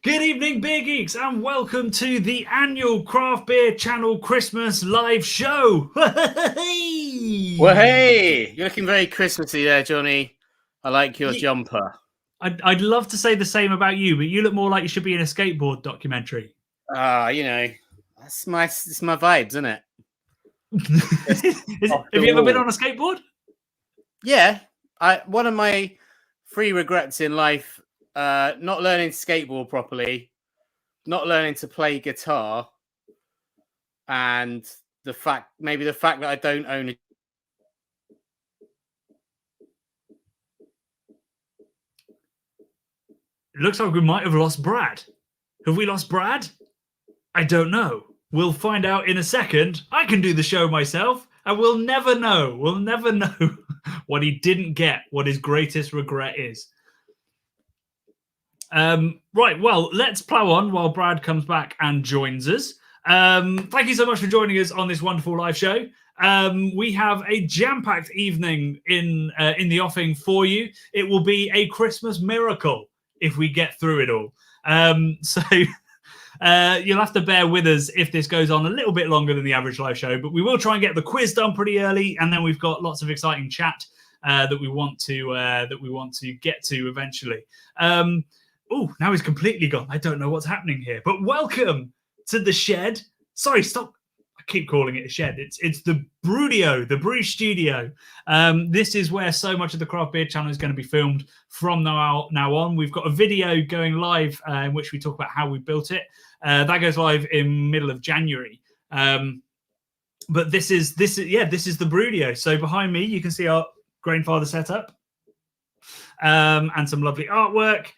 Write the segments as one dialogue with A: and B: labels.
A: Good evening, Beer Geeks, and welcome to the annual Craft Beer Channel Christmas live show.
B: Well, hey, you're looking very Christmassy there, Johnny. I like your jumper.
A: I'd love to say the same about you, but you look more like you should be in a skateboard documentary.
B: It's my vibes, isn't it?
A: Have you ever been on a skateboard?
B: Yeah, one of my 3 regrets in life: not learning to skateboard properly, not learning to play guitar, and the fact that I don't own a.
A: It looks like we might have lost Brad. Have we lost Brad? I don't know. We'll find out in a second. I can do the show myself, and we'll never know. We'll never know what he didn't get, what his greatest regret is. Right, well, let's plow on while Brad comes back and joins us. Thank you so much for joining us on this wonderful live show. We have a jam-packed evening in the offing for you. It will be a Christmas miracle if we get through it all. So you'll have to bear with us if this goes on a little bit longer than the average live show, but we will try and get the quiz done pretty early, and then we've got lots of exciting chat that we want to get to eventually. Oh, now he's completely gone. I don't know what's happening here. But welcome to the shed. Sorry, stop. I keep calling it a shed. It's the Brewdio, the brew studio. This is where so much of the Craft Beer Channel is going to be filmed from now on. We've got a video going live in which we talk about how we built it. That goes live in middle of January. But this is the Brewdio. So behind me, you can see our Grainfather setup and some lovely artwork.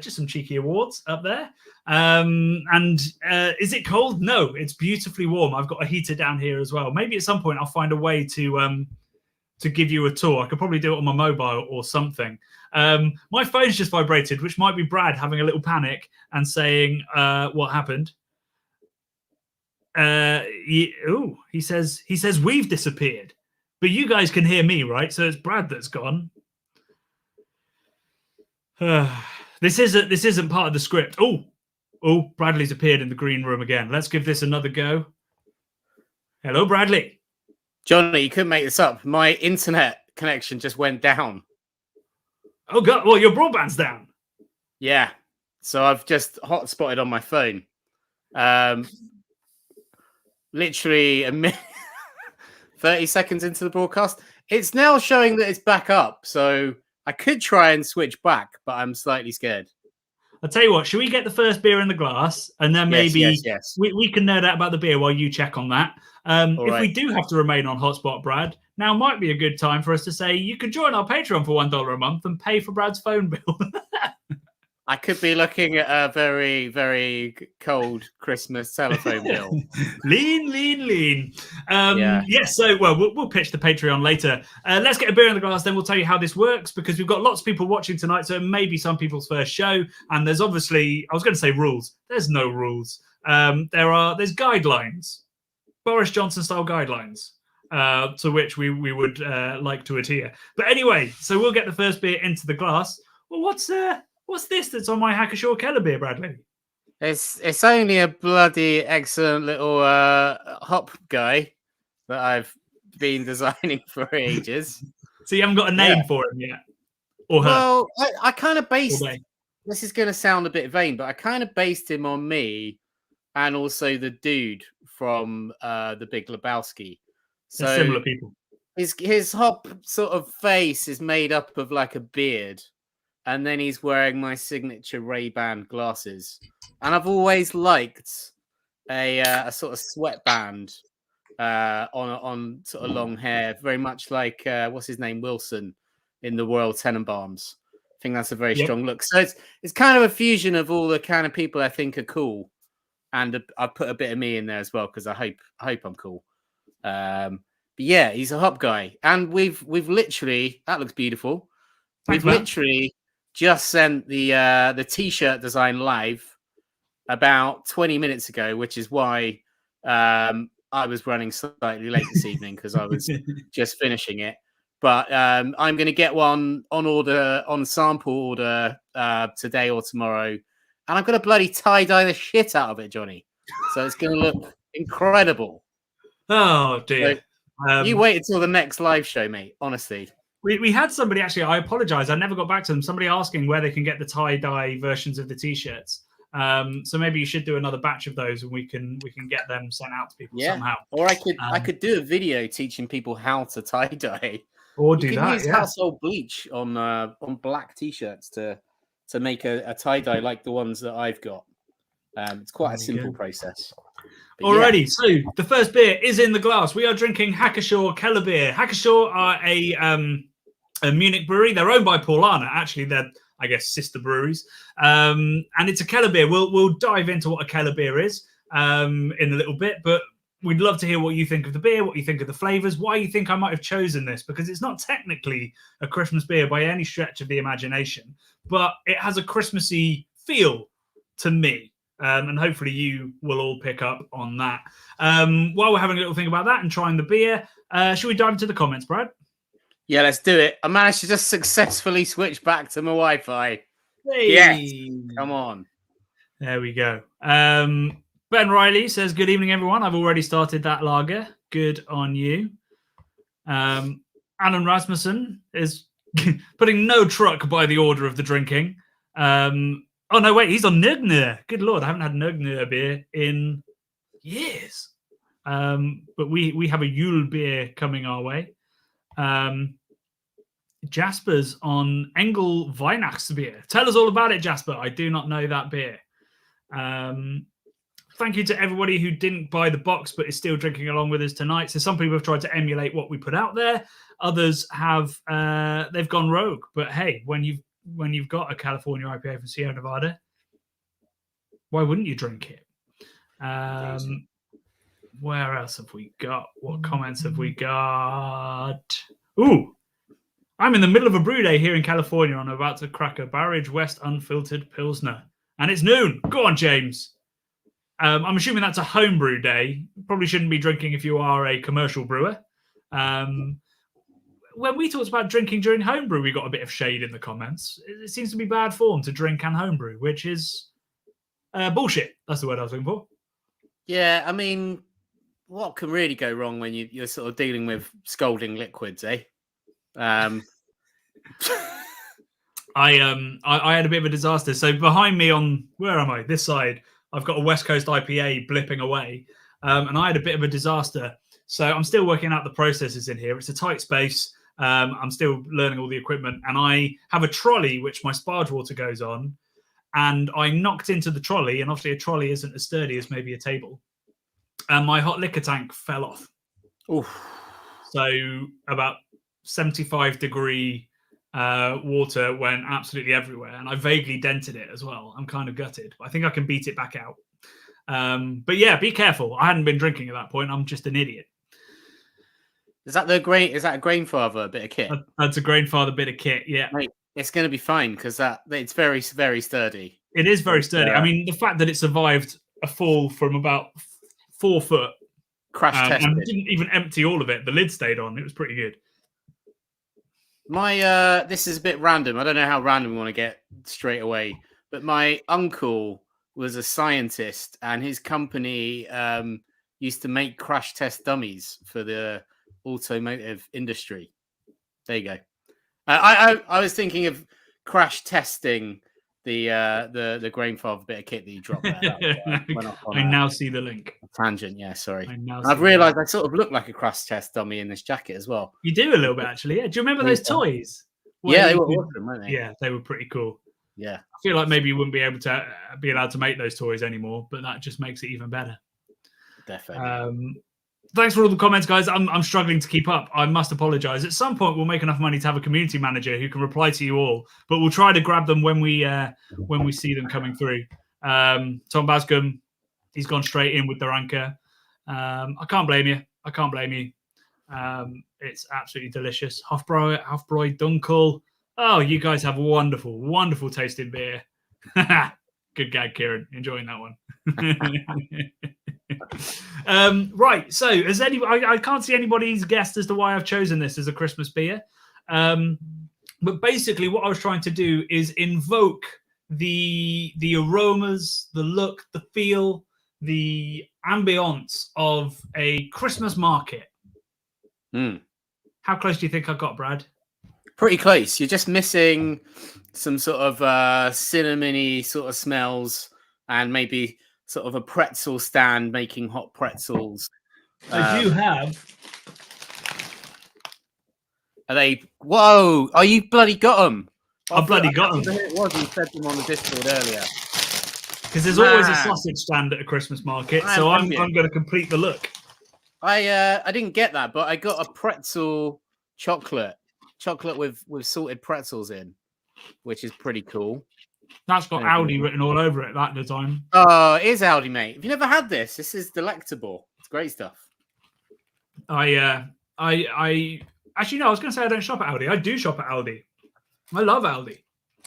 A: Just some cheeky awards up there. Is it cold? No, it's beautifully warm. I've got a heater down here as well. Maybe at some point I'll find a way to give you a tour. I could probably do it on my mobile or something. My phone's just vibrated, which might be Brad having a little panic and saying, what happened? He says we've disappeared. But you guys can hear me, right? So it's Brad that's gone. This isn't part of the script. Oh, Bradley's appeared in the green room again. Let's give this another go. Hello, Bradley.
B: Johnny, you couldn't make this up. My internet connection just went down.
A: Oh God! Well, your broadband's down.
B: Yeah, so I've just hotspotted on my phone. Literally a minute, 30 seconds into the broadcast, it's now showing that it's back up. So I could try and switch back, but I'm slightly scared.
A: I'll tell you what, should we get the first beer in the glass and then maybe
B: yes.
A: We can nerd out about the beer while you check on that. We do have to remain on hotspot, Brad, now might be a good time for us to say you can join our Patreon for $1 a month and pay for Brad's phone bill.
B: I could be looking at a very, very cold Christmas telephone bill.
A: Lean. So we'll pitch the Patreon later. Let's get a beer in the glass, then we'll tell you how this works, because we've got lots of people watching tonight, so it may be some people's first show. And there's obviously, I was going to say rules. There's no rules. There's guidelines, Boris Johnson style guidelines, to which we would like to adhere. But anyway, so we'll get the first beer into the glass. Well, what's this that's on my Hackashaw Keller Beer, Bradley?
B: It's only a bloody excellent little hop guy that I've been designing for ages.
A: So you haven't got a name for him yet? Or her?
B: Well, I kind of based... This is going to sound a bit vain, but I kind of based him on me and also the dude from The Big Lebowski. So
A: they're similar people.
B: His hop sort of face is made up of like a beard. And then he's wearing my signature Ray-Ban glasses. And I've always liked a sort of sweatband on sort of long hair, very much like, what's his name, Wilson in the Royal Tenenbaums. I think that's a very strong look. So it's kind of a fusion of all the kind of people I think are cool. And I've put a bit of me in there as well, because I hope I'm cool. But yeah, he's a hop guy. And we've literally, that looks beautiful. We've literally just sent the t-shirt design live about 20 minutes ago, which is why I was running slightly late this evening, because I was just finishing it. But I'm going to get one on sample order today or tomorrow, and I'm going to bloody tie-dye the shit out of it, Johnny. So it's going to look incredible.
A: Oh, dear.
B: You wait until the next live show, mate. Honestly.
A: We had somebody, actually, I apologize. I never got back to them. Somebody asking where they can get the tie-dye versions of the T-shirts. So maybe you should do another batch of those and we can get them sent out to people somehow.
B: Or I could do a video teaching people how to tie-dye.
A: Or
B: you can use household bleach on black T-shirts to make a tie-dye like the ones that I've got. It's quite a simple process. But
A: alrighty, so the first beer is in the glass. We are drinking Hackeshaw Keller Beer. Hackeshaw are a Munich brewery. They're owned by Paulaner. Actually, they're, I guess, sister breweries. And it's a Keller Beer. We'll dive into what a Keller Beer is in a little bit, but we'd love to hear what you think of the beer, what you think of the flavors, why you think I might have chosen this, because it's not technically a Christmas beer by any stretch of the imagination, but it has a Christmassy feel to me. And hopefully you will all pick up on that. While we're having a little think about that and trying the beer, should we dive into the comments, Brad?
B: Yeah, let's do it. I managed to just successfully switch back to my Wi-Fi.
A: Hey.
B: Yes, come on.
A: There we go. Ben Riley says, good evening, everyone. I've already started that lager. Good on you. Alan Rasmussen is putting no truck by the order of the drinking. Oh, no, wait, he's on Nugner. Good Lord, I haven't had Nugner beer in years. But we have a Yule beer coming our way. Jasper's on Engel Weihnachtsbier. Tell us all about it, Jasper. I do not know that beer. Thank you to everybody who didn't buy the box but is still drinking along with us tonight. So some people have tried to emulate what we put out there. Others have they've gone rogue. But hey, when you've got a California IPA from Sierra Nevada, why wouldn't you drink it? Where else have we got? What comments have we got? Ooh, I'm in the middle of a brew day here in California and I'm about to crack a Barrage West unfiltered Pilsner. And it's noon. Go on, James. I'm assuming that's a homebrew day. Probably shouldn't be drinking if you are a commercial brewer. When we talked about drinking during homebrew, we got a bit of shade in the comments. It seems to be bad form to drink and homebrew, which is bullshit. That's the word I was looking for.
B: Yeah, I mean, what can really go wrong when you're sort of dealing with scalding liquids, eh? I
A: had a bit of a disaster. So behind me on, where am I? This side, I've got a West Coast IPA blipping away. And I had a bit of a disaster. So I'm still working out the processes in here. It's a tight space. I'm still learning all the equipment. And I have a trolley, which my sparge water goes on. And I knocked into the trolley. And obviously a trolley isn't as sturdy as maybe a table. And my hot liquor tank fell off.
B: Oof.
A: So about 75-degree water went absolutely everywhere. And I vaguely dented it as well. I'm kind of gutted. I think I can beat it back out. But yeah, be careful. I hadn't been drinking at that point. I'm just an idiot.
B: Is that a Grainfather bit of kit?
A: That's a Grainfather bit of kit, yeah.
B: Mate, it's going to be fine because it's very, very sturdy.
A: It is very sturdy. I mean, the fact that it survived a fall from about 4 foot.
B: Crash tested.
A: And didn't even empty all of it. The lid stayed on. It was pretty good.
B: This is a bit random. I don't know how random we want to get straight away. But my uncle was a scientist and his company used to make crash test dummies for the automotive industry. There you go. I was thinking of crash testing the Grainfather bit of kit that you dropped there.
A: I now see the link.
B: Tangent, yeah, sorry. I've realised I sort of look like a crash test dummy in this jacket as well.
A: You do a little bit, actually, yeah. Do you remember those toys?
B: Yeah, they were awesome, weren't they?
A: Yeah, they were pretty cool.
B: Yeah.
A: I feel like maybe you wouldn't be able to be allowed to make those toys anymore, but that just makes it even better.
B: Definitely.
A: Thanks for all the comments, guys. I'm struggling to keep up. I must apologize. At some point, we'll make enough money to have a community manager who can reply to you all, but we'll try to grab them when we see them coming through. Tom Bascom, he's gone straight in with Deranka. I can't blame you. It's absolutely delicious. Hofbräu Dunkel. Oh, you guys have wonderful, wonderful tasting beer. Good gag, Kieran. Enjoying that one. Right. So, I can't see anybody's guessed as to why I've chosen this as a Christmas beer. But basically, what I was trying to do is invoke the aromas, the look, the feel, the ambience of a Christmas market. How close do you think I got, Brad?
B: Pretty close. You're just missing some sort of cinnamony sort of smells, and maybe sort of a pretzel stand making hot pretzels.
A: I do have.
B: Are they? Whoa! Oh, you bloody got them!
A: I bloody got them.
B: Who it was who said them on the Discord earlier?
A: Because there's always a sausage stand at a Christmas market, so I'm going to complete the look.
B: I didn't get that, but I got a pretzel chocolate with salted pretzels in, which is pretty cool.
A: That's got Aldi written all over it, that design.
B: Oh, it is Aldi, mate. Have you never had this? This is delectable. It's great stuff.
A: Actually, no, I was going to say I don't shop at Aldi. I do shop at Aldi. I love Aldi.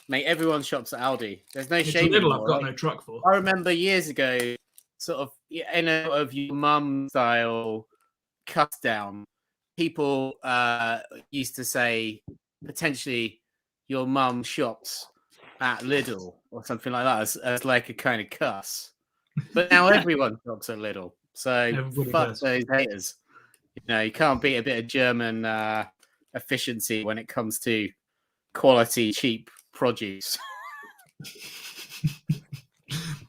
B: Mate, everyone shops at Aldi. There's no
A: it's
B: shame.
A: Little I've got no truck for.
B: I remember years ago, sort of in a of your mum style cut down, people used to say potentially your mum shops at Lidl or something like that as like a kind of cuss. But now everyone shops at Lidl. So everybody fuck does. Those haters. You know, you can't beat a bit of German efficiency when it comes to quality, cheap produce.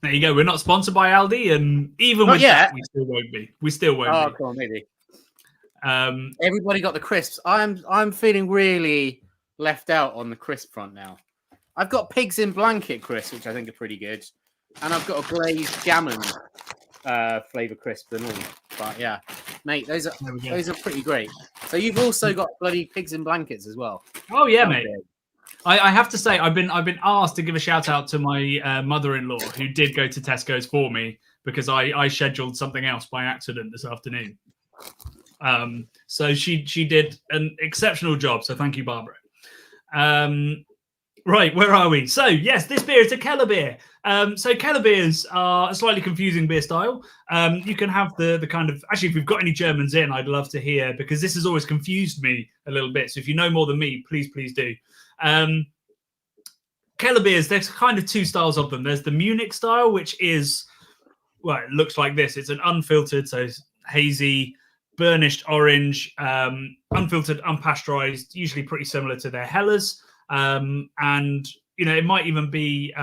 A: There you go. We're not sponsored by Aldi, and even with that, we still won't be. We still won't be.
B: Oh, cool, maybe. Everybody got the crisps. I'm feeling really left out on the crisp front now. I've got pigs in blanket crisps, which I think are pretty good, and I've got a glazed gammon flavor crisp and all. But yeah, mate, those are pretty great. So you've also got bloody pigs in blankets as well.
A: Oh yeah, mate. I have to say I've been asked to give a shout out to my mother-in-law who did go to Tesco's for me because I scheduled something else by accident this afternoon. So she did an exceptional job. So thank you, Barbara. Right, where are we? So yes, this beer is a Keller Beer. So Keller Beers are a slightly confusing beer style. You can have the kind of, actually, if we've got any Germans in, I'd love to hear, because this has always confused me a little bit. So if you know more than me, please do. Keller Beers, there's kind of two styles of them. There's the Munich style, which is, well, it looks like this. It's an unfiltered, so it's hazy, burnished orange, unfiltered, unpasteurized, usually pretty similar to their Hellers. And, you know, it might even be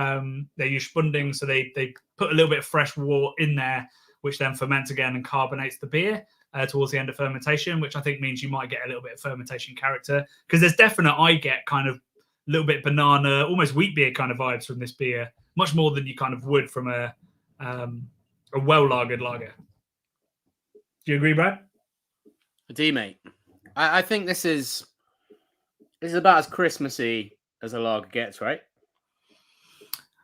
A: they use Spunding, so they put a little bit of fresh water in there, which then ferments again and carbonates the beer towards the end of fermentation, which I think means you might get a little bit of fermentation character, because there's definite, I get kind of a little bit banana, almost wheat beer kind of vibes from this beer, much more than you kind of would from a well-lagered lager. Do you agree, Brad?
B: I do, mate. I think this is about as Christmassy as a lager gets, right?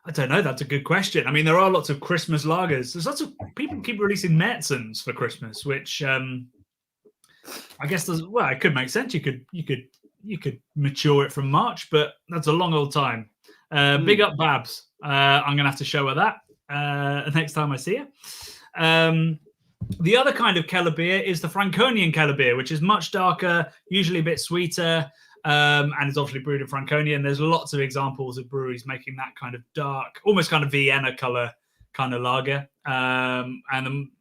A: I don't know. That's a good question. I mean, there are lots of Christmas lagers. There's lots of people keep releasing Märzens for Christmas, which I guess it could make sense. You could mature it from March, but that's a long old time. Big up Babs. I'm gonna have to show her that next time I see her. The other kind of Keller beer is the Franconian Keller beer, which is much darker, usually a bit sweeter, and is obviously brewed in Franconia. And there's lots of examples of breweries making that kind of dark, almost kind of Vienna color kind of lager. And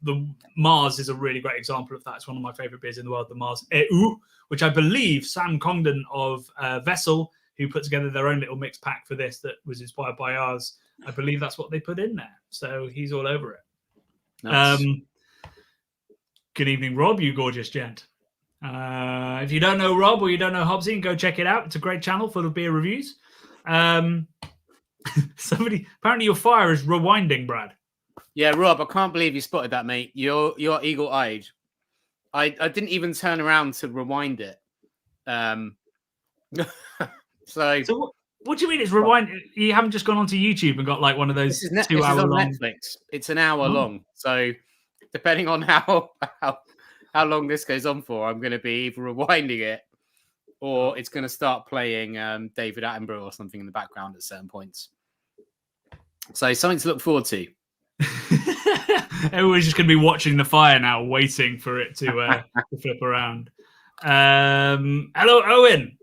A: the Mars is a really great example of that. It's one of my favorite beers in the world, the Mars EU, which I believe Sam Congdon of Vessel, who put together their own little mix pack for this that was inspired by ours, I believe that's what they put in there. So he's all over it. Nice. Good evening, Rob, you gorgeous gent. If you don't know Rob or you don't know Hobbsy, go check it out. It's a great channel full of beer reviews. Apparently your fire is rewinding, Brad.
B: Yeah, Rob, I can't believe you spotted that, mate. You're eagle-eyed. I didn't even turn around to rewind it.
A: So what do you mean it's rewind? You haven't just gone onto YouTube and got like one of those 2 hour long
B: Netflix. It's an hour long. So depending on how long this goes on for, I'm going to be either rewinding it or it's going to start playing David Attenborough or something in the background at certain points. So something to look forward to.
A: Everyone's just going to be watching the fire now, waiting for it to flip around. Hello, Owen.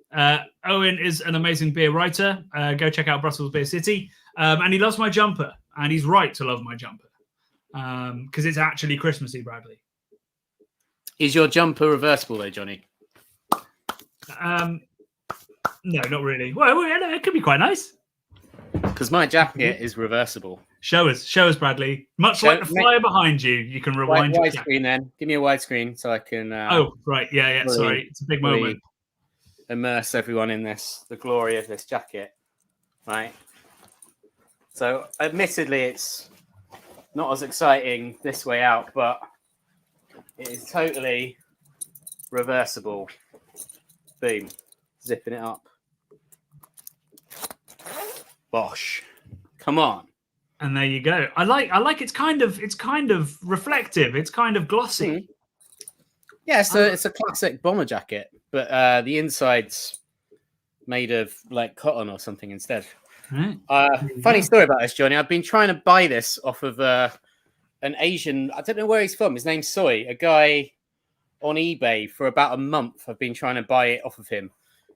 A: Owen is an amazing beer writer. Go check out Brussels Beer City. And he loves my jumper, and he's right to love my jumper because it's actually Christmassy, Bradley.
B: Is your jumper reversible though, Johnny?
A: No, not really. Well, it could be quite nice.
B: Because my jacket is reversible.
A: Show us, Bradley. Much like the flyer behind you, you can rewind your jacket.
B: Widescreen then. Give me a widescreen so I can...
A: oh, right. Yeah. Sorry. It's a big moment.
B: Immerse everyone in the glory of this jacket. Right. So, admittedly, it's not as exciting this way out, but it is totally reversible. Boom. Zipping it up. Bosh. Come on.
A: And there you go. I like it's kind of reflective. It's kind of glossy.
B: Yeah, so it's a classic bomber jacket, but the inside's made of like cotton or something instead.
A: Right.
B: Funny story about this, Johnny. I've been trying to buy this off of an Asian. I don't know where he's from. His name's Soy, a guy on eBay for about a month. I've been trying to buy it off of him,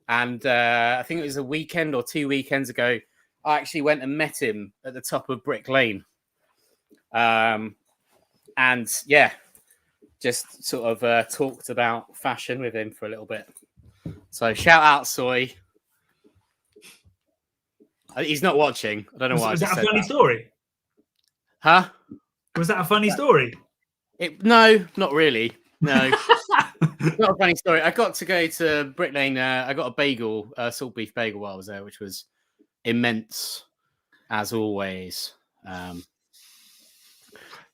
B: and I think it was a weekend or 2 weekends ago. I actually went and met him at the top of Brick Lane. And yeah, just sort of talked about fashion with him for a little bit. So shout out, Soy. He's not watching. I don't know why.
A: Was that a funny story?
B: Huh?
A: Was that a funny story?
B: No, not really. No. Not a funny story. I got to go to Brick Lane. I got a bagel, salt beef bagel while I was there, which was immense as always.
A: There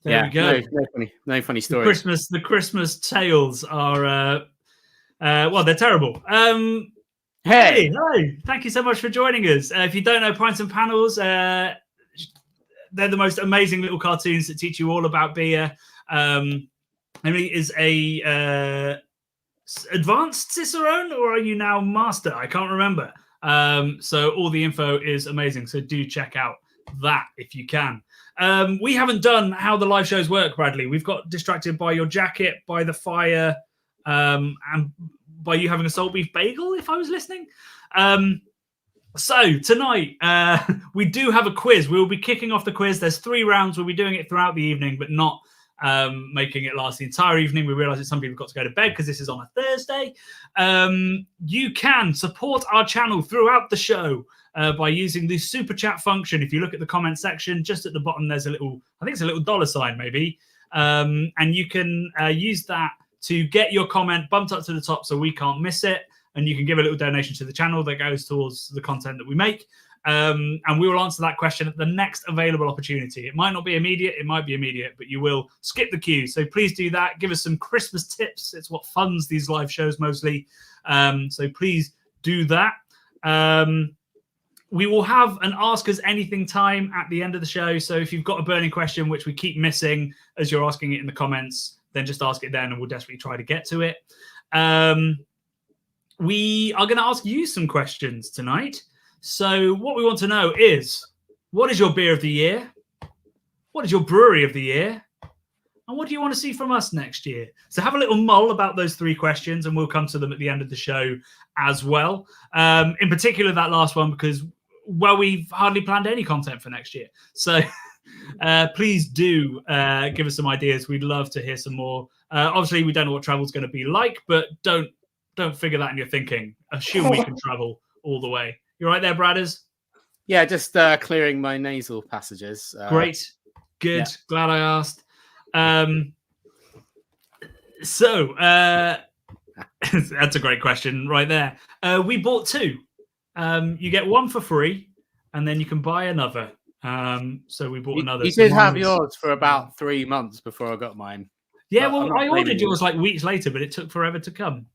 A: we go.
B: No funny story.
A: The Christmas tales are well, they're terrible. Hey, thank you so much for joining us. If you don't know Pints and Panels, they're the most amazing little cartoons that teach you all about beer. Emily is a advanced Cicerone, or are you now master? I can't remember. So all the info is amazing. So do check out that if you can. We haven't done how the live shows work, Bradley. We've got distracted by your jacket, by the fire, and by you having a salt beef bagel, if I was listening. So tonight, we do have a quiz. We will be kicking off the quiz. There's 3 rounds. We'll be doing it throughout the evening, but not making it last the entire evening. We realize that some people got to go to bed because this is on a Thursday. You can support our channel throughout the show by using the super chat function. If you look at the comment section, just at the bottom, there's a little, I think it's a little $sign maybe. And you can use that to get your comment bumped up to the top so we can't miss it. And you can give a little donation to the channel that goes towards the content that we make. And we will answer that question at the next available opportunity. It might not be immediate, it might be immediate, but you will skip the queue. So please do that. Give us some Christmas tips. It's what funds these live shows mostly. So please do that. We will have an Ask Us Anything time at the end of the show. So if you've got a burning question, which we keep missing as you're asking it in the comments, then just ask it then and we'll desperately try to get to it. We are going to ask you some questions tonight. So what we want to know is, what is your beer of the year? What is your brewery of the year? And what do you want to see from us next year? So have a little mull about those 3 questions and we'll come to them at the end of the show as well. In particular, that last one, because, well, we've hardly planned any content for next year. So please do give us some ideas. We'd love to hear some more. Obviously, we don't know what travel's going to be like, but don't figure that in your thinking. Assume we can travel all the way. You right there, Bradders?
B: Yeah, just clearing my nasal passages.
A: Great. Good. Yeah. Glad I asked. So that's a great question right there. We bought 2. You get one for free, and then you can buy another. So we bought another.
B: You did have yours for about 3 months before I got mine.
A: Yeah, well, I ordered yours like weeks later, but it took forever to come.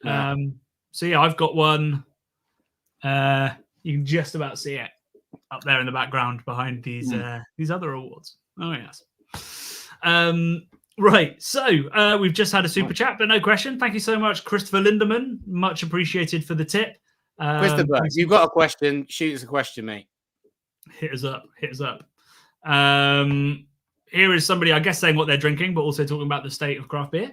A: Yeah. So yeah, I've got one. You can just about see it up there in the background behind these other awards. Oh yes. Right. So we've just had a super chat, but no question. Thank you so much, Christopher Lindemann. Much appreciated for the tip.
B: Christopher, you've got a question. Shoot us a question, mate.
A: Hit us up. Here is somebody, I guess, saying what they're drinking, but also talking about the state of craft beer.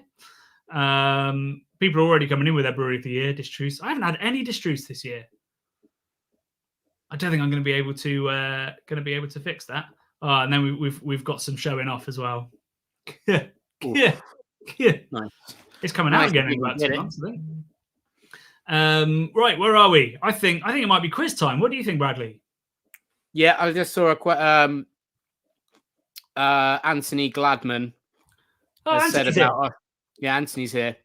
A: People are already coming in with their brewery of the year, Distruce. I haven't had any Distruce this year. I don't think I'm going to be able to fix that. And then we've got some showing off as well. Yeah.
B: Nice.
A: It's coming out again in about 2 months, I think. Right, where are we? I think it might be quiz time. What do you think, Bradley?
B: Yeah, I just saw Anthony Gladman has said about us. Yeah, Anthony's here.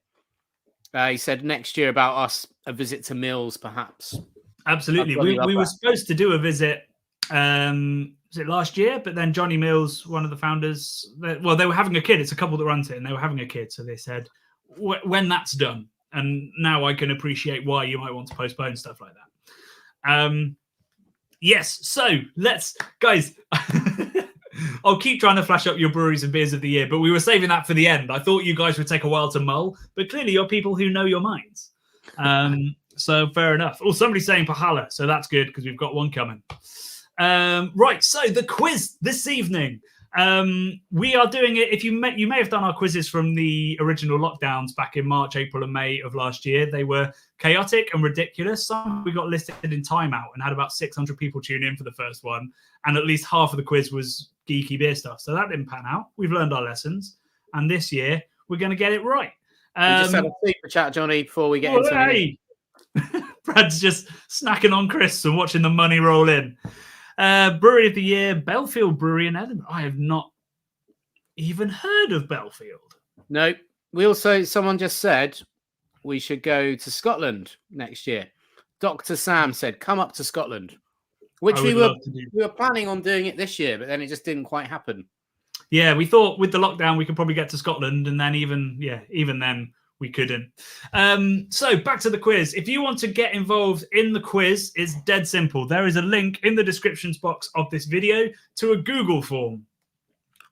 B: He said next year about us, a visit to Mills, perhaps.
A: Absolutely. We were supposed to do a visit, was it last year? But then Johnny Mills, one of the founders, they were having a kid. It's a couple that runs it, and they were having a kid. So they said, when that's done. And now I can appreciate why you might want to postpone stuff like that. Yes. So guys, I'll keep trying to flash up your breweries and beers of the year, but we were saving that for the end. I thought you guys would take a while to mull, but clearly you're people who know your minds. So fair enough. Oh, somebody's saying Valhalla, so that's good because we've got one coming. Right, so the quiz this evening. We are doing it. If you may have done our quizzes from the original lockdowns back in March, April, and May of last year. They were chaotic and ridiculous. Some we got listed in timeout and had about 600 people tune in for the first one, and at least half of the quiz was geeky beer stuff. So that didn't pan out. We've learned our lessons, and this year we're going to get it right.
B: We just had a super chat, Johnny, before we get into it.
A: Brad's just snacking on crisps and watching the money roll in. Brewery of the year, Bellfield Brewery in Edinburgh. I have not even heard of Bellfield.
B: No. Someone just said we should go to Scotland next year. Dr. Sam said, come up to Scotland, which we were planning on doing it this year, but then it just didn't quite happen.
A: Yeah, we thought with the lockdown we could probably get to Scotland, and then even then we couldn't. So back to the quiz. If you want to get involved in the quiz, it's dead simple. There is a link in the descriptions box of this video to a Google form.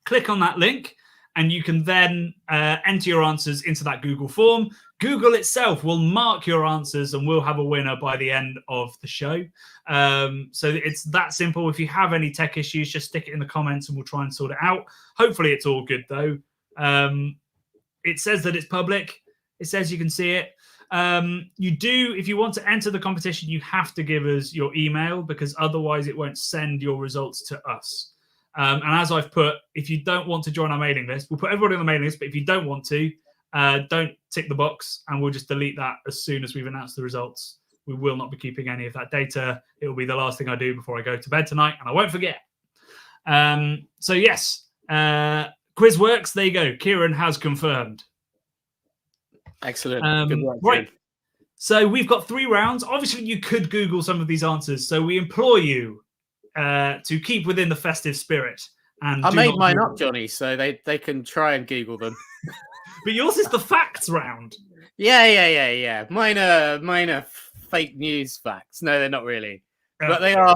A: Click on that link, and you can then enter your answers into that Google form. Google itself will mark your answers, and we'll have a winner by the end of the show. So it's that simple. If you have any tech issues, just stick it in the comments, and we'll try and sort it out. Hopefully it's all good, though. It says that it's public. It says you can see it. If you want to enter the competition, you have to give us your email, because otherwise it won't send your results to us. And as I've put, if you don't want to join our mailing list, we'll put everybody on the mailing list. But if you don't want to, don't tick the box, and we'll just delete that as soon as we've announced the results. We will not be keeping any of that data. It will be the last thing I do before I go to bed tonight, and I won't forget. So yes, quiz works. There you go. Kieran has confirmed.
B: Excellent. Good work,
A: right. So we've got 3 rounds. Obviously, you could Google some of these answers. So we implore you to keep within the festive spirit. And
B: I made mine up, Johnny, so they can try and Google them.
A: But yours is the facts round.
B: Yeah. Mine are fake news facts. No, they're not really. But they are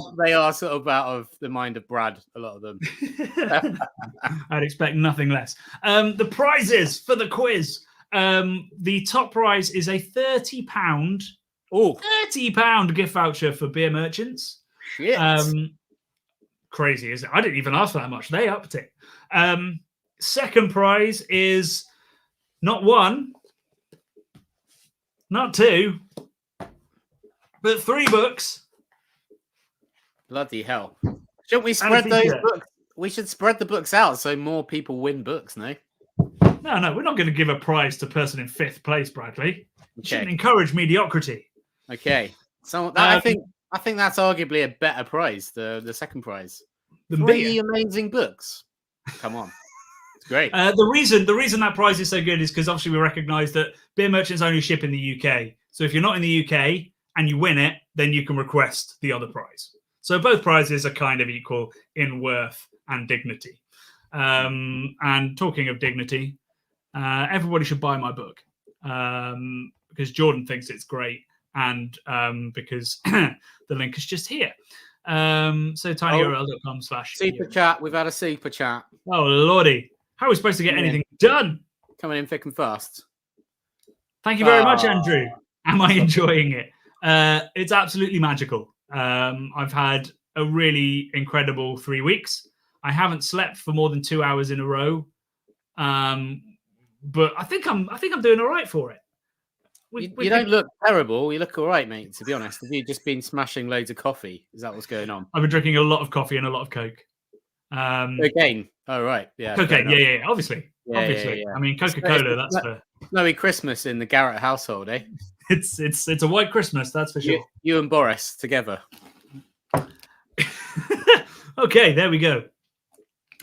B: sort of out of the mind of Brad, a lot of them.
A: I'd expect nothing less. The prizes for the quiz. The top prize is a £30 gift voucher for beer merchants.
B: Shit.
A: Crazy, isn't it? I didn't even ask for that much. They upped it. Second prize is not 1, not 2, but 3 books.
B: Bloody hell. Shouldn't we spread those books? We should spread the books out so more people win books, no?
A: No, we're not going to give a prize to person in 5th place, Bradley. We shouldn't encourage mediocrity.
B: Okay. So I think that's arguably a better prize, the second prize. 3 amazing books. Come on. It's great.
A: The reason that prize is so good is because obviously we recognise that beer merchants only ship in the UK. So if you're not in the UK and you win it, then you can request the other prize. So both prizes are kind of equal in worth and dignity. And talking of dignity, everybody should buy my book because Jordan thinks it's great, and because the link is just here. So tinyurl.com/
B: super chat. We've had a super chat.
A: Oh lordy, how are we supposed to get anything done?
B: Coming in thick and fast.
A: Thank you very much, Andrew. Am I enjoying it? It's absolutely magical. I've had a really incredible 3 weeks. I haven't slept for more than 2 hours in a row. But I think I'm doing all right for it.
B: You don't look terrible. You look all right, mate, to be honest. Have you just been smashing loads of coffee? Is that what's going on?
A: I've been drinking a lot of coffee and a lot of Coke.
B: Cocaine. Oh, right. Yeah.
A: Cocaine. Yeah. Obviously.
B: Yeah.
A: I mean, Coca-Cola. That's for
B: snowy Christmas in the Garrett household, eh?
A: It's a white Christmas, that's for sure.
B: You and Boris together.
A: Okay, there we go.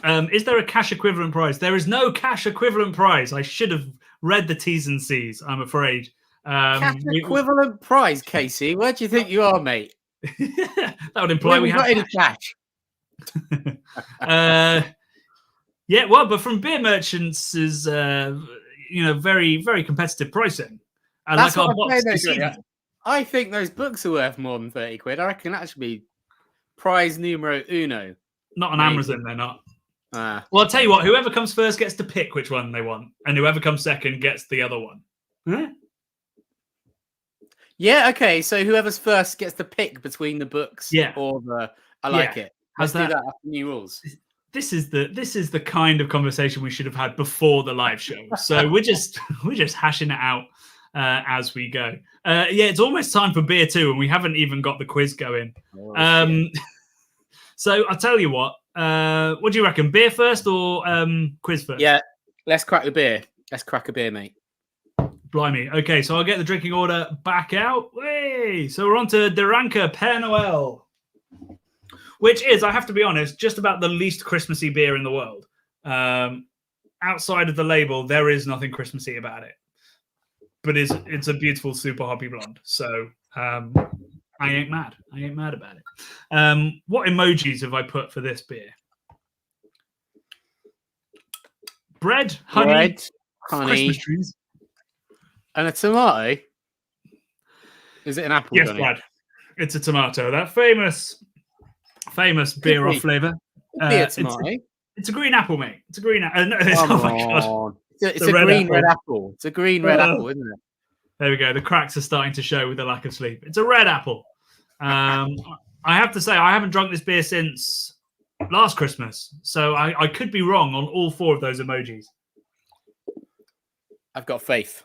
A: Is there a cash equivalent prize? There is no cash equivalent prize. I should have read the T's and C's, I'm afraid.
B: Cash equivalent prize, Casey. Where do you think you are, mate?
A: That would imply we have
B: got any cash.
A: Yeah, well, but from beer merchants is very, very competitive pricing.
B: That's like our box. I think those books are worth more than 30 quid. I reckon that should be prize numero uno.
A: Not on Amazon, they're not. Well, I'll tell you what, whoever comes first gets to pick which one they want, and whoever comes second gets the other one. Huh?
B: Yeah, okay, so whoever's first gets to pick between the books or the... I like it. Let's do that after new rules.
A: This is the kind of conversation we should have had before the live show. So we're just hashing it out as we go. It's almost time for beer too, and we haven't even got the quiz going. So I'll tell you what. What do you reckon? Beer first or quiz first?
B: Yeah, let's crack the beer. Let's crack a beer, mate.
A: Blimey. Okay, so I'll get the drinking order back out. Hey, so we're on to Deranka Paranoel, which is, I have to be honest, just about the least Christmassy beer in the world. Outside of the label, there is nothing Christmassy about it. But it's a beautiful, super hoppy blonde. So I ain't mad. I ain't mad about it. What emojis have I put for this beer? Bread, honey, Christmas trees.
B: And a tomato? Is it an apple?
A: Yes, Brad. It's a tomato. That famous beer off flavour.
B: It's
A: a green apple, mate. It's a green apple. No, oh my God.
B: It's a green red apple. It's a green red apple, isn't it?
A: There we go. The cracks are starting to show with the lack of sleep. It's a red apple. I have to say, I haven't drunk this beer since last Christmas. So I could be wrong on all four of those emojis.
B: I've got faith.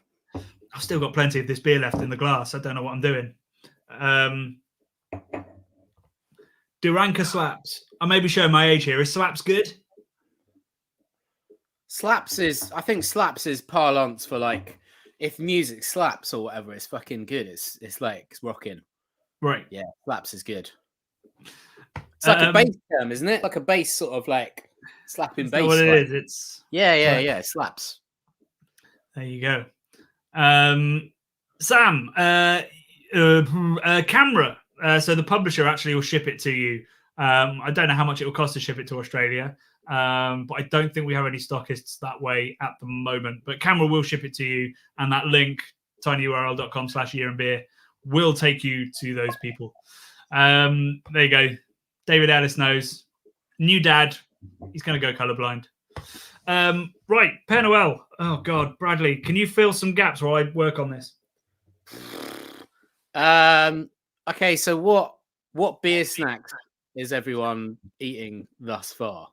A: I've still got plenty of this beer left in the glass. I don't know what I'm doing. Deranka slaps. I may be showing my age here. Is slaps good?
B: I think slaps is parlance for like, if music slaps or whatever, it's fucking good. It's rocking.
A: Right.
B: Yeah, slaps is good. It's like a bass term, isn't it? Like a bass sort of like slapping bass.
A: What it is. It's
B: yeah. It slaps.
A: There you go. Sam, camera. So the publisher actually will ship it to you. I don't know how much it will cost to ship it to Australia, but I don't think we have any stockists that way at the moment. But camera will ship it to you, and that link, tinyurl.com/yearandbeer, will take you to those people. There you go. David Ellis knows. New dad. He's going to go colorblind. Right, Paranoel. Oh God, Bradley, can you fill some gaps while I work on this?
B: Okay, so what beer snacks is everyone eating thus far?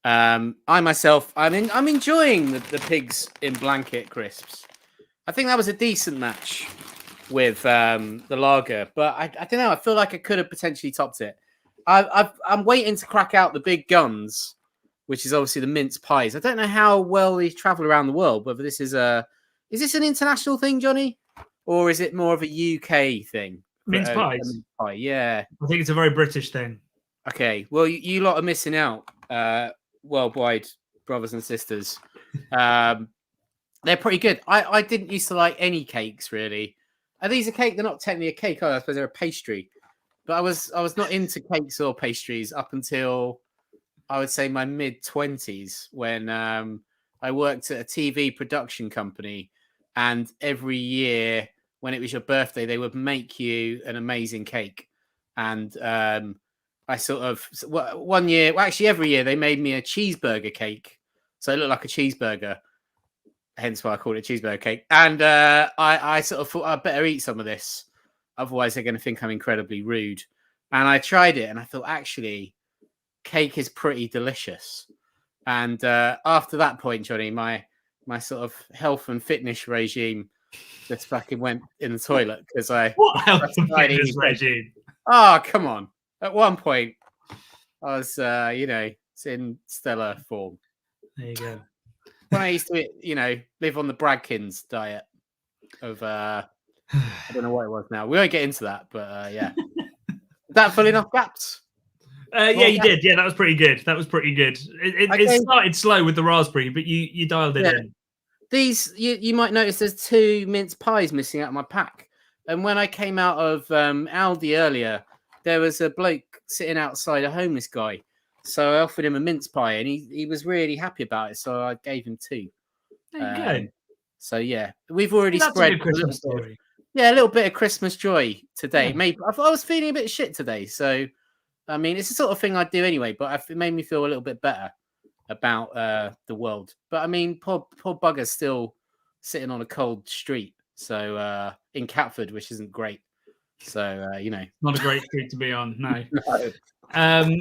B: I myself, I'm enjoying the pigs in blanket crisps. I think that was a decent match with the lager, but I don't know. I feel like I could have potentially topped it. I'm waiting to crack out the big guns, which is obviously the mince pies. I don't know how well these travel around the world, whether this is an international thing, Johnny, or is it more of a UK thing?
A: Mince pies?
B: Mince pie, yeah.
A: I think it's a very British thing.
B: Okay, well, you lot are missing out, worldwide brothers and sisters. They're pretty good. I didn't used to like any cakes, really. Are these a cake? They're not technically a cake, I suppose they're a pastry. But I was not into cakes or pastries up until, I would say, my mid-20s, when I worked at a TV production company, and every year when it was your birthday, they would make you an amazing cake. And I sort of, one year, well, actually every year, they made me a cheeseburger cake. So it looked like a cheeseburger, hence why I called it a cheeseburger cake. And I sort of thought, I better eat some of this. Otherwise, they're going to think I'm incredibly rude. And I tried it, and I thought, actually, cake is pretty delicious. And after that point, Johnny, my sort of health and fitness regime just fucking went in the toilet because
A: What health and
B: decided
A: fitness
B: he said,
A: regime?
B: "Oh, come on." At one point, I was, it's in stellar form.
A: There you go.
B: When I used to, live on the Bradkins diet of, I don't know what it was now. We won't get into that, but yeah. That full enough gaps?
A: Yeah, you did. Yeah, that was pretty good. It started slow with the raspberry, but you dialed it in.
B: These, you might notice there's 2 mince pies missing out of my pack. And when I came out of Aldi earlier, there was a bloke sitting outside, a homeless guy. So I offered him a mince pie, and he was really happy about it. So I gave him 2.
A: There you go.
B: So yeah, we've already
A: That's
B: spread
A: a good Christmas story.
B: a little bit of Christmas joy today. Yeah. Maybe I was feeling a bit shit today, so I mean, it's the sort of thing I do anyway. But it made me feel a little bit better about the world. But I mean, poor bugger's still sitting on a cold street, so in Catford, which isn't great. So
A: not a great street to be on. No.
B: No.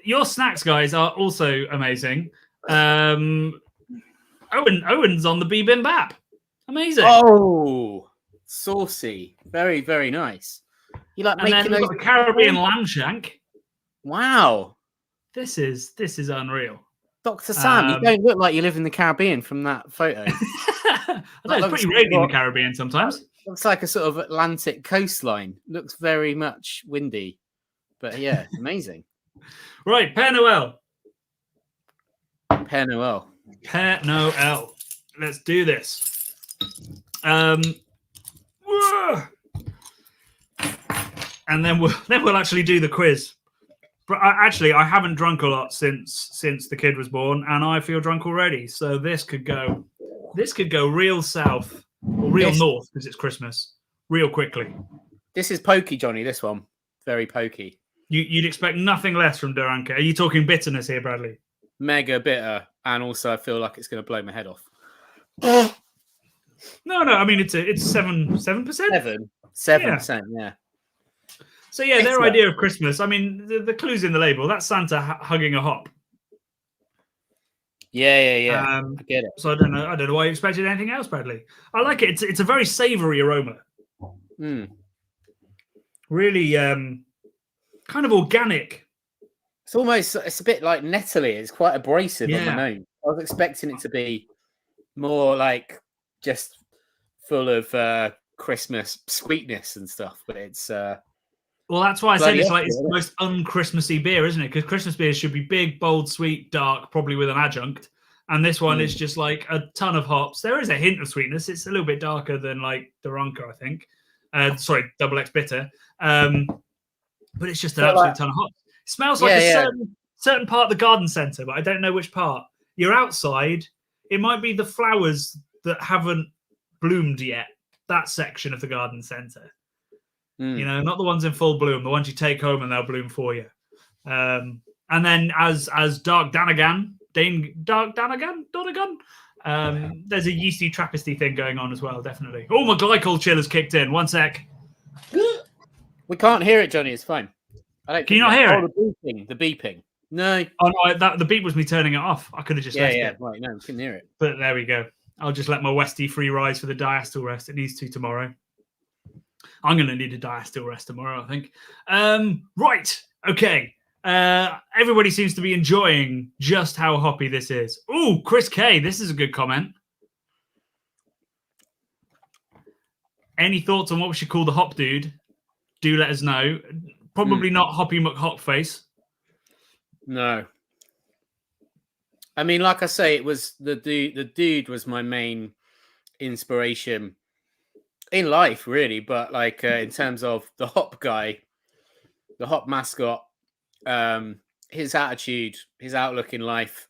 A: Your snacks, guys, are also amazing. Owen's on the bibimbap. Amazing.
B: Oh, saucy. Very, very nice. You like
A: and
B: making
A: then
B: those
A: the Caribbean lamb shank.
B: Wow.
A: This is unreal.
B: Dr. Sam, you don't look like you live in the Caribbean from that photo.
A: I know, it's pretty rainy in the Caribbean sometimes.
B: Looks like a sort of Atlantic coastline. Looks very much windy. But yeah, amazing.
A: Right, Père Noël.
B: Père Noël.
A: Père Noël. Let's do this. And then we'll actually do the quiz. But I haven't drunk a lot since the kid was born, and I feel drunk already. So this could go real south or real north because it's Christmas real quickly.
B: This is pokey, Johnny. This one, very pokey.
A: You'd expect nothing less from Deranka. Are you talking bitterness here, Bradley?
B: Mega bitter, and also I feel like it's going to blow my head off.
A: No. I mean, it's 7%.
B: 7%. Yeah.
A: So yeah, their idea of Christmas. I mean, the clue's in the label. That's Santa hugging a hop.
B: Yeah. I get it.
A: So I don't know why you expected anything else, Bradley. I like it. It's a very savoury aroma. Really, kind of organic.
B: It's a bit like Nettly. It's quite abrasive on the nose. I was expecting it to be more like just full of Christmas sweetness and stuff, but it's.
A: Well, that's why I said it's the most un-Christmassy beer, isn't it? Because Christmas beers should be big, bold, sweet, dark, probably with an adjunct. And this one is just like a ton of hops. There is a hint of sweetness. It's a little bit darker than like Deranka, I think. Double X bitter. But it's just an absolute ton of hops. It smells like a certain part of the garden centre, but I don't know which part. You're outside. It might be the flowers that haven't bloomed yet. That section of the garden centre. Not the ones in full bloom, the ones you take home and they'll bloom for you. And then as Dark Danagan, there's a yeasty Trappisty thing going on as well, definitely. Oh, my glycol chill has kicked in. One sec.
B: We can't hear it, Johnny. It's fine.
A: Can you not hear
B: it? The beeping. No.
A: Oh, no, the beep was me turning it off. I could have just left it.
B: Right, no, we can hear it.
A: But there we go. I'll just let my Westie free rise for the diastole rest. It needs to tomorrow. I'm going to need a diastole rest tomorrow, I think. Right. Okay. Everybody seems to be enjoying just how hoppy this is. Ooh, Chris K. This is a good comment. Any thoughts on what we should call the hop dude? Do let us know. Probably not Hoppy McHopface. No.
B: I mean, like I say, it was the dude was my main inspiration in life, really. But like in terms of the hop guy, the hop mascot, his attitude, his outlook in life.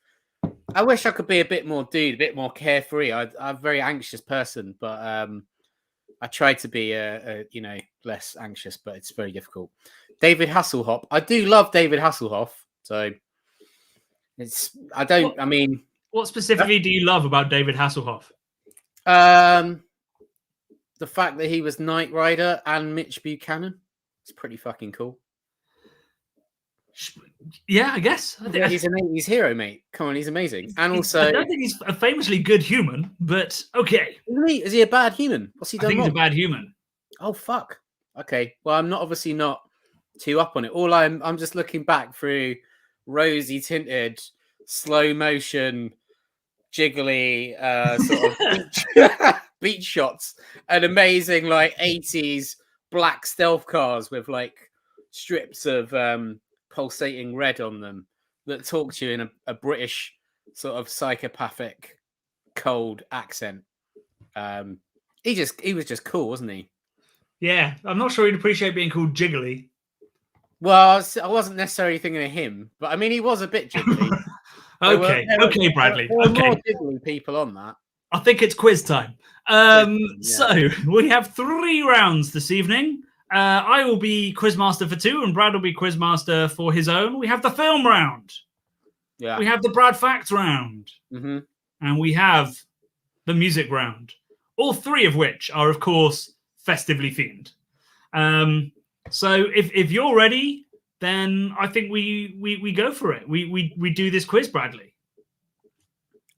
B: I wish I could be a bit more dude, a bit more carefree. I'm a very anxious person, but I try to be less anxious, but it's very difficult. David Hasselhoff. I do love David Hasselhoff, so
A: what specifically do you love about David Hasselhoff?
B: The fact that he was Knight Rider and Mitch Buchanan. It's pretty fucking cool.
A: Yeah, I guess.
B: Yeah, he's an 80s hero, mate. Come on, he's amazing. And also,
A: I don't think he's a famously good human, but okay.
B: is he a bad human? What's he
A: I
B: done
A: think
B: wrong?
A: he's a bad human.
B: Oh fuck. Okay. Well, I'm obviously not too up on it. I'm just looking back through rosy tinted, slow motion, jiggly sort of beach shots and amazing like 80s black stealth cars with like strips of pulsating red on them that talk to you in a British sort of psychopathic cold accent. He was just cool, wasn't he?
A: Yeah, I'm not sure he'd appreciate being called jiggly.
B: Well, I wasn't necessarily thinking of him, but I mean, he was a bit jiggly.
A: Okay, Bradley.
B: There were
A: Okay,
B: more jiggly people on that.
A: I think it's quiz time. So we have 3 rounds this evening. I will be quizmaster for 2, and Brad will be quizmaster for his own. We have the film round.
B: Yeah.
A: We have the Brad Facts round.
B: Mm-hmm.
A: And we have the music round. All 3 of which are, of course, festively themed. So if you're ready, then I think we go for it. We do this quiz, Bradley.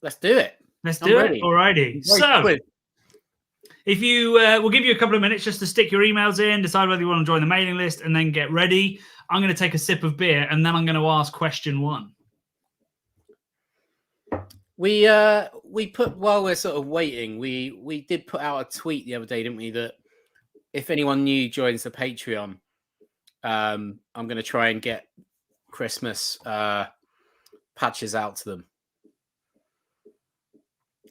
B: Let's do it.
A: Let's do it. Alrighty. So if you we'll give you a couple of minutes just to stick your emails in, decide whether you want to join the mailing list, and then get ready. I'm going to take a sip of beer, and then I'm going to ask question 1.
B: We put, while we're sort of waiting, we did put out a tweet the other day, didn't we, that if anyone new joins the Patreon, I'm going to try and get Christmas patches out to them.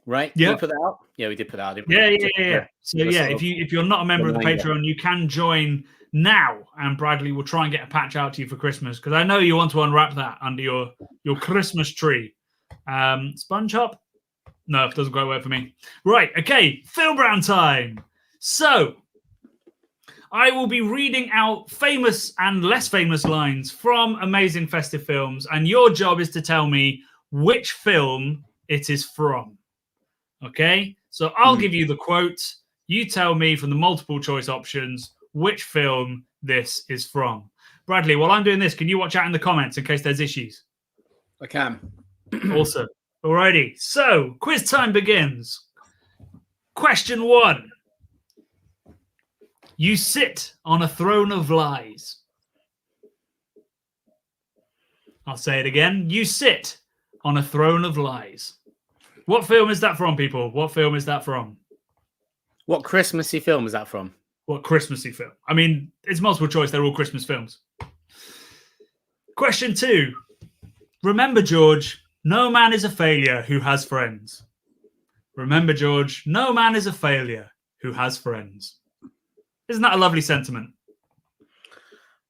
B: Right?
A: Yeah.
B: Did we put that out? Yeah, we did put that out, didn't we?
A: Yeah. So yeah, if you're not a member of the Patreon, you can join now, and Bradley will try and get a patch out to you for Christmas, because I know you want to unwrap that under your Christmas tree. Sponge hop? No, it doesn't quite work for me. Right, okay, film round time. So I will be reading out famous and less famous lines from amazing festive films, and your job is to tell me which film it is from. Okay? So I'll give you the quote. You tell me from the multiple choice options which film this is from. Bradley, while I'm doing this, can you watch out in the comments in case there's issues?
B: I can.
A: Awesome. Alrighty. So, quiz time begins. Question 1. You sit on a throne of lies. I'll say it again. You sit on a throne of lies. What film is that from, people? What film is that from?
B: What Christmassy film is that from?
A: What Christmassy film? I mean, it's multiple choice. They're all Christmas films. Question 2. Remember, George, no man is a failure who has friends. Remember, George, no man is a failure who has friends. Isn't that a lovely sentiment?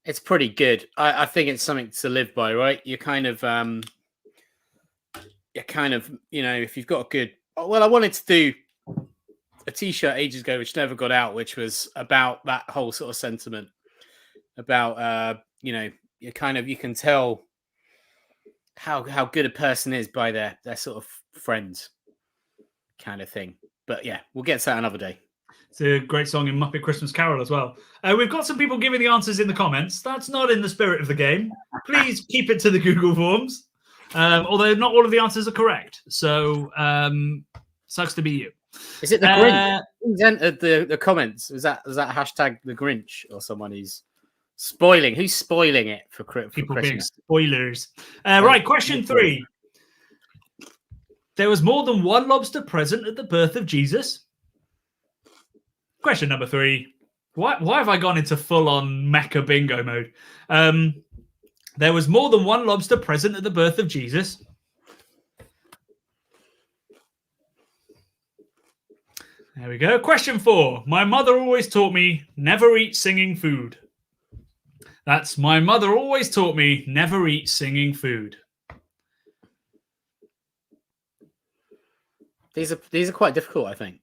B: It's pretty good. I think it's something to live by, right? You're kind of, if you've got a good... Well, I wanted to do a T-shirt ages ago, which never got out, which was about that whole sort of sentiment. About, you can tell how good a person is by their sort of friends kind of thing. But yeah, we'll get to that another day.
A: It's a great song in Muppet Christmas Carol as well. We've got some people giving the answers in the comments. That's not in the spirit of the game. Please keep it to the Google Forms. Although not all of the answers are correct. So, sucks to be you.
B: Is it the Grinch? Who's entered the comments? Was that hashtag the Grinch or someone who's spoiling? Who's spoiling it for
A: people
B: Christmas?
A: being spoilers? Right, question 3. There was more than one lobster present at the birth of Jesus. Question number 3. Why have I gone into full-on Mecca bingo mode? There was more than one lobster present at the birth of Jesus. There we go. Question 4. My mother always taught me never eat singing food. That's my mother always taught me never eat singing food.
B: These are quite difficult, I think.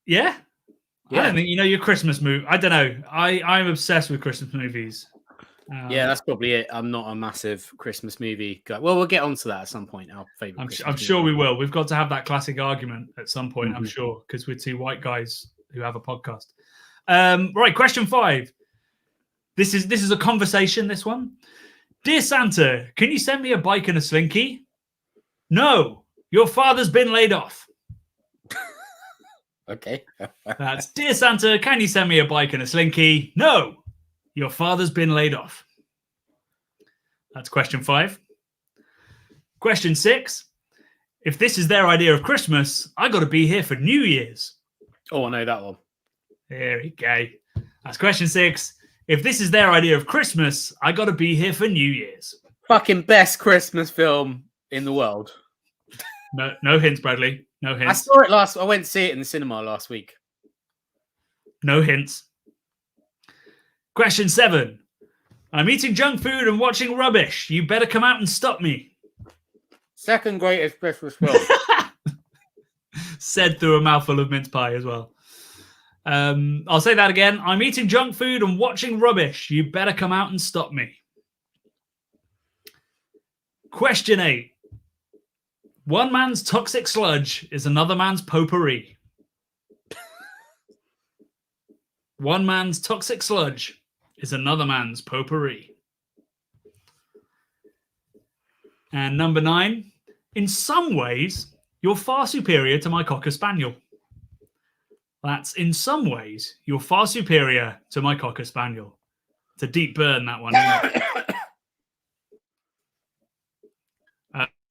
A: Yeah? I don't think you know your Christmas movie. I don't know. I'm obsessed with Christmas movies.
B: Yeah, that's probably it. I'm not a massive Christmas movie guy. Well, we'll get onto that at some point. Our favorite.
A: I'm sure we will. We've got to have that classic argument at some point. I'm sure, because we're 2 white guys who have a podcast. Right, question 5. This is a conversation. This one. Dear Santa, can you send me a bike and a slinky? No, your father's been laid off.
B: Okay.
A: That's Dear Santa, can you send me a bike and a slinky? No, your father's been laid off. That's question 5. Question 6. If this is their idea of Christmas, I got to be here for New Year's.
B: Oh, I know that one.
A: There we go. That's question 6. If this is their idea of Christmas, I got to be here for New Year's.
B: Fucking best Christmas film in the world.
A: No hints, Bradley. No hints.
B: I saw it I went to see it in the cinema last week.
A: No hints. Question 7. I'm eating junk food and watching rubbish. You better come out and stop me.
B: Second greatest Christmas film.
A: Said through a mouthful of mince pie as well. I'll say that again. I'm eating junk food and watching rubbish. You better come out and stop me. Question 8. One man's toxic sludge is another man's potpourri. One man's toxic sludge is another man's potpourri. And number 9. In some ways, you're far superior to my Cocker Spaniel. That's in some ways, you're far superior to my Cocker Spaniel. It's a deep burn, that one, isn't it?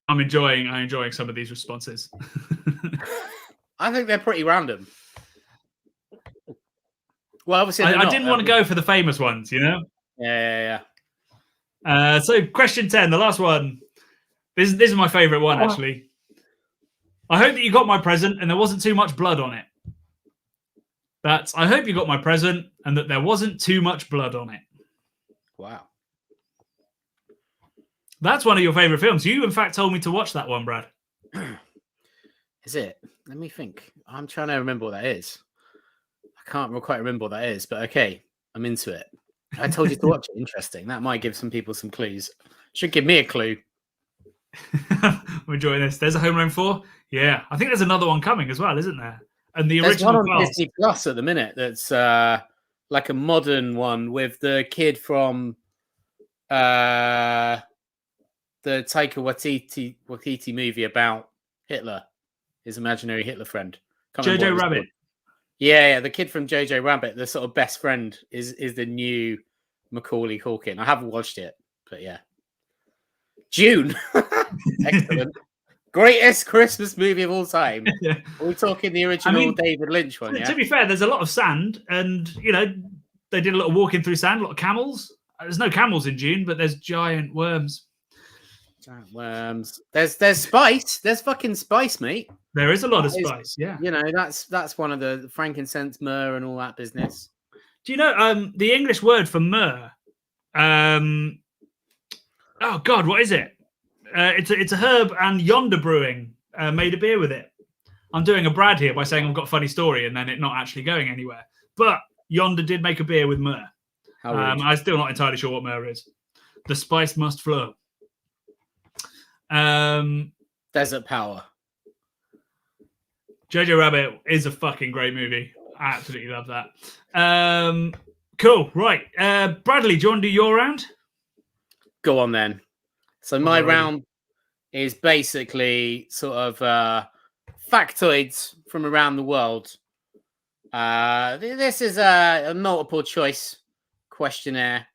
A: I'm enjoying some of these responses.
B: I think they're pretty random. Well, obviously,
A: I didn't want to go for the famous ones, you know?
B: Yeah.
A: So question 10, the last one. This is my favourite one, actually. I hope that you got my present and there wasn't too much blood on it. I hope you got my present and that there wasn't too much blood on it.
B: Wow.
A: That's one of your favourite films. You, in fact, told me to watch that one, Brad.
B: Is it? Let me think. I'm trying to remember what that is. I can't quite remember what that is, but okay, I'm into it. I told you to watch it. Interesting. That might give some people some clues. Should give me a clue.
A: I'm enjoying this. There's a Home Alone 4. Yeah, I think there's another one coming as well, isn't there? And the
B: There's
A: original
B: one on
A: cast.
B: Disney Plus at the minute that's like a modern one with the kid from the Taika Waititi movie about Hitler, his imaginary Hitler friend.
A: Jojo Rabbit.
B: Yeah, the kid from Jojo Rabbit, the sort of best friend, is the new Macaulay Culkin. I haven't watched it, but yeah. June. Excellent. Greatest Christmas movie of all time.
A: Yeah.
B: Are we talking the original David Lynch one? Yeah?
A: To be fair, there's a lot of sand, and they did a lot of walking through sand, a lot of camels. There's no camels in June, but there's giant worms.
B: Giant worms. There's spice. There's fucking spice, mate.
A: There is a lot of spice. Yeah.
B: That's one of the frankincense, myrrh, and all that business.
A: Do you know the English word for myrrh? Oh God, what is it? It's a herb, and Yonder Brewing made a beer with it. I'm doing a Brad here by saying I've got a funny story and then it not actually going anywhere. But Yonder did make a beer with myrrh. I'm still not entirely sure what myrrh is. The spice must flow.
B: Desert Power.
A: Jojo Rabbit is a fucking great movie. I absolutely love that. Cool. Right. Bradley, do you want to do your round?
B: Go on then. So my round is basically sort of factoids from around the world. This is a multiple choice questionnaire.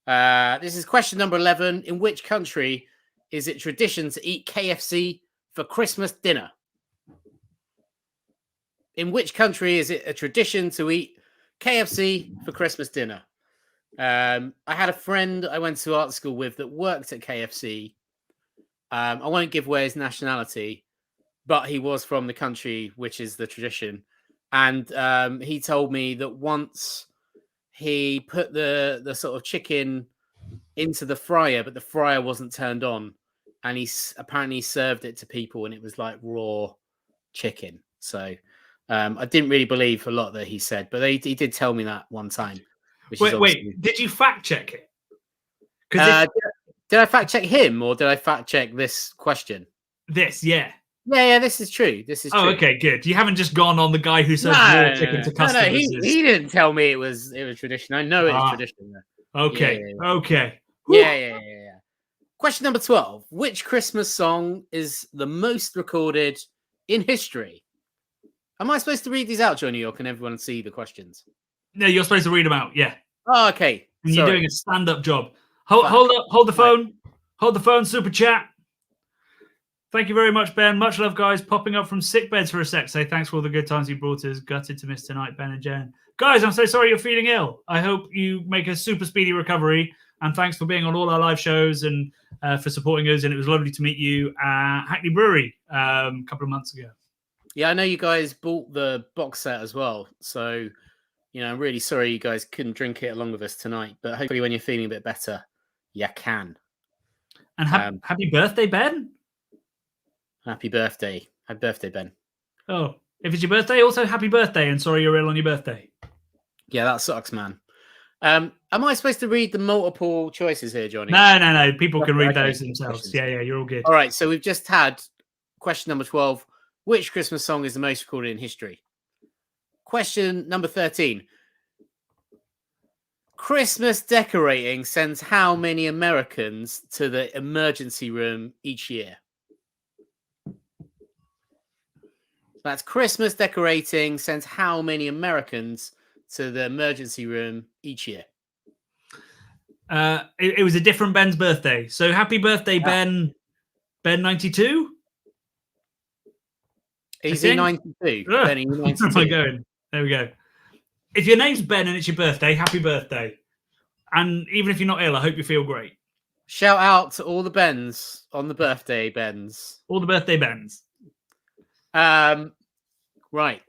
B: This is question number 11. In which country is it tradition to eat KFC for Christmas dinner? In which country is it a tradition to eat KFC for Christmas dinner? I had a friend I went to art school with that worked at KFC. I won't give away his nationality, but he was from the country which is the tradition. And he told me that once he put the sort of chicken into the fryer, but the fryer wasn't turned on, and he apparently served it to people, and it was like raw chicken. So I didn't really believe a lot that he said, but he did tell me that one time.
A: Wait, did you fact check it?
B: Did I fact check him, or did I fact check this question?
A: This, yeah.
B: Yeah, this is true. This is true.
A: Oh, okay, good. You haven't just gone on the guy who serves raw chicken to customers.
B: No, he didn't tell me it was tradition. I know it is tradition.
A: Okay,
B: Yeah.
A: okay.
B: Yeah. Question number 12. Which Christmas song is the most recorded in history? Am I supposed to read these out, Johnny, or can everyone see the questions?
A: No, you're supposed to read them out. Yeah.
B: Oh, okay.
A: And
B: Sorry.
A: you're doing a stand-up job. Hold the phone. Right. Hold the phone, super chat. Thank you very much, Ben. Much love, guys. Popping up from sick beds for a sec. Say thanks for all the good times you brought us. Gutted to miss tonight, Ben and Jen. Guys, I'm so sorry you're feeling ill. I hope you make a super speedy recovery. And thanks for being on all our live shows and for supporting us. And it was lovely to meet you at Hackney Brewery a couple of months ago.
B: Yeah, I know you guys bought the box set as well. So, I'm really sorry you guys couldn't drink it along with us tonight. But hopefully when you're feeling a bit better, you can.
A: And happy birthday, Ben.
B: Happy birthday. Happy birthday, Ben.
A: Oh, if it's your birthday, also happy birthday. And sorry you're ill on your birthday.
B: Yeah, that sucks, man. Am I supposed to read the multiple choices here, Johnny?
A: No. People can read those themselves. Yeah, you're all good.
B: All right, so we've just had question number 12. Which Christmas song is the most recorded in history? Question number 13. Christmas decorating sends how many Americans to the emergency room each year? That's Christmas decorating sends how many Americans to the emergency room each year?
A: It was a different Ben's birthday. So happy birthday, Ben. Ben 92?
B: Is he 92? Ben, are you 92?
A: Where am I going? There we go. If your name's Ben and it's your birthday, happy birthday. And even if you're not ill, I hope you feel great.
B: Shout out to all the Bens on the birthday, Bens.
A: All the birthday Bens.
B: Right.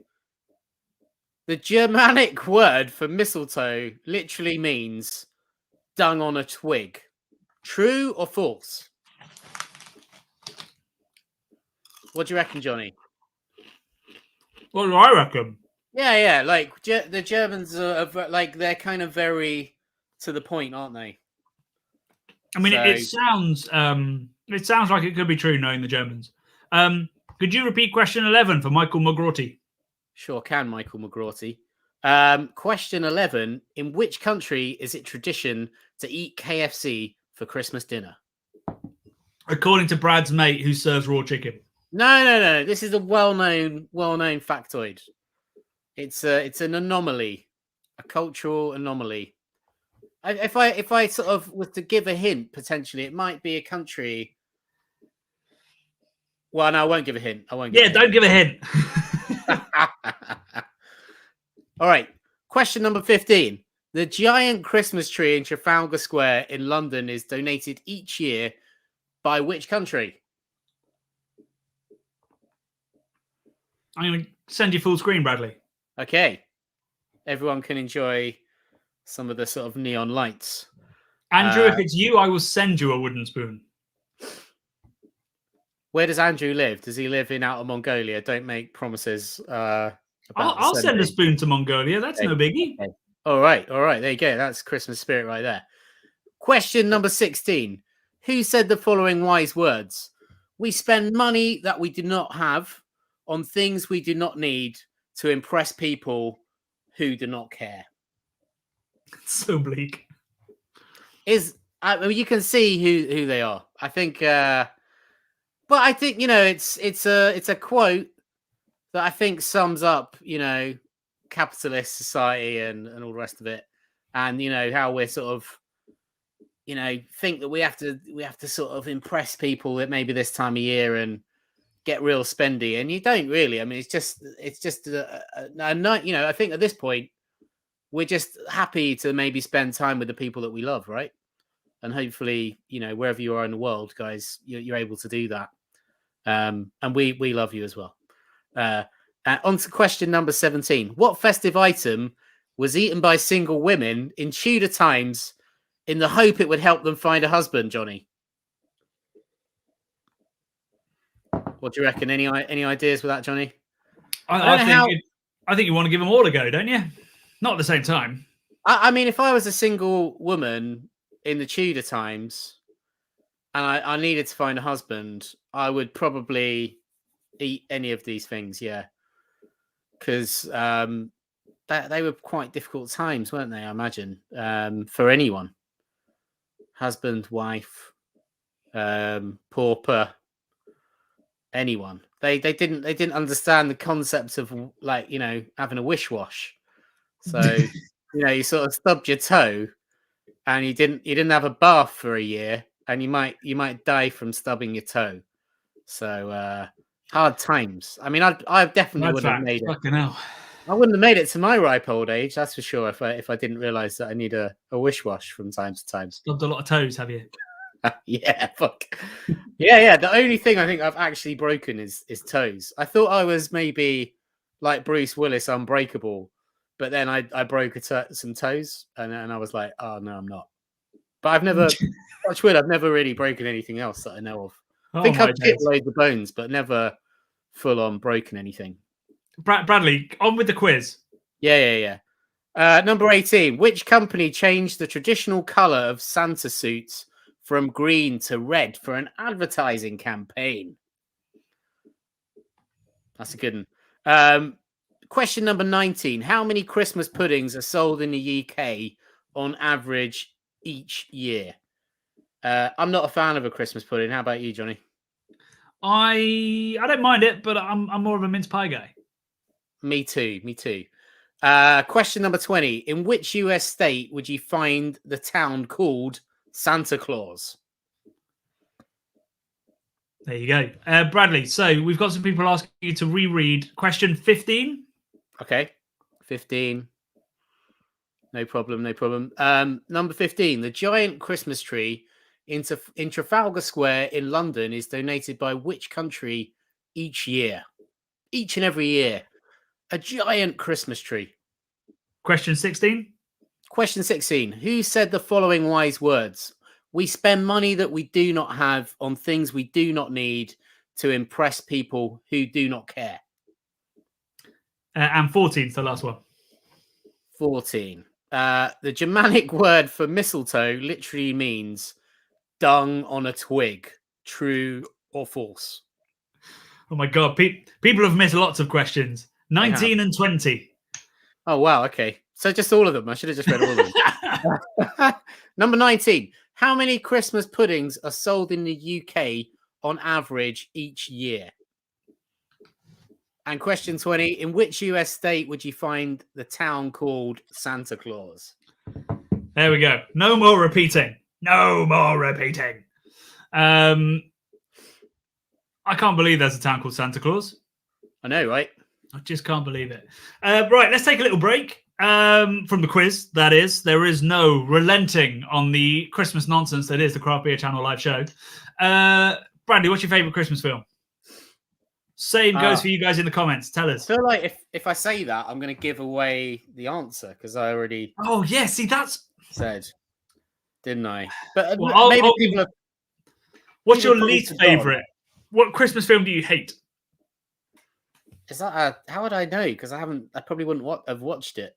B: The Germanic word for mistletoe literally means dung on a twig. True or false? What do you reckon, Johnny?
A: What do I reckon?
B: Yeah. Like the Germans are like they're kind of very to the point, aren't they?
A: I mean, it sounds like it could be true knowing the Germans. Could you repeat question 11 for Michael McGrorty?
B: Sure can, Michael McGrorty. Question 11. In which country is it tradition to eat KFC for Christmas dinner?
A: According to Brad's mate who serves raw chicken.
B: No. This is a well-known factoid. It's an anomaly, a cultural anomaly. If I sort of was to give a hint, potentially, it might be a country. Well, no, I won't give a hint. Don't
A: give a hint.
B: All right. Question number 15. The giant Christmas tree in Trafalgar Square in London is donated each year by which country?
A: I'm going to send you full screen, Bradley.
B: Okay. Everyone can enjoy some of the sort of neon lights.
A: Andrew, if it's you, I will send you a wooden spoon.
B: Where does Andrew live? Does he live in Outer Mongolia? Don't make promises.
A: I'll send a spoon to Mongolia. That's no biggie.
B: Okay. All right. There you go. That's Christmas spirit right there. Question number 16. Who said the following wise words? We spend money that we do not have on things we do not need to impress people who do not care.
A: It's so bleak.
B: You can see who they are. I think, but I think it's a quote that I think sums up capitalist society and all the rest of it, and how we're sort of think that we have to sort of impress people at maybe this time of year and get real spendy, and you don't really. I mean, it's just a night. I think at this point we're just happy to maybe spend time with the people that we love, right? And hopefully, wherever you are in the world, guys, you're able to do that. And we love you as well. On to question number 17. What festive item was eaten by single women in Tudor times in the hope it would help them find a husband, Johnny? What do you reckon? Any ideas with that, Johnny?
A: I think you want to give them all a go, don't you? Not at the same time.
B: I mean, if I was a single woman in the Tudor times and I needed to find a husband, I would probably eat any of these things, yeah. Because they were quite difficult times, weren't they, I imagine, for anyone. Husband, wife. pauper, anyone. They didn't understand the concept of like, you know, having a wish wash. So you know, you sort of stubbed your toe, and you didn't have a bath for a year, and you might die from stubbing your toe. So hard times. I mean, I definitely
A: That's
B: wouldn't have
A: fact.
B: made it.
A: Fucking hell.
B: I wouldn't have made it to my ripe old age, that's for sure. If I didn't realise that I need a wish wash from time to time.
A: Stubbed a lot of toes, have you?
B: Yeah, fuck. Yeah. The only thing I think I've actually broken is toes. I thought I was maybe like Bruce Willis, unbreakable, but then I broke some toes, and I was like, oh no, I'm not. But I've never, touch wood, I've never really broken anything else that I know of. I think I've hit loads of bones, but never full on broken anything.
A: Bradley, on with the quiz.
B: Yeah. Number 18. Which company changed the traditional colour of Santa suits from green to red for an advertising campaign? That's a good one. Question number 19. How many Christmas puddings are sold in the UK on average each year? I'm not a fan of a Christmas pudding. How about you, Johnny?
A: I don't mind it, but I'm more of a mince pie guy.
B: Me too. Question number 20. In which US state would you find the town called Santa Claus?
A: There you go. Bradley, so we've got some people asking you to reread question 15.
B: Okay. 15. No problem. Number 15. The giant Christmas tree in Trafalgar Square in London is donated by which country each year? Each and every year. A giant Christmas tree.
A: Question 16.
B: Question 16. Who said the following wise words? We spend money that we do not have on things we do not need to impress people who do not care.
A: And 14 is the last one.
B: 14. The Germanic word for mistletoe literally means dung on a twig. True or false?
A: Oh my God. People have missed lots of questions. 19 and 20.
B: Oh, wow. Okay. So just all of them. I should have just read all of them. Number 19. How many Christmas puddings are sold in the UK on average each year? And question 20. In which US state would you find the town called Santa Claus?
A: There we go. No more repeating. I can't believe there's a town called Santa Claus.
B: I know, right?
A: I just can't believe it. Right, let's take a little break from the quiz. That is, there is no relenting on the Christmas nonsense that is the Craft Beer Channel live show. Bradley, what's your favourite Christmas film? Same goes for you guys in the comments. Tell us.
B: I feel like if I say that, I'm going to give away the answer because I already.
A: Oh yeah, see that's
B: said, didn't I? But
A: well,
B: maybe people.
A: What's your least favourite? What Christmas film do you hate?
B: Is that how would I know? Because I probably wouldn't have watched it.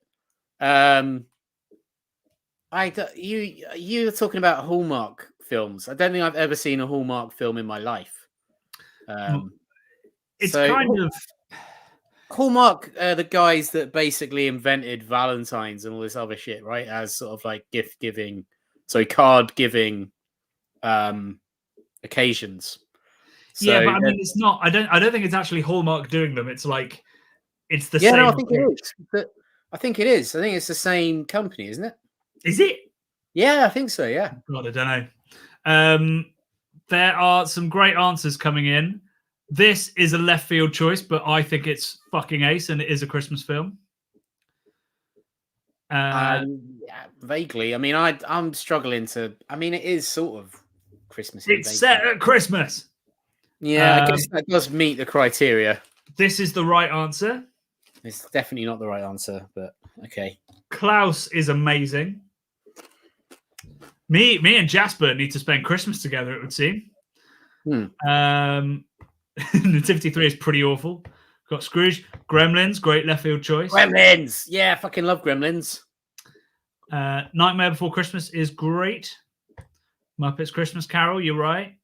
B: You're talking about Hallmark films. I don't think I've ever seen a Hallmark film in my life.
A: It's kind of
B: Hallmark, the guys that basically invented Valentine's and all this other shit, right? As sort of like card giving occasions. So,
A: yeah, but I mean, it's not. I don't think it's actually Hallmark doing them. It's like it's the
B: same. Yeah, no, I think
A: thing.
B: it is. But I think it is. I think it's the same company, isn't it?
A: Is it?
B: Yeah, I think so. Yeah.
A: God, I don't know. There are some great answers coming in. This is a left field choice, but I think it's fucking ace, and it is a Christmas film.
B: Yeah, vaguely. I mean, I'm struggling to. I mean, it is sort of Christmas.
A: It's set at Christmas.
B: Yeah, I guess that does meet the criteria.
A: This is the right answer.
B: It's definitely not the right answer, but okay.
A: Klaus is amazing. Me and Jasper need to spend Christmas together, it would seem. Nativity 3 is pretty awful. Got Scrooge. Gremlins, great left field choice.
B: Gremlins! Yeah, I fucking love Gremlins.
A: Nightmare Before Christmas is great. Muppets Christmas Carol, you're right.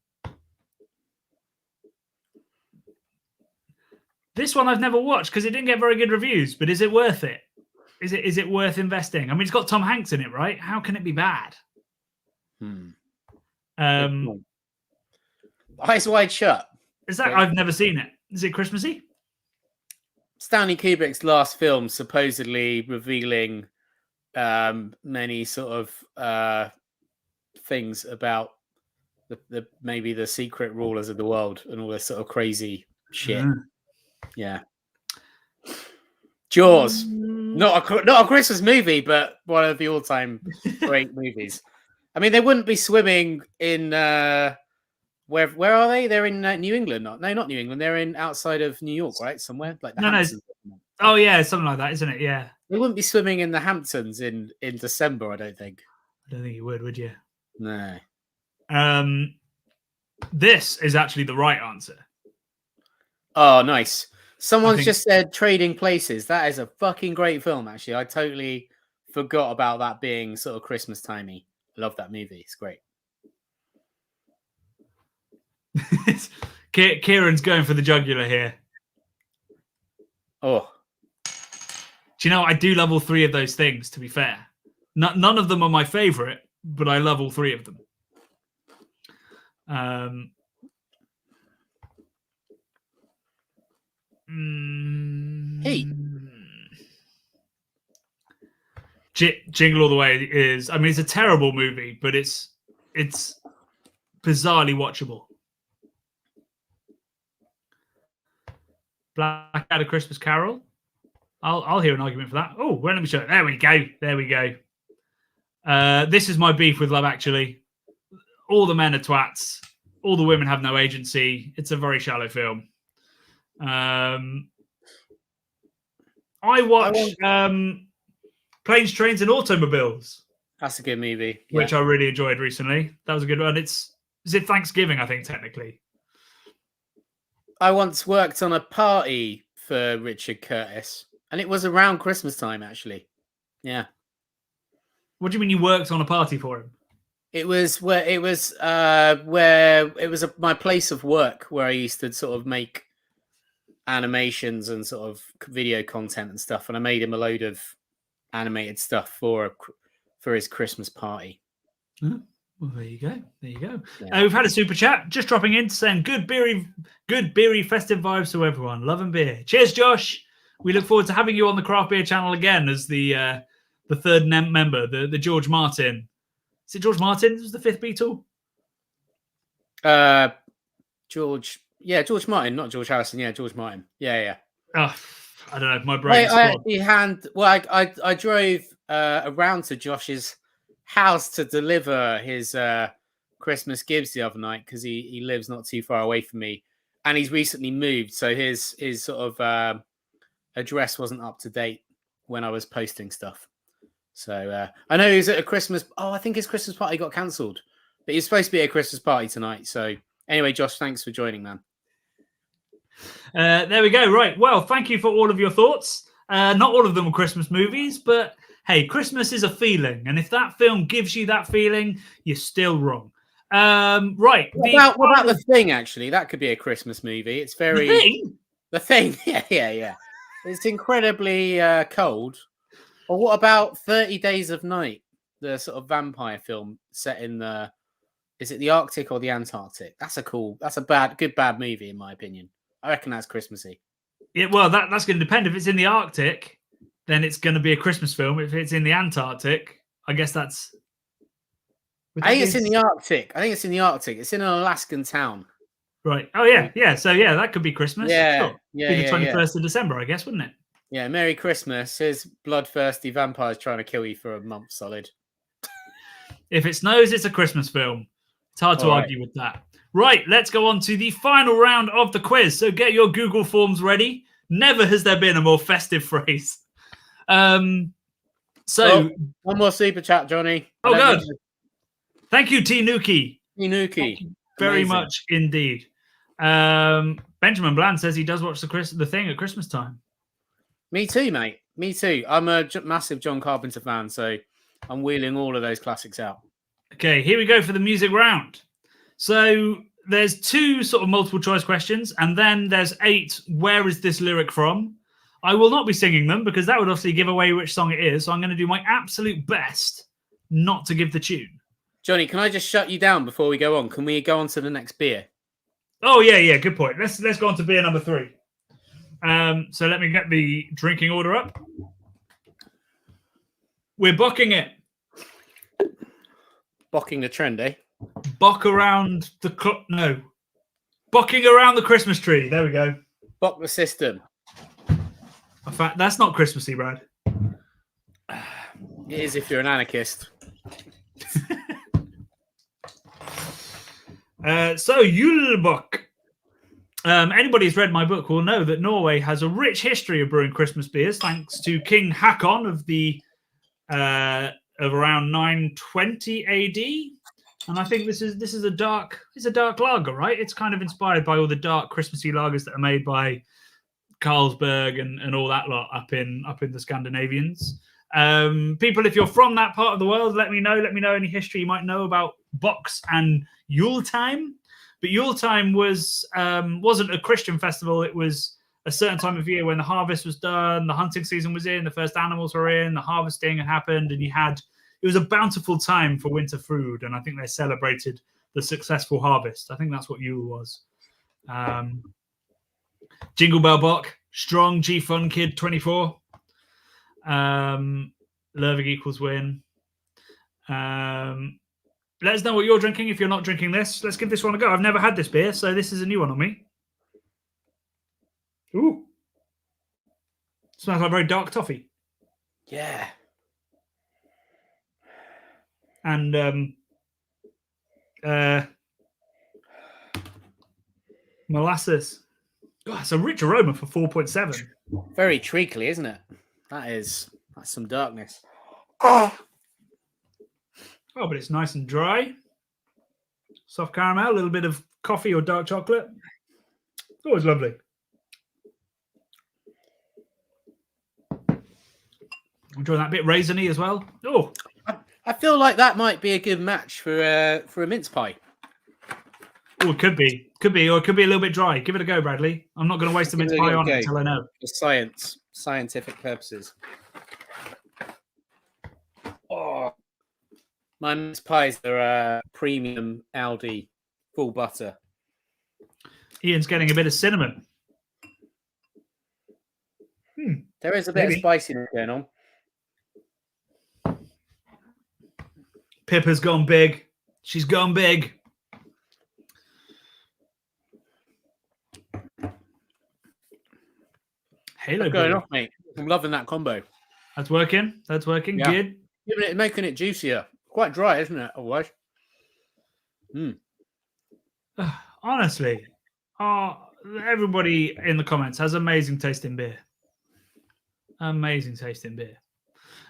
A: This one I've never watched because it didn't get very good reviews, but is it worth it? Is it worth investing? I mean, it's got Tom Hanks in it, right? How can it be bad?
B: Eyes Wide Shut.
A: Is that? I've never seen it. Is it Christmassy?
B: Stanley Kubrick's last film, supposedly revealing many sort of things about the maybe the secret rulers of the world and all this sort of crazy shit. Yeah. Jaws. Not a Christmas movie, but one of the all-time great movies. I mean, they wouldn't be swimming in where are they? They're in New England. Not New England. They're in outside of New York, right? Somewhere like the Hamptons.
A: Oh yeah, something like that, isn't it? Yeah.
B: They wouldn't be swimming in the Hamptons in December, I don't think.
A: I don't think you would you?
B: No.
A: This is actually the right answer.
B: Oh, nice. Someone's just said Trading Places. That is a fucking great film, actually. I totally forgot about that being sort of Christmas timey. I love that movie. It's great.
A: Kieran's going for the jugular here.
B: Oh.
A: Do you know, I do love all three of those things, to be fair. None of them are my favorite, but I love all three of them.
B: Hey.
A: Jingle All the Way is, I mean, it's a terrible movie, but it's bizarrely watchable. Blackadder Christmas Carol. I'll hear an argument for that. Oh, well, let me show it. There we go. This is my beef with Love Actually. All the men are twats. All the women have no agency. It's a very shallow film. I watched Planes, Trains and Automobiles.
B: That's a good movie.
A: Which I really enjoyed recently. That was a good one. Is it Thanksgiving, I think, technically?
B: I once worked on a party for Richard Curtis, and it was around Christmas time, actually. Yeah.
A: What do you mean you worked on a party for him?
B: It was my place of work where I used to sort of make animations and sort of video content and stuff, and I made him a load of animated stuff for his Christmas party.
A: Oh, well, there you go. Yeah. We've had a super chat just dropping in saying good beery festive vibes to everyone. Love and beer. Cheers, Josh. We look forward to having you on the Craft Beer channel again as the third member, the George Martin. Is it George Martin? Was the fifth Beatle?
B: George Martin, not George Harrison. Yeah, George Martin. Yeah.
A: Oh, I don't know. My brain.
B: I drove around to Josh's house to deliver his Christmas gifts the other night because he lives not too far away from me, and he's recently moved, so his sort of address wasn't up to date when I was posting stuff. So I know he was at a Christmas. Oh, I think his Christmas party got cancelled, but he's supposed to be at a Christmas party tonight. So anyway, Josh, thanks for joining, man.
A: There we go. Right. Well, thank you for all of your thoughts. Not all of them are Christmas movies, but hey, Christmas is a feeling. And if that film gives you that feeling, you're still wrong. Right.
B: What about The Thing, actually? That could be a Christmas movie. It's very... The Thing? Yeah. It's incredibly cold. Or what about 30 Days of Night? The sort of vampire film set in the... Is it the Arctic or the Antarctic? That's a good bad movie, in my opinion. I reckon that's Christmassy. Yeah,
A: well, that's going to depend. If it's in the Arctic, then it's going to be a Christmas film. If it's in the Antarctic, I guess that's...
B: I think it's in the Arctic. It's in an Alaskan town.
A: Right. Oh, yeah. Yeah. So, yeah, that could be Christmas.
B: Yeah.
A: Sure.
B: Yeah.
A: Be the 21st of December, I guess, wouldn't it?
B: Yeah. Merry Christmas. Here's bloodthirsty vampires trying to kill you for a month solid.
A: If it snows, it's a Christmas film. It's hard to argue with that. Right. Let's go on to the final round of the quiz. So get your Google Forms ready. Never has there been a more festive phrase. One
B: more super chat, Johnny.
A: Oh, good. Thank you, T. Nuki. Very much indeed. Benjamin Bland says he does watch the Thing at Christmas time.
B: Me too, mate. Me too. I'm a massive John Carpenter fan, so I'm wheeling all of those classics out. Okay,
A: here we go for the music round. So there's 2 sort of multiple choice questions, and then there's 8, where is this lyric from? I will not be singing them because that would obviously give away which song it is, so I'm going to do my absolute best not to give the tune.
B: Johnny, can I just shut you down before we go on? Can we go on to the next beer?
A: Oh yeah, good point. Let's go on to beer number 3. So let me get the drinking order up. We're bocking it.
B: Bocking the trend, eh?
A: Bock around the bocking around the Christmas tree. There we go.
B: Bock the system.
A: In fact, that's not Christmassy, Brad.
B: It is if you're an anarchist.
A: So Julebok. Anybody who's read my book will know that Norway has a rich history of brewing Christmas beers, thanks to King Hakon of around 920 AD. And I think this is a dark lager, right? It's kind of inspired by all the dark Christmassy lagers that are made by Carlsberg and all that lot up in the Scandinavians. People, if you're from that part of the world, let me know any history you might know about Box and Yuletime. But Yuletime wasn't a Christian festival. It was a certain time of year when the harvest was done, the hunting season was in, the first animals were in, the harvesting had happened, and it was a bountiful time for winter food. And I think they celebrated the successful harvest. I think that's what Yule was. Jingle Bell Bock, strong G Fun Kid 24. Lervig equals win. Let us know what you're drinking if you're not drinking this. Let's give this one a go. I've never had this beer, so this is a new one on me. Ooh. Smells like very dark toffee.
B: Yeah.
A: And molasses. God, it's a rich aroma for 4.7.
B: Very treacly, isn't it? That's some darkness.
A: Oh, but it's nice and dry. Soft caramel, a little bit of coffee or dark chocolate. Always lovely. Enjoy that bit raisiny as well. Oh,
B: I feel like that might be a good match for a mince pie.
A: Oh, it could be, or it could be a little bit dry. Give it a go, Bradley. I'm not going to waste a mince pie on it until I know.
B: For scientific purposes. Oh, my mince pies are premium Aldi, full butter.
A: Ian's getting a bit of cinnamon.
B: There is a bit of spiciness going on.
A: Pippa's gone big. She's gone big. Halo
B: going off, mate. I'm loving that combo.
A: That's working. Yeah. Good.
B: Making it juicier. Quite dry, isn't it? Otherwise.
A: Honestly, everybody in the comments has amazing tasting beer.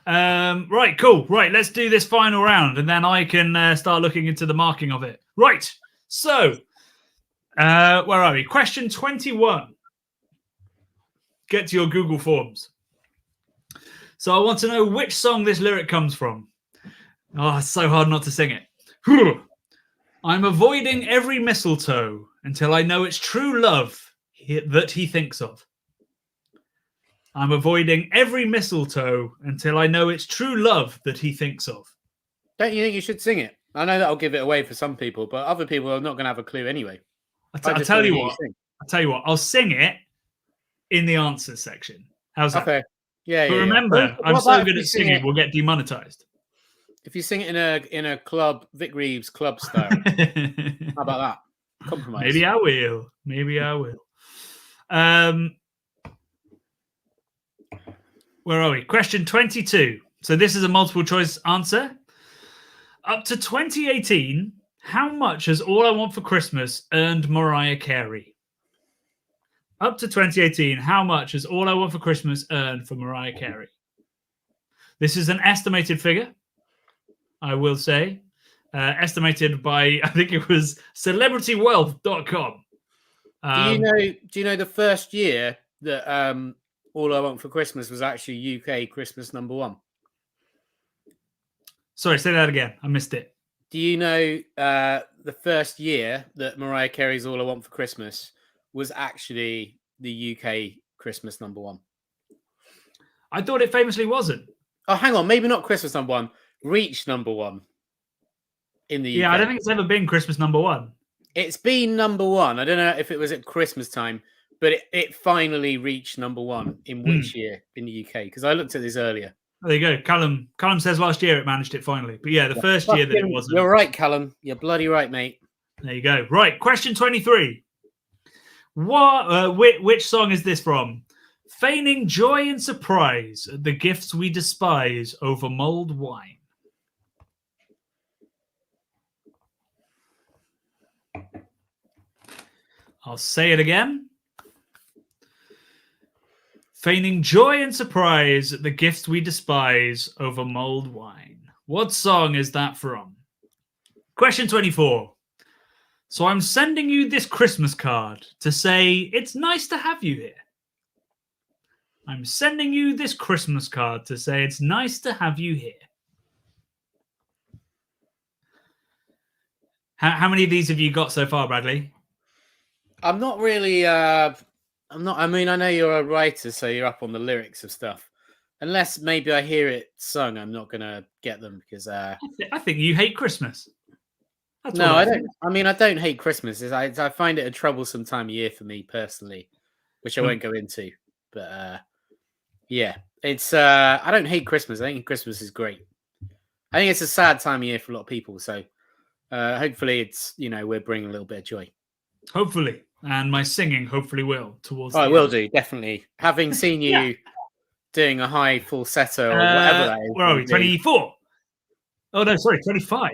A: Right, cool. Right, let's do this final round, and then I can start looking into the marking of it. Right. So, where are we? Question 21. Get to your Google Forms. So I want to know which song this lyric comes from. Oh, it's so hard not to sing it. I'm avoiding every mistletoe until I know it's true love that he thinks of. I'm avoiding every mistletoe until I know it's true love that he thinks of.
B: Don't you think you should sing it? I know that'll give it away for some people, but other people are not going to have a clue anyway.
A: I'll tell you what. I'll sing it in the answers section. How's that?
B: Okay. Yeah.
A: But remember, I'm so good at singing, we'll get demonetized.
B: If you sing it in a club, Vic Reeves club style, how about that? Compromise.
A: Maybe I will. Where are we? Question 22. So this is a multiple choice answer. Up to 2018, how much has All I Want for Christmas earned Mariah Carey? Up to 2018, how much has All I Want for Christmas earned for Mariah Carey? This is an estimated figure, I will say. Estimated by, I think it was celebritywealth.com.
B: Do you know the first year that All I Want for Christmas was actually UK Christmas #1?
A: Sorry, say that again. I missed it.
B: Do you know the first year that Mariah Carey's All I Want for Christmas was actually the UK Christmas #1?
A: I thought it famously wasn't.
B: Oh, hang on. Maybe not Christmas #1. Reach #1 in the UK.
A: Yeah, I don't think it's ever been Christmas #1.
B: It's been number one. I don't know if it was at Christmas time, but it finally reached number one in which year in the UK? Because I looked at this earlier.
A: There you go. Callum says last year it managed it finally. But yeah, the first year that it wasn't.
B: You're right, Callum. You're bloody right, mate.
A: There you go. Right, question 23. Which song is this from? Feigning joy and surprise at the gifts we despise over mulled wine. I'll say it again. Feigning joy and surprise at the gifts we despise over mulled wine. What song is that from? Question 24. So I'm sending you this Christmas card to say it's nice to have you here. I'm sending you this Christmas card to say it's nice to have you here. How many of these have you got so far, Bradley?
B: I'm not really... I mean, I know you're a writer, so you're up on the lyrics of stuff. Unless maybe I hear it sung, I'm not going to get them because... I
A: think you hate Christmas.
B: No, I don't. I mean, I don't hate Christmas. I find it a troublesome time of year for me personally, which I won't go into. But yeah, it's... I don't hate Christmas. I think Christmas is great. I think it's a sad time of year for a lot of people. So hopefully it's, we're bringing a little bit of joy.
A: Hopefully. And my singing hopefully will towards.
B: I will do, definitely. Having seen you doing a high falsetto or whatever that is.
A: Where are we? 24. Oh no, sorry, 25.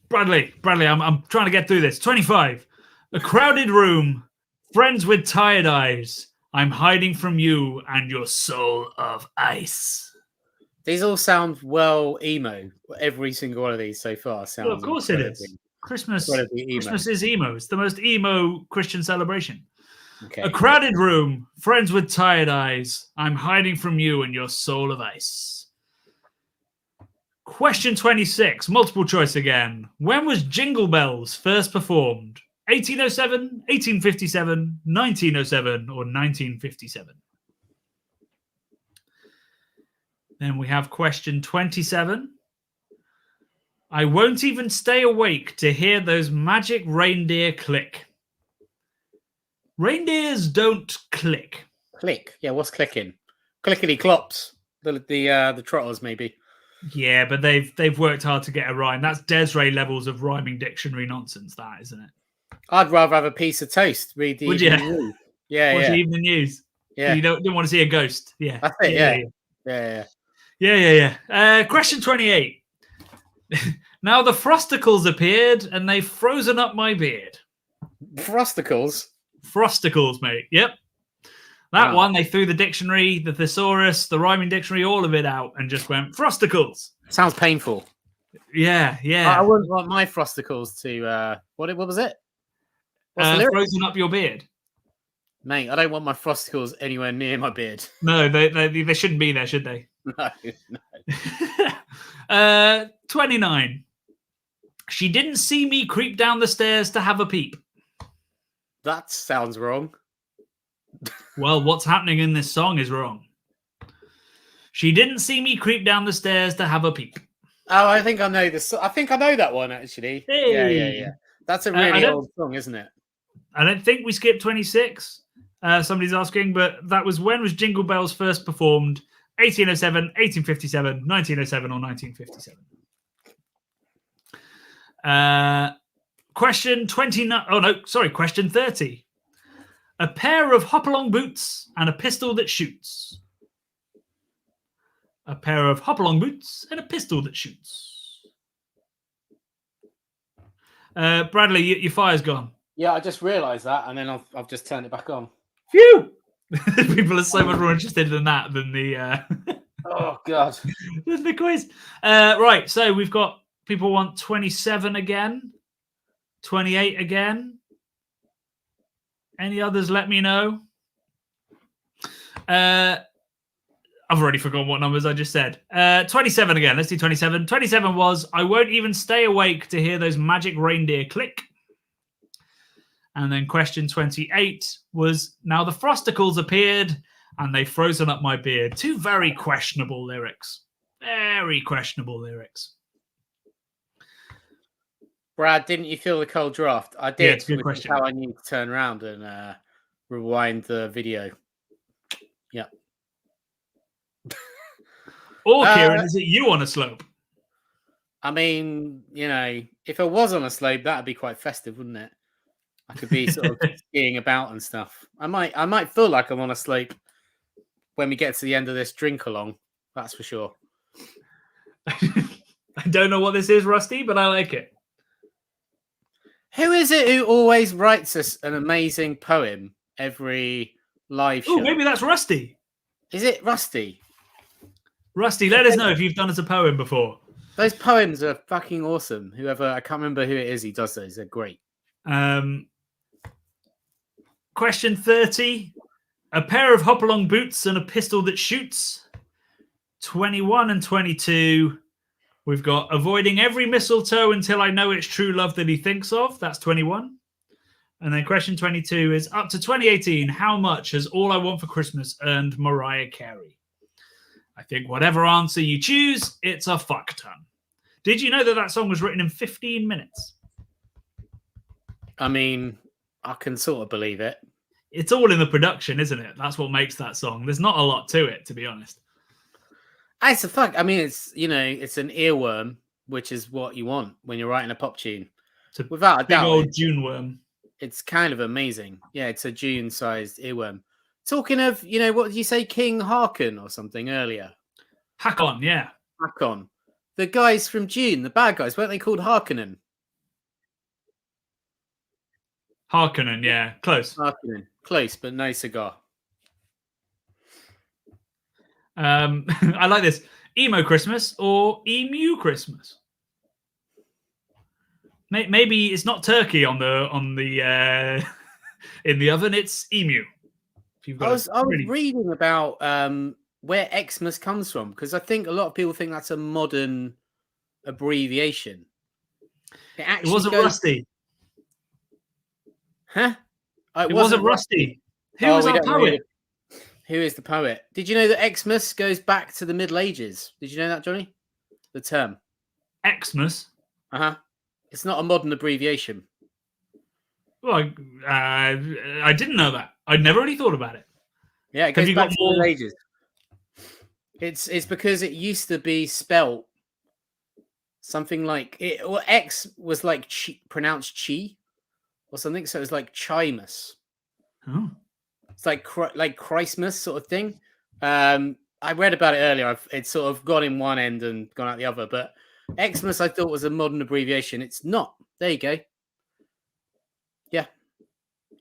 A: Bradley, I'm trying to get through this. 25. A crowded room, friends with tired eyes. I'm hiding from you and your soul of ice.
B: These all sound well emo. Every single one of these so far sounds.
A: Well, of course it is. Christmas is emo. It's the most emo Christian celebration. Okay. A crowded room, friends with tired eyes. I'm hiding from you and your soul of ice. Question 26, multiple choice again. When was Jingle Bells first performed? 1807, 1857, 1907, or 1957? Then we have question 27. I won't even stay awake to hear those magic reindeer click. Reindeers don't click.
B: Click? Yeah, what's clicking? Clickety clops. The trotters, maybe.
A: Yeah, but they've worked hard to get a rhyme. That's Desiree levels of rhyming dictionary nonsense, that, isn't it?
B: I'd rather have a piece of toast. Read the evening news. Yeah,
A: watch the evening news. Yeah. You don't want to see a ghost. Yeah.
B: That's it,
A: yeah. Question 28. Now the Frosticles appeared and they've frozen up my beard.
B: Frosticles?
A: Frosticles, mate. Yep. That one, they threw the dictionary, the thesaurus, the rhyming dictionary, all of it out and just went, Frosticles.
B: Sounds painful.
A: Yeah.
B: I wouldn't want my Frosticles to, what was it?
A: Frozen up your beard.
B: Mate, I don't want my Frosticles anywhere near my beard.
A: No, they shouldn't be there, should they?
B: No.
A: 29. She didn't see me creep down the stairs to have a peep.
B: That sounds wrong.
A: Well, what's happening in this song is wrong. She didn't see me creep down the stairs to have a peep.
B: Oh, I think I know this. I think I know that one, actually.
A: Hey.
B: Yeah. That's a really old song, isn't it?
A: I don't think we skipped 26. Somebody's asking, but that was when was Jingle Bells first performed? 1807, 1857, 1907, or 1957? Question 29. Oh, no, sorry. Question 30. A pair of hop-along boots and a pistol that shoots. A pair of hop-along boots and a pistol that shoots. Bradley, your fire's gone.
B: Yeah, I just realised that, and then I've just turned it back on.
A: Phew! People are so much more interested in that than the...
B: Oh, God.
A: the quiz. Right, so we've got... People want 27 again. 28 again. Any others, let me know. I've already forgotten what numbers I just said. 27 again. Let's do 27. 27 was, I won't even stay awake to hear those magic reindeer click. And then question 28 was, now the Frosticles appeared and they've frozen up my beard. Two very questionable lyrics. Very questionable lyrics.
B: Brad, didn't you feel the cold draft? I did.
A: Yeah, it's a good
B: which
A: question.
B: is how I need to turn around and rewind the video. Yeah.
A: Or Kieran, is it you on a slope?
B: I mean, if I was on a slope, that'd be quite festive, wouldn't it? I could be sort of skiing about and stuff. I might feel like I'm on a slope when we get to the end of this drink along. That's for sure.
A: I don't know what this is, Rusty, but I like it.
B: Who is it who always writes us an amazing poem every live show?
A: Oh, maybe that's Rusty.
B: Is it Rusty?
A: Rusty, let us know if you've done us a poem before.
B: Those poems are fucking awesome. I can't remember who it is. He does those. They're great.
A: Question 30. A pair of hop-along boots and a pistol that shoots. 21 and 22. We've got avoiding every mistletoe until I know it's true love that he thinks of. That's 21. And then question 22 is up to 2018. How much has All I Want for Christmas earned Mariah Carey? I think whatever answer you choose, it's a fuck ton. Did you know that song was written in 15 minutes?
B: I mean, I can sort of believe it.
A: It's all in the production, isn't it? That's what makes that song. There's not a lot to it, to be honest.
B: It's a fuck. I mean, it's an earworm, which is what you want when you're writing a pop tune. Without a doubt,
A: big old June worm.
B: It's kind of amazing. Yeah, it's a June-sized earworm. Talking of, what did you say, King Harkon or something earlier?
A: Hakon, yeah.
B: Hakon. The guys from June, the bad guys, weren't they called Harkonnen?
A: Harkonnen, yeah. Close.
B: Harkonnen. Close, but no cigar.
A: I like this. Emo Christmas or Emu Christmas? Maybe it's not turkey on the in the oven. It's emu.
B: I was reading about where Xmas comes from, because I think a lot of people think that's a modern abbreviation.
A: It wasn't Rusty.
B: Huh?
A: It wasn't Rusty. Who was our poet?
B: Who is the poet? Did you know that Xmas goes back to the Middle Ages? Did you know that, Johnny? The term.
A: Xmas?
B: Uh-huh. It's not a modern abbreviation.
A: Well, I didn't know that. I'd never really thought about it.
B: Yeah, it goes back to the Middle Ages. It's because it used to be spelt something like it. Or X was like pronounced chi or something, so it was like Chimus.
A: Oh.
B: It's like Christmas sort of thing. I read about it earlier. It's sort of gone in one end and gone out the other. But Xmas, I thought was a modern abbreviation. It's not. There you go. Yeah,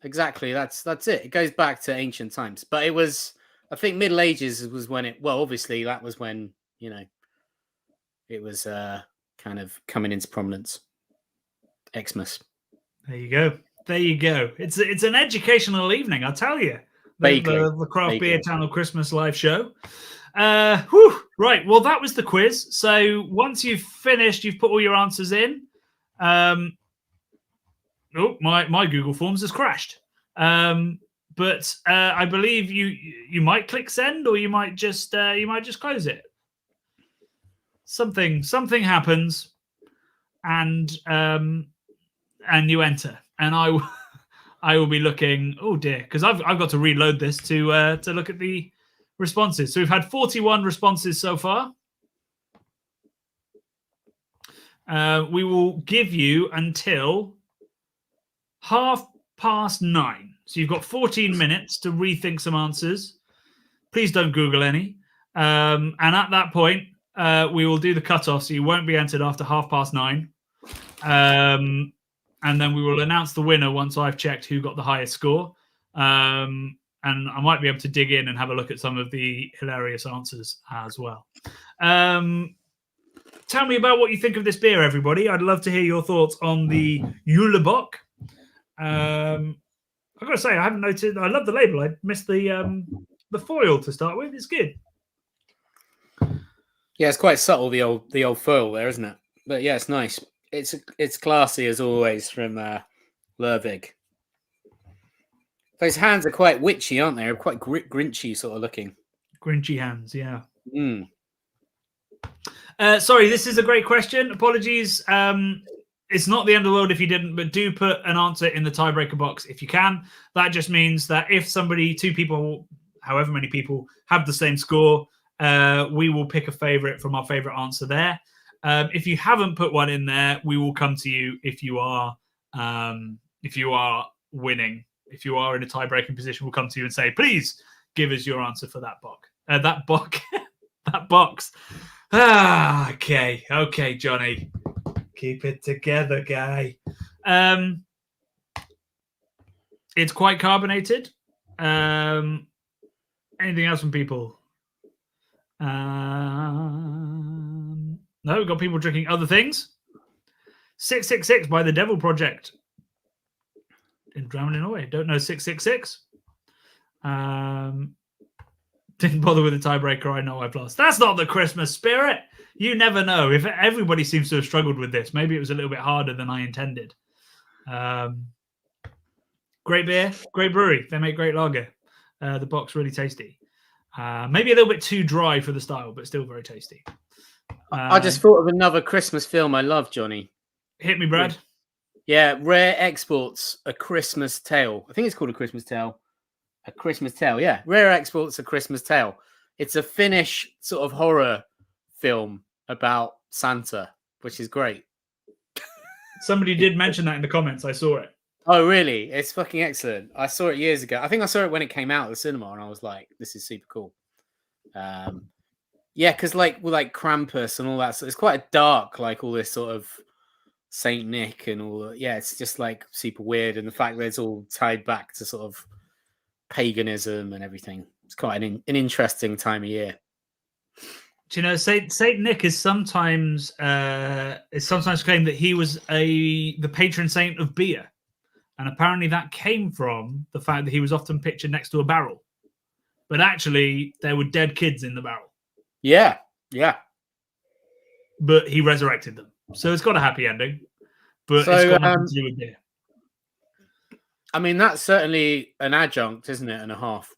B: exactly. That's it. It goes back to ancient times. But it was, I think, Middle Ages was when it. Well, obviously that was when it was kind of coming into prominence. Xmas.
A: There you go. There you go. It's an educational evening, I'll tell you. The Craft Beer Channel Christmas live show. Right. Well, that was the quiz. So once you've finished, you've put all your answers in. My Google Forms has crashed. But I believe you might click send, or you might just close it. Something happens, and you enter. And I will be looking. Oh dear, because I've got to reload this to look at the responses. So we've had 41 responses so far. We will give you until 9:30. So you've got 14 minutes to rethink some answers. Please don't Google any. And at that point, we will do the cutoff, so you won't be entered after 9:30. And then we will announce the winner once I've checked who got the highest score. And I might be able to dig in and have a look at some of the hilarious answers as well. Tell me about what you think of this beer, everybody. I'd love to hear your thoughts on the Julebock. I've got to say, I haven't noticed. I love the label. I missed the foil to start with. It's good.
B: Yeah, it's quite subtle, the old foil there, isn't it? But yeah, it's nice. It's classy as always from Lervig. Those hands are quite witchy, aren't they? They're quite grinchy sort of looking.
A: Grinchy hands, yeah.
B: Mm.
A: Sorry, this is a great question. Apologies. it's not the end of the world if you didn't, but do put an answer in the tiebreaker box if you can. That just means that if two people, however many people, have the same score, we will pick a favorite from our favorite answer there. If you haven't put one in there, we will come to you if you are winning. If you are in a tie-breaking position, we'll come to you and say, please give us your answer for that box. That box. Okay, Johnny. Keep it together, guy. It's quite carbonated. Anything else from people? No, we've got people drinking other things. 666 by the Devil Project. In Drowning Away. Don't know 666. Didn't bother with the tiebreaker. I know I've lost. That's not the Christmas spirit. You never know. If everybody seems to have struggled with this, maybe it was a little bit harder than I intended. Great beer, great brewery. They make great lager. The box really tasty. Maybe a little bit too dry for the style, but still very tasty.
B: I just thought of another Christmas film I love, Johnny.
A: Hit me, Brad.
B: Yeah, Rare Exports, A Christmas Tale. I think it's called A Christmas Tale. A Christmas Tale, yeah. Rare Exports, A Christmas Tale. It's a Finnish sort of horror film about Santa, which is great.
A: Somebody did mention that in the comments. I saw it.
B: Oh, really? It's fucking excellent. I saw it years ago. I think I saw it when it came out at the cinema, and I was like, this is super cool. Yeah, because with Krampus and all that, so it's quite dark, like all this sort of Saint Nick and all that. Yeah, it's just like super weird, and the fact that it's all tied back to sort of paganism and everything. It's quite an interesting time of year.
A: Do you know Saint Nick is sometimes claimed that he was the patron saint of beer, and apparently that came from the fact that he was often pictured next to a barrel, but actually there were dead kids in the barrel.
B: Yeah.
A: But he resurrected them, so it's got a happy ending. But it's got nothing to do with beer.
B: I mean, that's certainly an adjunct, isn't it, and a half.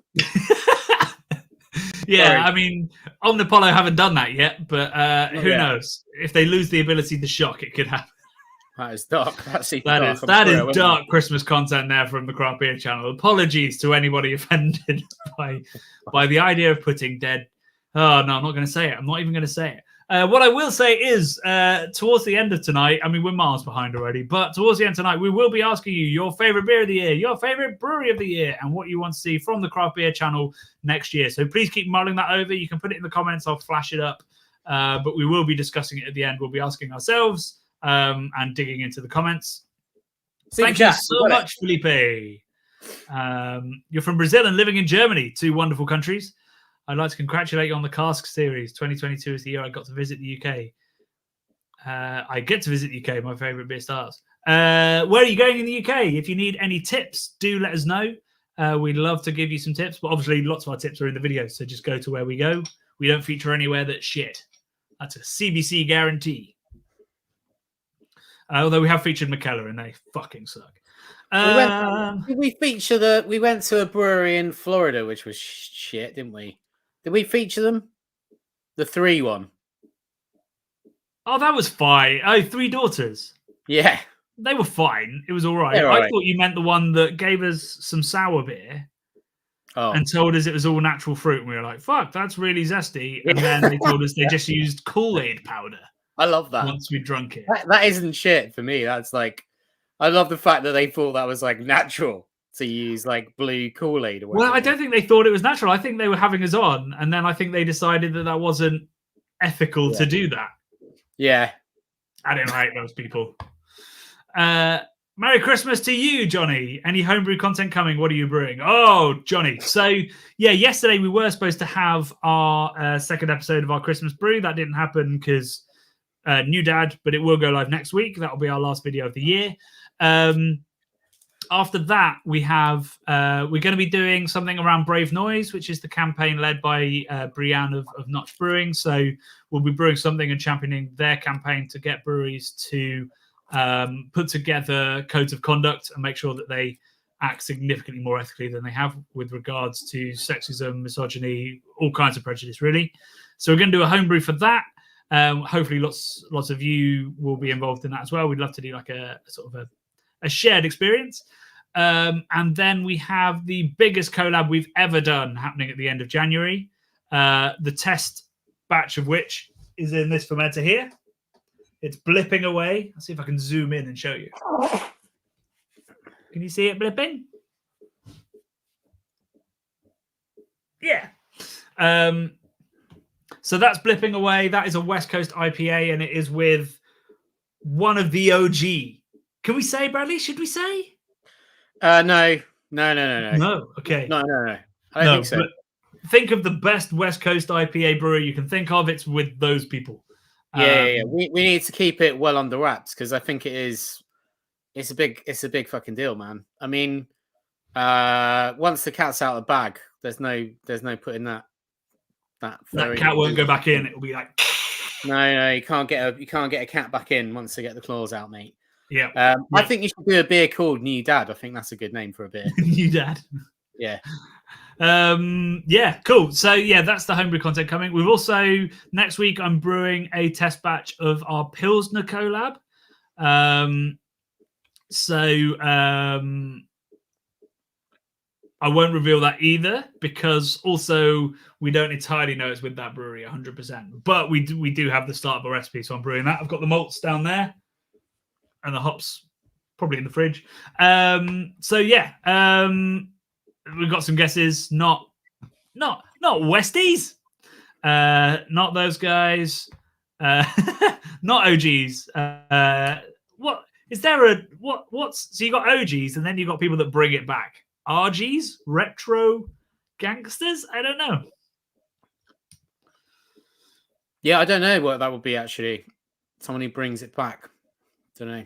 A: Yeah,
B: Sorry.
A: I mean, Omnipolo haven't done that yet, but who knows? If they lose the ability to shock, it could happen.
B: That is dark.
A: That is dark Christmas content there from the Craft Beer channel. Apologies to anybody offended by the idea of putting dead. Oh, no, I'm not going to say it. I'm not even going to say it. What I will say is, towards the end of tonight, I mean, we're miles behind already, but towards the end of tonight, we will be asking you your favorite beer of the year, your favorite brewery of the year, and what you want to see from the Craft Beer channel next year. So please keep mulling that over. You can put it in the comments. I'll flash it up. But we will be discussing it at the end. We'll be asking ourselves and digging into the comments. Thank you so much, Felipe. You're from Brazil and living in Germany, two wonderful countries. I'd like to congratulate you on the Cask Series. 2022 is the year I got to visit the UK. I get to visit the UK, my favourite beer stars. Where are you going in the UK? If you need any tips, do let us know. We'd love to give you some tips, but obviously lots of our tips are in the video, so just go to where we go. We don't feature anywhere that's shit. That's a CBC guarantee. Although we have featured McKellar and they fucking suck.
B: We went to a brewery in Florida, which was shit, didn't we? Did we feature them? The 3 one.
A: Oh, that was fine. Oh, Three Daughters.
B: Yeah.
A: They were fine. It was all right. I thought you meant the one that gave us some sour beer and told us it was all natural fruit. And we were like, fuck, that's really zesty. And then they told us they just used Kool-Aid powder.
B: I love that.
A: Once we drunk it.
B: That isn't shit for me. That's like, I love the fact that they thought that was like natural to use like blue Kool-Aid. Or
A: well, I don't think they thought it was natural. I think they were having us on. And then I think they decided that wasn't ethical to do that.
B: Yeah.
A: I don't hate those people. Merry Christmas to you, Johnny. Any homebrew content coming? What are you brewing? Oh, Johnny. So, yeah, yesterday we were supposed to have our second episode of our Christmas brew. That didn't happen because new dad, but it will go live next week. That'll be our last video of the year. After that, we're going to be doing something around Brave Noise, which is the campaign led by Brianne of Notch Brewing. So we'll be brewing something and championing their campaign to get breweries to put together codes of conduct and make sure that they act significantly more ethically than they have with regards to sexism, misogyny, all kinds of prejudice, really. So we're going to do a homebrew for that. Hopefully, lots of you will be involved in that as well. We'd love to do like a sort of a shared experience. And then we have the biggest collab we've ever done happening at the end of January. The test batch of which is in this fermenter here. It's blipping away. I'll see if I can zoom in and show you. Can you see it blipping? Yeah. So that's blipping away. That is a West Coast IPA, and it is with one of the OG. Can we say, Bradley? Should we say?
B: No.
A: No. Okay.
B: No. I don't think so.
A: Think of the best West Coast IPA brewer you can think of. It's with those people.
B: Yeah. We need to keep it well under wraps because I think it's a big fucking deal, man. I mean, once the cat's out of the bag, there's no putting that
A: cat won't go back in. It'll be like
B: no, you can't get a cat back in once they get the claws out, mate.
A: Yeah.
B: I think you should do a beer called New Dad. I think that's a good name for a beer.
A: New Dad.
B: Yeah.
A: Yeah, cool. So yeah, that's the homebrew content coming. We've also next week I'm brewing a test batch of our Pilsner collab. I won't reveal that either because also we don't entirely know it's with that brewery 100%. But we do have the start of a recipe, so I'm brewing that. I've got the malts down there and the hops probably in the fridge. We've got some guesses. Not Westies. Not those guys. Not OGs. What is there what's so you got OGs and then you got people that bring it back. RGs, retro gangsters. I don't know.
B: Yeah, I don't know what that would be actually. Someone who brings it back. Don't know.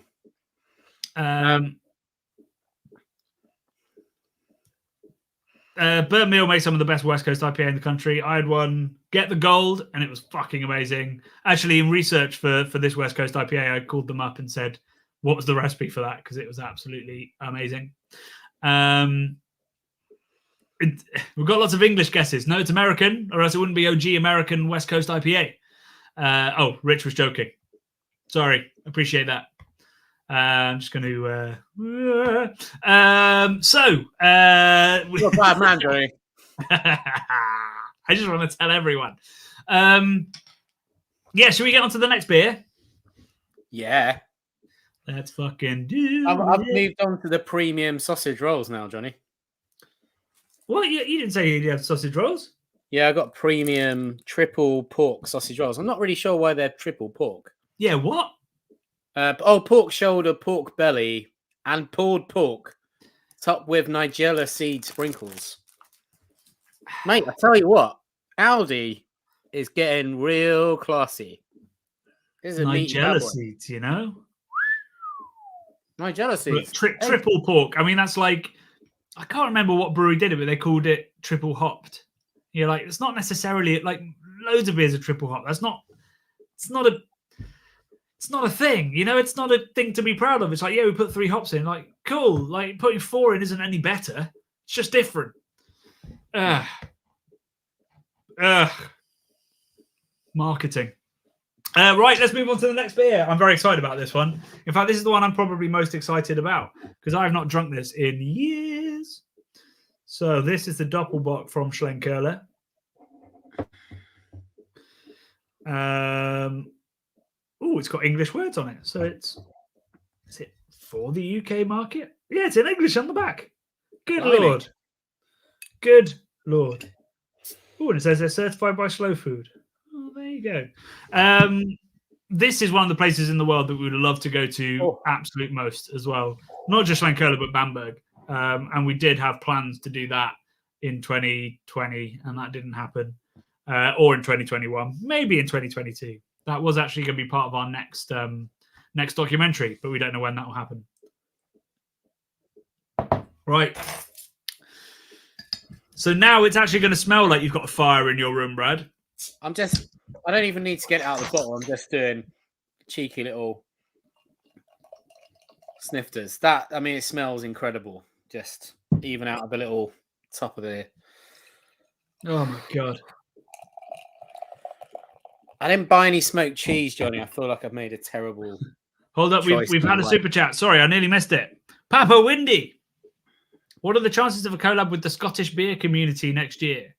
A: Burnt Meal makes some of the best West Coast IPA in the country. I had one get the gold, and it was fucking amazing. Actually, in research for this West Coast IPA, I called them up and said, "What was the recipe for that?" Because it was absolutely amazing. We've got lots of English guesses. No, it's American, or else it wouldn't be OG American West Coast IPA. Rich was joking. Sorry, appreciate that. I'm just going to. You're
B: a bad man, Joey.
A: I just want to tell everyone. Should we get on to the next beer?
B: Yeah.
A: Let's fucking do
B: I've moved on to the premium sausage rolls now, Johnny.
A: What? You didn't say you have sausage rolls?
B: Yeah, I got premium triple pork sausage rolls. I'm not really sure why they're triple pork.
A: Yeah, what?
B: Pork shoulder, pork belly, and pulled pork, topped with Nigella seed sprinkles. Mate, I tell you what, Aldi is getting real classy. This is a
A: Nigella seeds, you know?
B: Nigella seeds.
A: Triple pork. I mean, that's like, I can't remember what brewery did it, but they called it triple hopped. You're like, it's not necessarily, like, loads of beers are triple hopped. It's not a thing, you know. It's not a thing to be proud of. It's like, yeah, we put 3 hops in. Like, cool. Like, putting 4 in isn't any better. It's just different. Marketing. Right, let's move on to the next beer. I'm very excited about this one. In fact, this is the one I'm probably most excited about because I have not drunk this in years. So this is the Doppelbock from Schlenkerla. It's got English words on it. So is it for the UK market? Yeah, it's in English on the back. Good Lord. Good Lord. Oh, and it says they're certified by Slow Food. Oh, there you go. This is one of the places in the world that we would love to go to absolute most as well. Not just Schlenkerla, but Bamberg. And we did have plans to do that in 2020, and that didn't happen. Or in 2021, maybe in 2022. That was actually going to be part of our next documentary, but we don't know when that will happen. Right. So now it's actually going to smell like you've got a fire in your room, Brad.
B: I don't even need to get it out of the bottle. I'm just doing cheeky little snifters. It smells incredible. Just even out of the little top of the...
A: Oh, my God.
B: I didn't buy any smoked cheese, Johnny. I feel like I've made a terrible.
A: Hold up,
B: choice
A: we've
B: in
A: had a
B: life.
A: super chat. Sorry, I nearly missed it. Papa Windy, what are the chances of a collab with the Scottish beer community next year?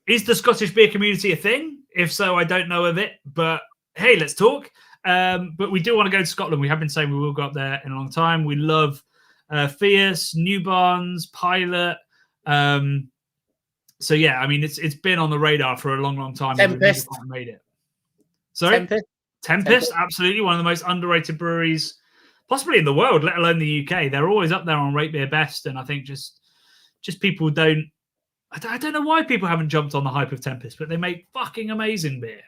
A: Is the Scottish beer community a thing? If so, I don't know of it. But hey, let's talk. But we do want to go to Scotland. We have been saying we will go up there in a long time. We love Fierce, New Barns, Pilot. So yeah, I mean, it's been on the radar for a long time. And we've never quite made it. Sorry, Tempest, absolutely one of the most underrated breweries, possibly in the world, let alone the UK. They're always up there on Rate Beer Best, and I think just people don't. I don't know why people haven't jumped on the hype of Tempest, but they make fucking amazing beer.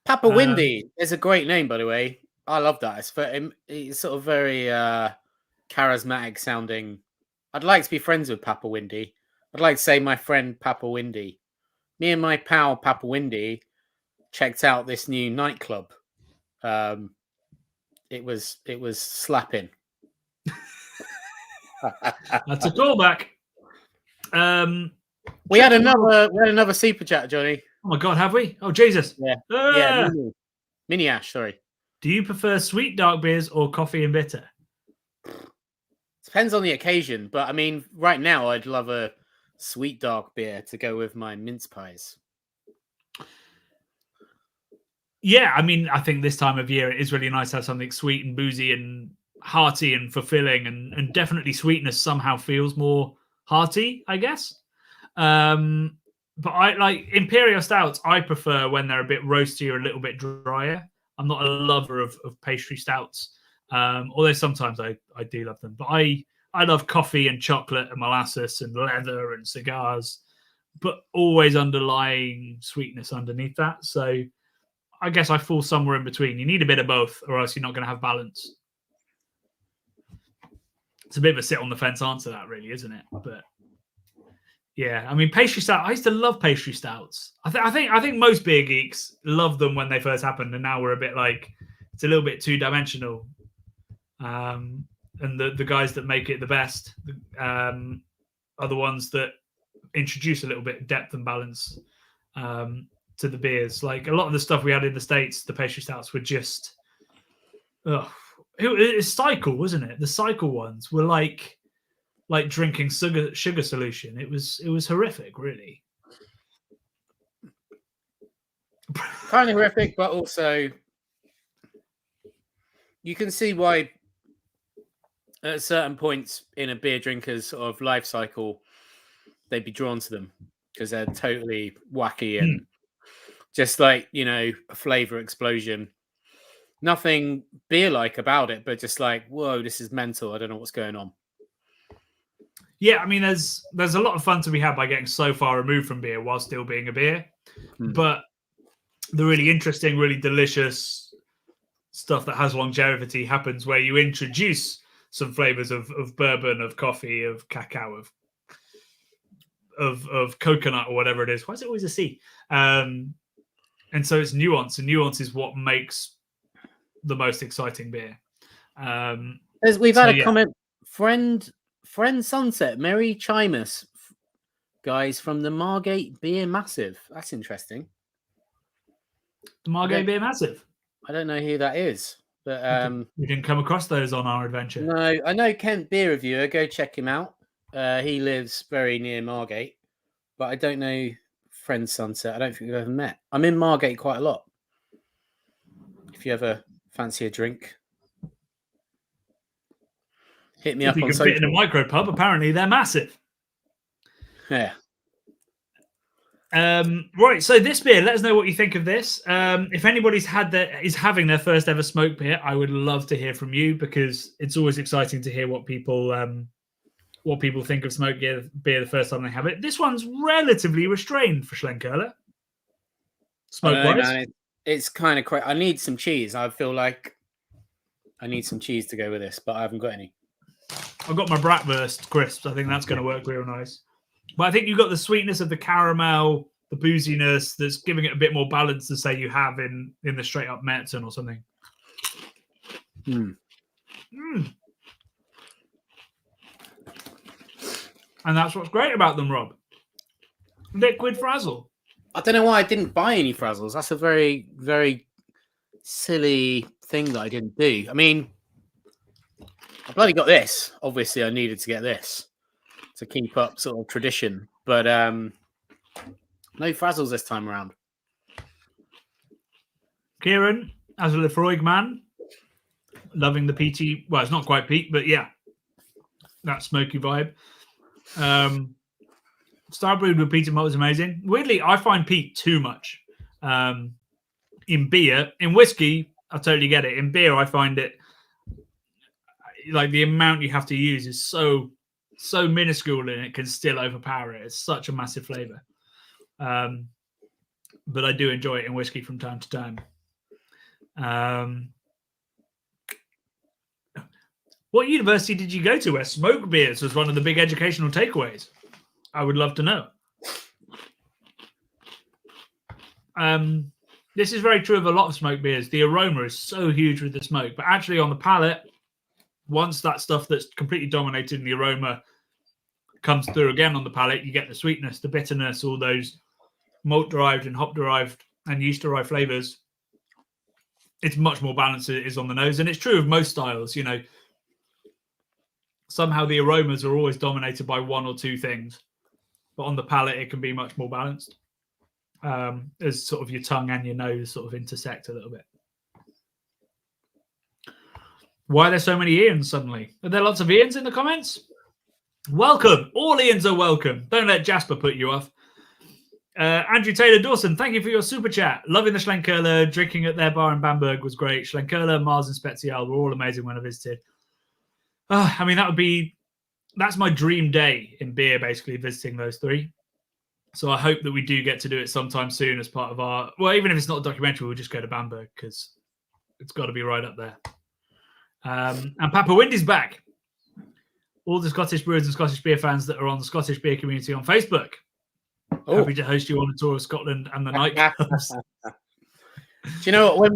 B: Papa Windy is a great name, by the way. I love that. It's sort of very charismatic sounding. I'd like to be friends with Papa Windy. I'd like to say my friend Papa Windy. Me and my pal Papa Windy checked out this new nightclub. It was slapping.
A: That's a callback.
B: We had another super chat, Johnny.
A: Oh my god, have we? Oh Jesus!
B: Yeah, mini Ash. Sorry.
A: Do you prefer sweet dark beers or coffee and bitter?
B: Depends on the occasion, but I mean, right now I'd love a sweet dark beer to go with my mince pies.
A: Yeah, I mean, I think this time of year it is really nice to have something sweet and boozy and hearty and fulfilling, and definitely sweetness somehow feels more hearty, I guess. But I like Imperial Stouts. I prefer when they're a bit roasty or a little bit drier. I'm not a lover of pastry stouts, although sometimes I do love them. But I love coffee and chocolate and molasses and leather and cigars, but always underlying sweetness underneath that. So I guess I fall somewhere in between. You need a bit of both, or else you're not going to have balance. It's a bit of a sit on the fence answer, that really, isn't it? But yeah, I mean, pastry stout. I used to love pastry stouts. I think most beer geeks loved them when they first happened, and now we're a bit like it's a little bit two dimensional. And the guys that make it the best are the ones that introduce a little bit of depth and balance to the beers. Like a lot of the stuff we had in the States, the pastry stouts were just, it's cycle, wasn't it? The cycle ones were like drinking sugar solution. It was horrific, really.
B: Kind of horrific, but also you can see why at certain points in a beer drinker's sort of life cycle they'd be drawn to them because they're totally wacky and just like, you know, a flavor explosion. Nothing beer-like about it, but just like, whoa, this is mental. I don't know what's going on.
A: Yeah, I mean, there's a lot of fun to be had by getting so far removed from beer while still being a beer. But the really interesting, really delicious stuff that has longevity happens where you introduce some flavors of bourbon, of coffee, of cacao, of coconut or whatever it is. Why is it always a C? And so it's nuance, and nuance is what makes the most exciting beer.
B: We've had a comment, friend Sunset, Merry Chimus, guys from the Margate Beer Massive. That's interesting.
A: The Margate Beer Massive.
B: I don't know who that is, but
A: we didn't come across those on our adventure.
B: No, I know Kent Beer Reviewer. Go check him out. He lives very near Margate, but I don't know friend Sunset. I don't think we've ever met. I'm in Margate quite a lot. If you ever fancy a drink, hit me up on social.
A: Fit in a micro pub, apparently they're massive.
B: Yeah.
A: Right, so this beer, let us know what you think of this. If anybody's is having their first ever smoked beer, I would love to hear from you because it's always exciting to hear what people think of smoked beer the first time they have it. This one's relatively restrained for Schlenkerler. Smoke-wise.
B: It's kind of crazy. I need some cheese. I feel like I need some cheese to go with this, but I haven't got any.
A: I've got my Bratwurst crisps. I think that's going to work real nice. But I think you've got the sweetness of the caramel, the booziness that's giving it a bit more balance than, say, you have in the straight-up Märzen or something. And that's what's great about them, Rob. Liquid frazzle.
B: I don't know why I didn't buy any Frazzles. That's a very, very silly thing that I didn't do. I mean, I bloody got this. Obviously, I needed to get this to keep up sort of tradition. But no Frazzles this time around.
A: Kieran, as a Lefroy man, loving the peaty. Well, it's not quite peat, but yeah, that smoky vibe. Star brewed with peat and malt is amazing. Weirdly, I find peat too much. In beer, in whiskey, I totally get it. In beer, I find it like the amount you have to use is so minuscule, and it can still overpower it. It's such a massive flavor. But I do enjoy it in whiskey from time to time. What university did you go to where smoke beers was one of the big educational takeaways? I would love to know. This is very true of a lot of smoke beers. The aroma is so huge with the smoke, but actually on the palate, once that stuff that's completely dominating the aroma comes through again on the palate, you get the sweetness, the bitterness, all those malt-derived and hop-derived and yeast-derived flavors. It's much more balanced than it is on the nose, and it's true of most styles. You know, somehow the aromas are always dominated by one or two things, but on the palate, it can be much more balanced. As sort of your tongue and your nose sort of intersect a little bit. Why are there so many Ians suddenly? Are there lots of Ians in the comments? Welcome. All Ians are welcome. Don't let Jasper put you off. Andrew Taylor Dawson, thank you for your super chat. Loving the Schlenkerla. Drinking at their bar in Bamberg was great. Schlenkerla, Mars and Spezial were all amazing when I visited. I mean, that's my dream day in beer, basically, visiting those three. So I hope that we do get to do it sometime soon as part of our... Well, even if it's not a documentary, we'll just go to Bamberg because it's got to be right up there. And Papa Windy's back. All the Scottish brewers and Scottish beer fans that are on the Scottish beer community on Facebook. Oh. Happy to host you on a tour of Scotland and the nightclubs.
B: Do you know what?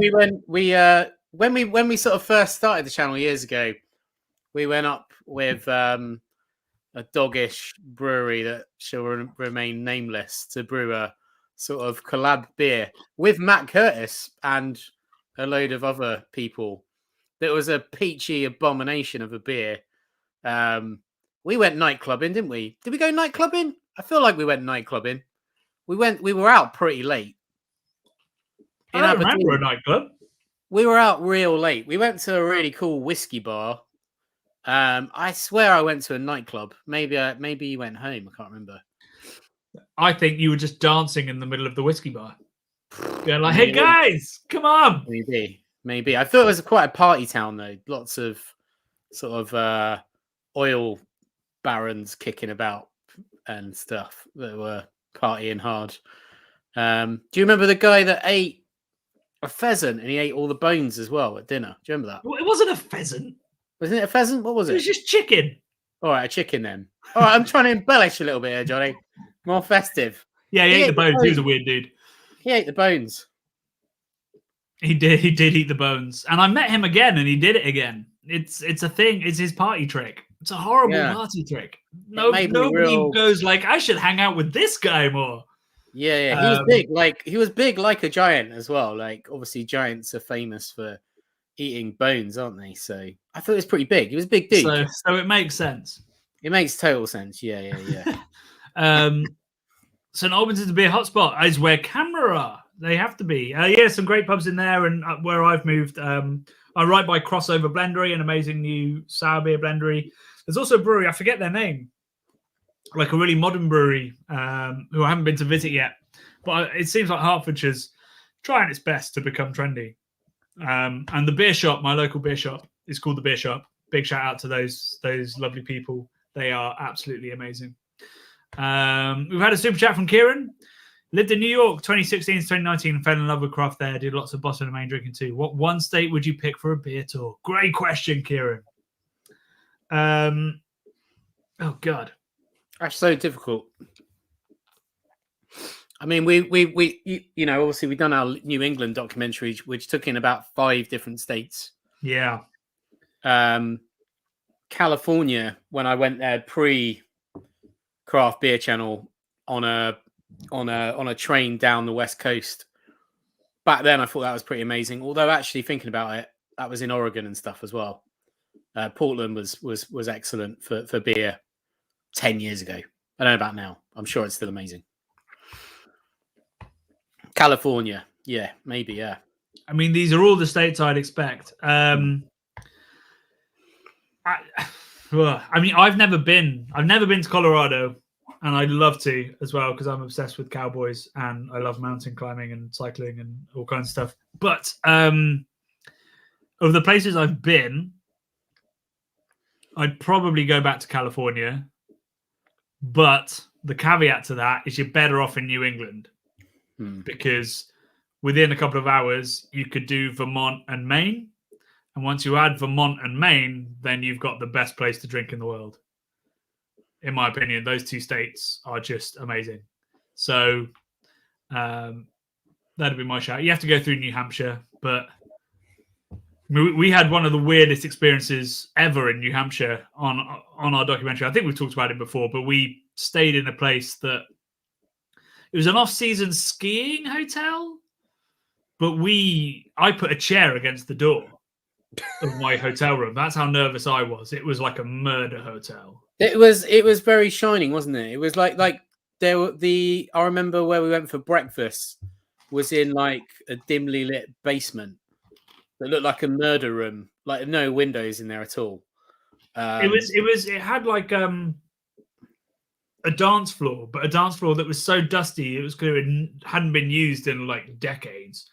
B: When we sort of first started the channel years ago, we went up with... a doggish brewery that shall remain nameless to brew a sort of collab beer with Matt Curtis and a load of other people. That was a peachy abomination of a beer. We went nightclubbing, didn't we? Did we go nightclubbing? I feel like we went nightclubbing. We were out pretty late.
A: I don't remember a nightclub.
B: We were out real late. We went to a really cool whiskey bar. I swear I went to a nightclub. Maybe you went home. I can't remember.
A: I think you were just dancing in the middle of the whiskey bar. Going like, hey guys, come on.
B: Maybe. I thought it was quite a party town though. Lots of sort of oil barons kicking about and stuff that were partying hard. Do you remember the guy that ate a pheasant and he ate all the bones as well at dinner? Do you remember that?
A: Well, it wasn't a pheasant.
B: Wasn't it a pheasant? What was it?
A: It was just chicken.
B: All right, a chicken then. All right, I'm trying to embellish a little bit here, Johnny. More festive.
A: Yeah, he ate the bones. He was a weird dude.
B: He ate the bones.
A: He did eat the bones. And I met him again, and he did it again. It's a thing. It's his party trick. It's a horrible party trick. Nobody goes like, I should hang out with this guy more.
B: Yeah. He was big. He was big like a giant as well. Like, obviously, giants are famous for eating bones, aren't they? So I thought it was pretty big. He was a big dude.
A: So it makes sense.
B: It makes total sense. Yeah.
A: St Albans is a beer hotspot. Is where camera are. They have to be. Some great pubs in there. And where I've moved, I'm right by Crossover Blendery, an amazing new sour beer blendery. There's also a brewery. I forget their name. Like a really modern brewery who I haven't been to visit yet. But it seems like Hertfordshire's trying its best to become trendy. And the beer shop, my local beer shop, is called The Beer Shop. Big shout out to those lovely people. They are absolutely amazing. We've had a super chat from Kieran. Lived in New York 2016 to 2019 and fell in love with craft there. Did lots of bottom and main drinking too. What one state would you pick for a beer tour? Great question, Kieran. Oh God,
B: that's so difficult. I mean, we obviously we've done our New England documentary, which took in about 5 different states.
A: Yeah.
B: California, when I went there pre-craft beer channel on a on a train down the west coast. Back then, I thought that was pretty amazing. Although, actually thinking about it, that was in Oregon and stuff as well. Portland was excellent for beer 10 years ago. I don't know about now. I'm sure it's still amazing. California, yeah, maybe, yeah.
A: I mean, these are all the states I'd expect. I mean, I've never been to Colorado, and I'd love to as well because I'm obsessed with cowboys and I love mountain climbing and cycling and all kinds of stuff. But of the places I've been, I'd probably go back to California. But the caveat to that is you're better off in New England because within a couple of hours, you could do Vermont and Maine. And once you add Vermont and Maine, then you've got the best place to drink in the world. In my opinion, those two states are just amazing. So that'd be my shout. You have to go through New Hampshire, but we had one of the weirdest experiences ever in New Hampshire on our documentary. I think we've talked about it before, but we stayed in a place that it was an off-season skiing hotel, but I put a chair against the door of my hotel room. That's how nervous I was. It was like a murder hotel.
B: It was very shining, wasn't it? It was like there were I remember where we went for breakfast was in like a dimly lit basement that looked like a murder room, like no windows in there at all.
A: It had like a dance floor, but a dance floor that was so dusty it was clear it hadn't been used in like decades.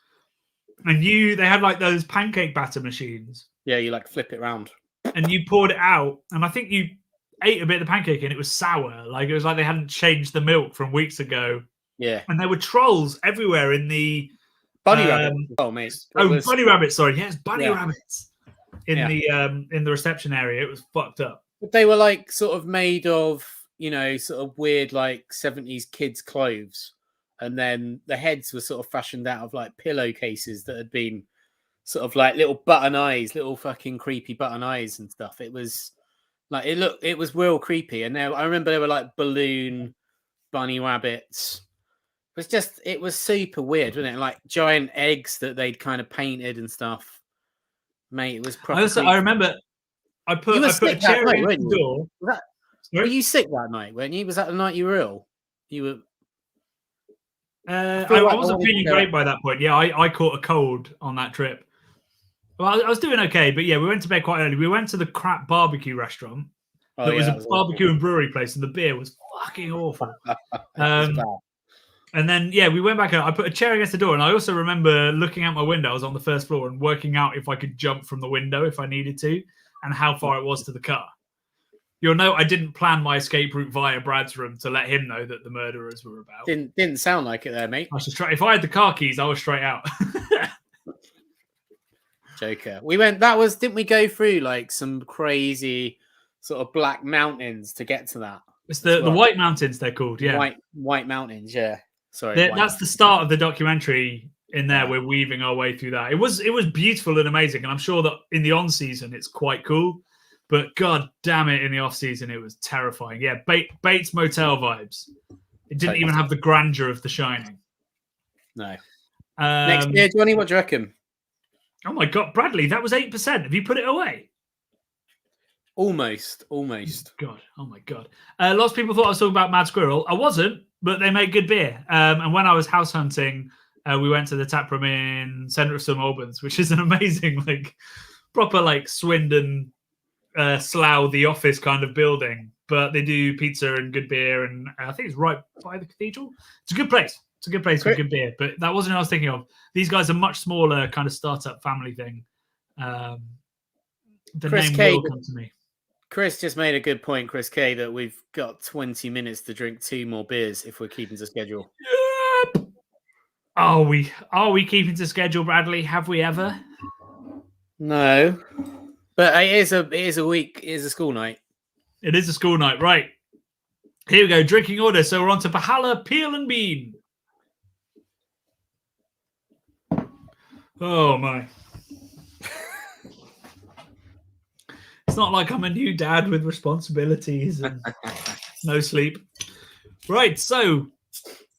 A: And they had like those pancake batter machines.
B: Yeah, you like flip it around.
A: And you poured it out, and I think you ate a bit of the pancake and it was sour. Like it was like they hadn't changed the milk from weeks ago.
B: Yeah.
A: And there were trolls everywhere in the
B: bunny rabbits. Oh, mate.
A: Bunny rabbits, sorry. Yes, bunny rabbits in the reception area. It was fucked up.
B: But they were like sort of made of, sort of weird like 70s kids' clothes. And then the heads were sort of fashioned out of like pillowcases that had been sort of like little button eyes, little fucking creepy button eyes and stuff. It was like it was real creepy. And now I remember there were like balloon bunny rabbits. It was super weird, wasn't it? Like giant eggs that they'd kind of painted and stuff. Mate, it was probably.
A: I remember I put a chair in the door.
B: Were you sick that night, weren't you? Was that the night you were ill? You were.
A: I wasn't feeling great by that point. Yeah, I caught a cold on that trip. Well, I was doing okay, but yeah, we went to bed quite early. We went to the crap barbecue restaurant. It was a barbecue and brewery place, and the beer was fucking awful. And then, we went back. I put a chair against the door, and I also remember looking out my window. I was on the first floor and working out if I could jump from the window if I needed to, and how far it was to the car. You'll note I didn't plan my escape route via Brad's room to let him know that the murderers were about.
B: Didn't sound like it there, mate.
A: If I had the car keys, I was straight out.
B: Joker. Didn't we go through like some crazy sort of black mountains to get to that?
A: It's the White Mountains, they're called, yeah.
B: White Mountains, yeah. Sorry.
A: That's the start of the documentary in there. We're weaving our way through that. It was beautiful and amazing, and I'm sure that in the on-season it's quite cool. But god damn it, in the off-season it was terrifying. Yeah, Bates Motel vibes. It didn't even have the grandeur of The Shining.
B: No. Next year, Johnny, what do you reckon?
A: Oh my god, Bradley, that was 8%. Have you put it away?
B: Almost.
A: God, oh my god. Lots of people thought I was talking about Mad Squirrel. I wasn't, but they make good beer. And when I was house hunting, we went to the tap room in centre of St Albans, which is an amazing, like, proper like Swindon, Slough, the office kind of building. But they do pizza and good beer, and I think it's right by the cathedral. It's a good place. It's a good place with good beer. But that wasn't what I was thinking of. These guys are much smaller, kind of startup family thing. The
B: Chris
A: name
B: K
A: will come to me.
B: Chris just made a good point, Chris K, that we've got 20 minutes to drink 2 more beers if we're keeping to schedule.
A: Yep. Are we keeping to schedule, Bradley? Have we ever?
B: No. But it is a school night.
A: It is a school night, right. Here we go, drinking order. So we're on to Valhalla Peel and Bean. Oh my. It's not like I'm a new dad with responsibilities and no sleep. Right, so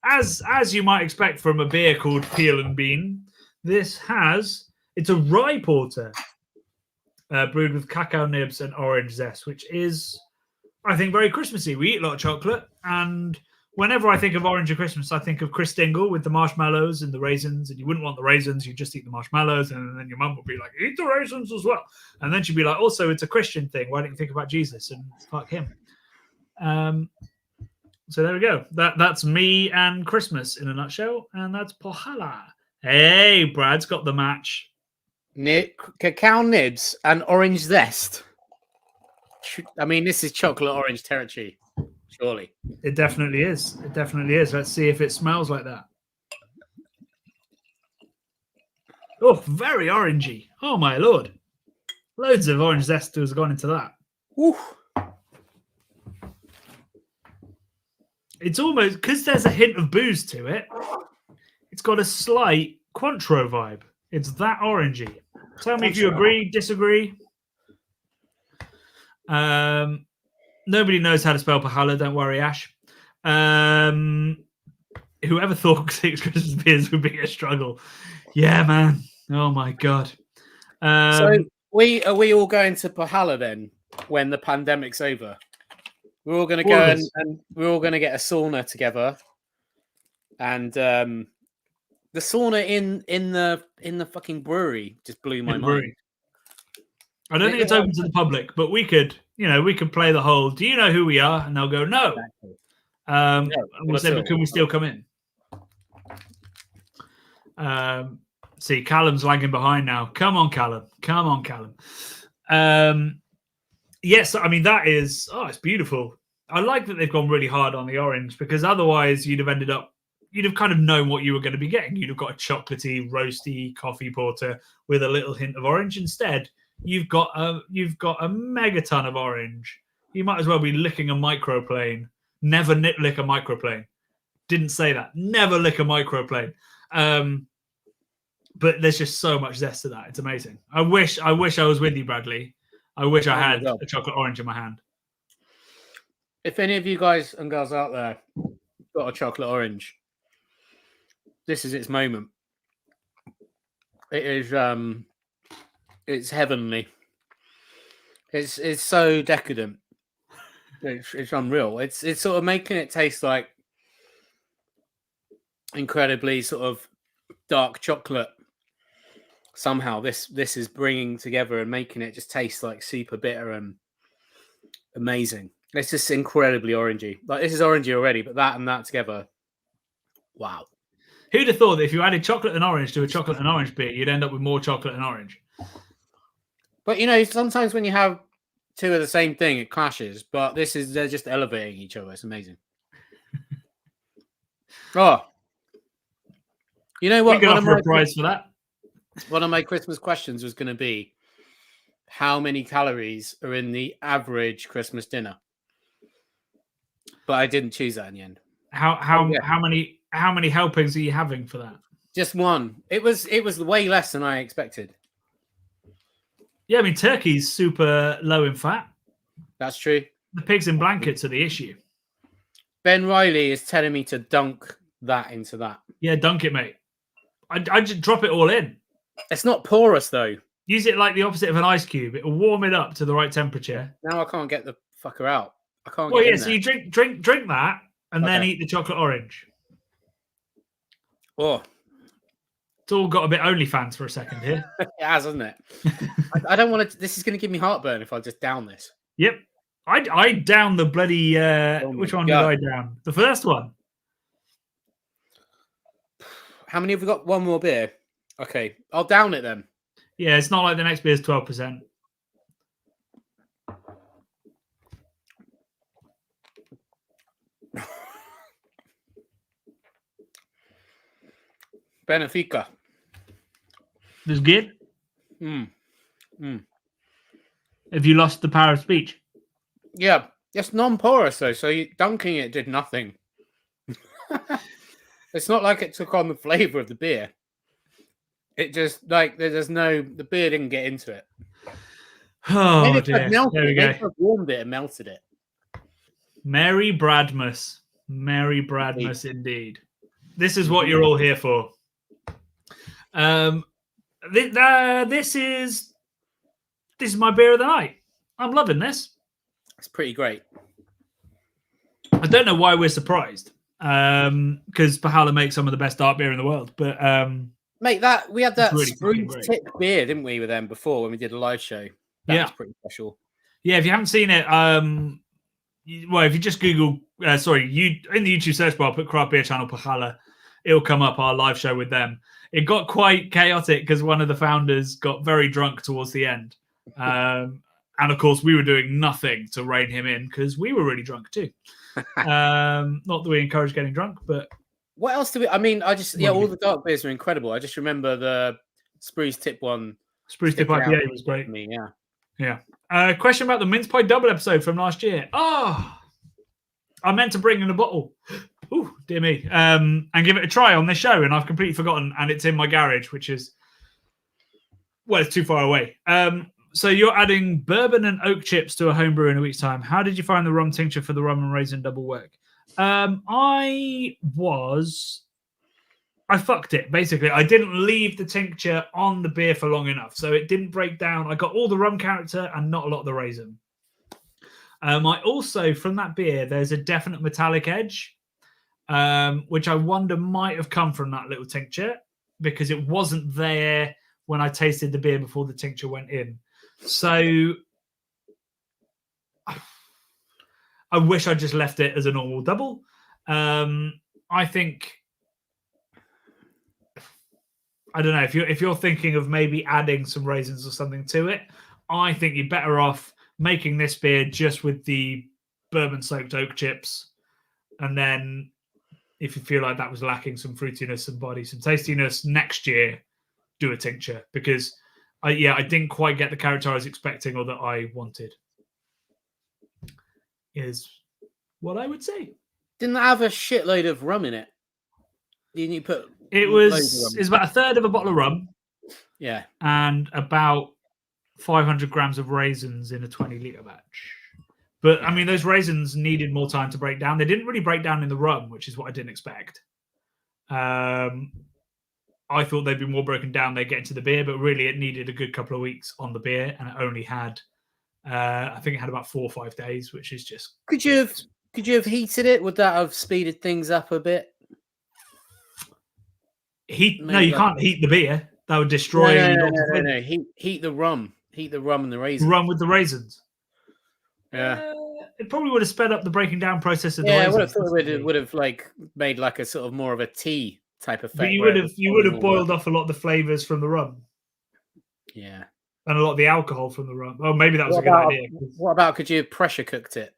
A: as you might expect from a beer called Peel and Bean, it's a rye porter brewed with cacao nibs and orange zest, which is, I think, very Christmassy. We eat a lot of chocolate, and whenever I think of orange at Christmas, I think of Chris Dingle with the marshmallows and the raisins, and you wouldn't want the raisins, you just eat the marshmallows, and then your mum would be like, eat the raisins as well. And then she'd be like, also, it's a Christian thing. Why don't you think about Jesus and fuck him? So there we go. That's me and Christmas in a nutshell, and that's Valhalla. Hey, Brad's got the match.
B: Cacao nibs and orange zest. I mean, this is chocolate orange territory, surely.
A: It definitely is. It definitely is. Let's see if it smells like that. Oh, very orangey. Oh, my Lord. Loads of orange zest has gone into that.
B: Ooh.
A: It's almost, because there's a hint of booze to it, it's got a slight Cointreau vibe. It's that orangey. Tell me if you agree, disagree. Nobody knows how to spell Valhalla. Don't worry, Ash. Whoever thought 6 Christmas beers would be a struggle? Yeah, man. Oh my God.
B: So are we all going to Valhalla then when the pandemic's over? We're all going to go and we're all going to get a sauna together, and the sauna in the fucking brewery just blew my mind.
A: I don't think it's open to the public, but we could play the whole. Do you know who we are? And they'll go no. Exactly. And we'll say, but can we still come in? See, Callum's lagging behind now. Come on, Callum. Yes, I mean, that is, it's beautiful. I like that they've gone really hard on the orange, because otherwise you'd have kind of known what you were going to be getting. You'd have got a chocolatey, roasty coffee porter with a little hint of orange. Instead, you've got a megaton of orange. You might as well be licking a microplane. Never lick a microplane. Didn't say that. Never lick a microplane. But there's just so much zest to that. It's amazing. I wish I was with you, Bradley. I wish I had a chocolate orange in my hand.
B: If any of you guys and girls out there got a chocolate orange, this is its moment. It is it's heavenly. It's so decadent. It's unreal. It's sort of making it taste like incredibly sort of dark chocolate. Somehow this is bringing together and making it just taste like super bitter and amazing. It's just incredibly orangey. Like, this is orangey already, but that and that together, wow.
A: Who'd have thought that if you added chocolate and orange to a chocolate and orange beer, you'd end up with more chocolate and orange?
B: But sometimes when you have two of the same thing, it clashes. But they're just elevating each other. It's amazing. Oh, you know what?
A: We can offer a prize for that.
B: One of my Christmas questions was going to be, how many calories are in the average Christmas dinner? But I didn't choose that in the end.
A: How many helpings are you having for that?
B: Just one. It was way less than I expected.
A: Yeah, I mean, turkey's super low in fat.
B: That's true.
A: The pigs in blankets are the issue.
B: Ben Riley is telling me to dunk that into that.
A: Yeah, dunk it, mate. I just drop it all in.
B: It's not porous though.
A: Use it like the opposite of an ice cube. It will warm it up to the right temperature.
B: Now I can't get the fucker out. I can't.
A: Well, yeah. So you drink that, and then eat the chocolate orange.
B: Oh,
A: it's all got a bit OnlyFans for a second here.
B: It has, hasn't it? I don't want to. This is going to give me heartburn if I just down this.
A: Yep. I down the bloody. Which one did I down? The first one.
B: How many have we got? One more beer. Okay, I'll down it then.
A: Yeah, it's not like the next beer is 12%.
B: Benfica.
A: This is good? Have you lost the power of speech?
B: Yeah, it's non-porous though, so dunking it did nothing. It's not like it took on the flavour of the beer. It just, like, the beer didn't get into it.
A: Oh, dear. There we go.
B: Maybe warmed it and melted it.
A: Merry Bradmas. Merry Bradmas indeed. This is what you're all here for. This is my beer of the night. I'm loving this.
B: It's pretty great.
A: I don't know why we're surprised, because Valhalla makes some of the best dark beer in the world. But
B: mate, we had that
A: really
B: spruce tip beer, didn't we, with them before when we did a live show? That was pretty special.
A: Yeah, if you haven't seen it, well, if you just Google, in the YouTube search bar, put craft beer channel Valhalla, it'll come up our live show with them. It got quite chaotic because one of the founders got very drunk towards the end. And of course, we were doing nothing to rein him in because we were really drunk too. Not that we encourage getting drunk, but
B: what else do we? I mean, all the dark beers are incredible. I just remember the spruce tip one.
A: Spruce tip IPA was great.
B: Me,
A: yeah. Question about the mince pie double episode from last year. Oh, I meant to bring in a bottle. Oh, dear me. And give it a try on this show, and I've completely forgotten, and it's in my garage, which is, well, it's too far away. So you're adding bourbon and oak chips to a homebrew in a week's time. How did you find the rum tincture for the rum and raisin double work? I fucked it, basically. I didn't leave the tincture on the beer for long enough, so it didn't break down. I got all the rum character and not a lot of the raisin. I also, from that beer, there's a definite metallic edge, which I wonder might have come from that little tincture because it wasn't there when I tasted the beer before the tincture went in. So I wish I just left it as a normal double. I think, I don't know, if you're thinking of maybe adding some raisins or something to it, I think you're better off making this beer just with the bourbon soaked oak chips, and then if you feel like that was lacking some fruitiness, some body, some tastiness, next year do a tincture, because I didn't quite get the character I was expecting or that I wanted, is what I would say.
B: Didn't that have a shitload of rum in it? Didn't you put
A: it's about a third of a bottle of rum,
B: yeah,
A: and about 500 grams of raisins in a 20-litre batch. But I mean, those raisins needed more time to break down. They didn't really break down in the rum, which is what I didn't expect. I thought they'd be more broken down, they get into the beer, but really it needed a good couple of weeks on the beer, and it only had, I think it had about 4 or 5 days, which is just.
B: Could you have heated it? Would that have speeded things up a bit?
A: No, you can't heat the beer. That would destroy.
B: No. Heat the rum. Heat the rum and the raisins.
A: Rum with the raisins.
B: Yeah.
A: It probably would have sped up the breaking down process of the
B: raisins.
A: I
B: would have thought it would have like made like a sort of more of a tea type of effect.
A: But you would have boiled off a lot of the flavors from the rum.
B: Yeah.
A: And a lot of the alcohol from the rum. Oh, maybe that was a good idea.
B: What about, could you have pressure cooked it?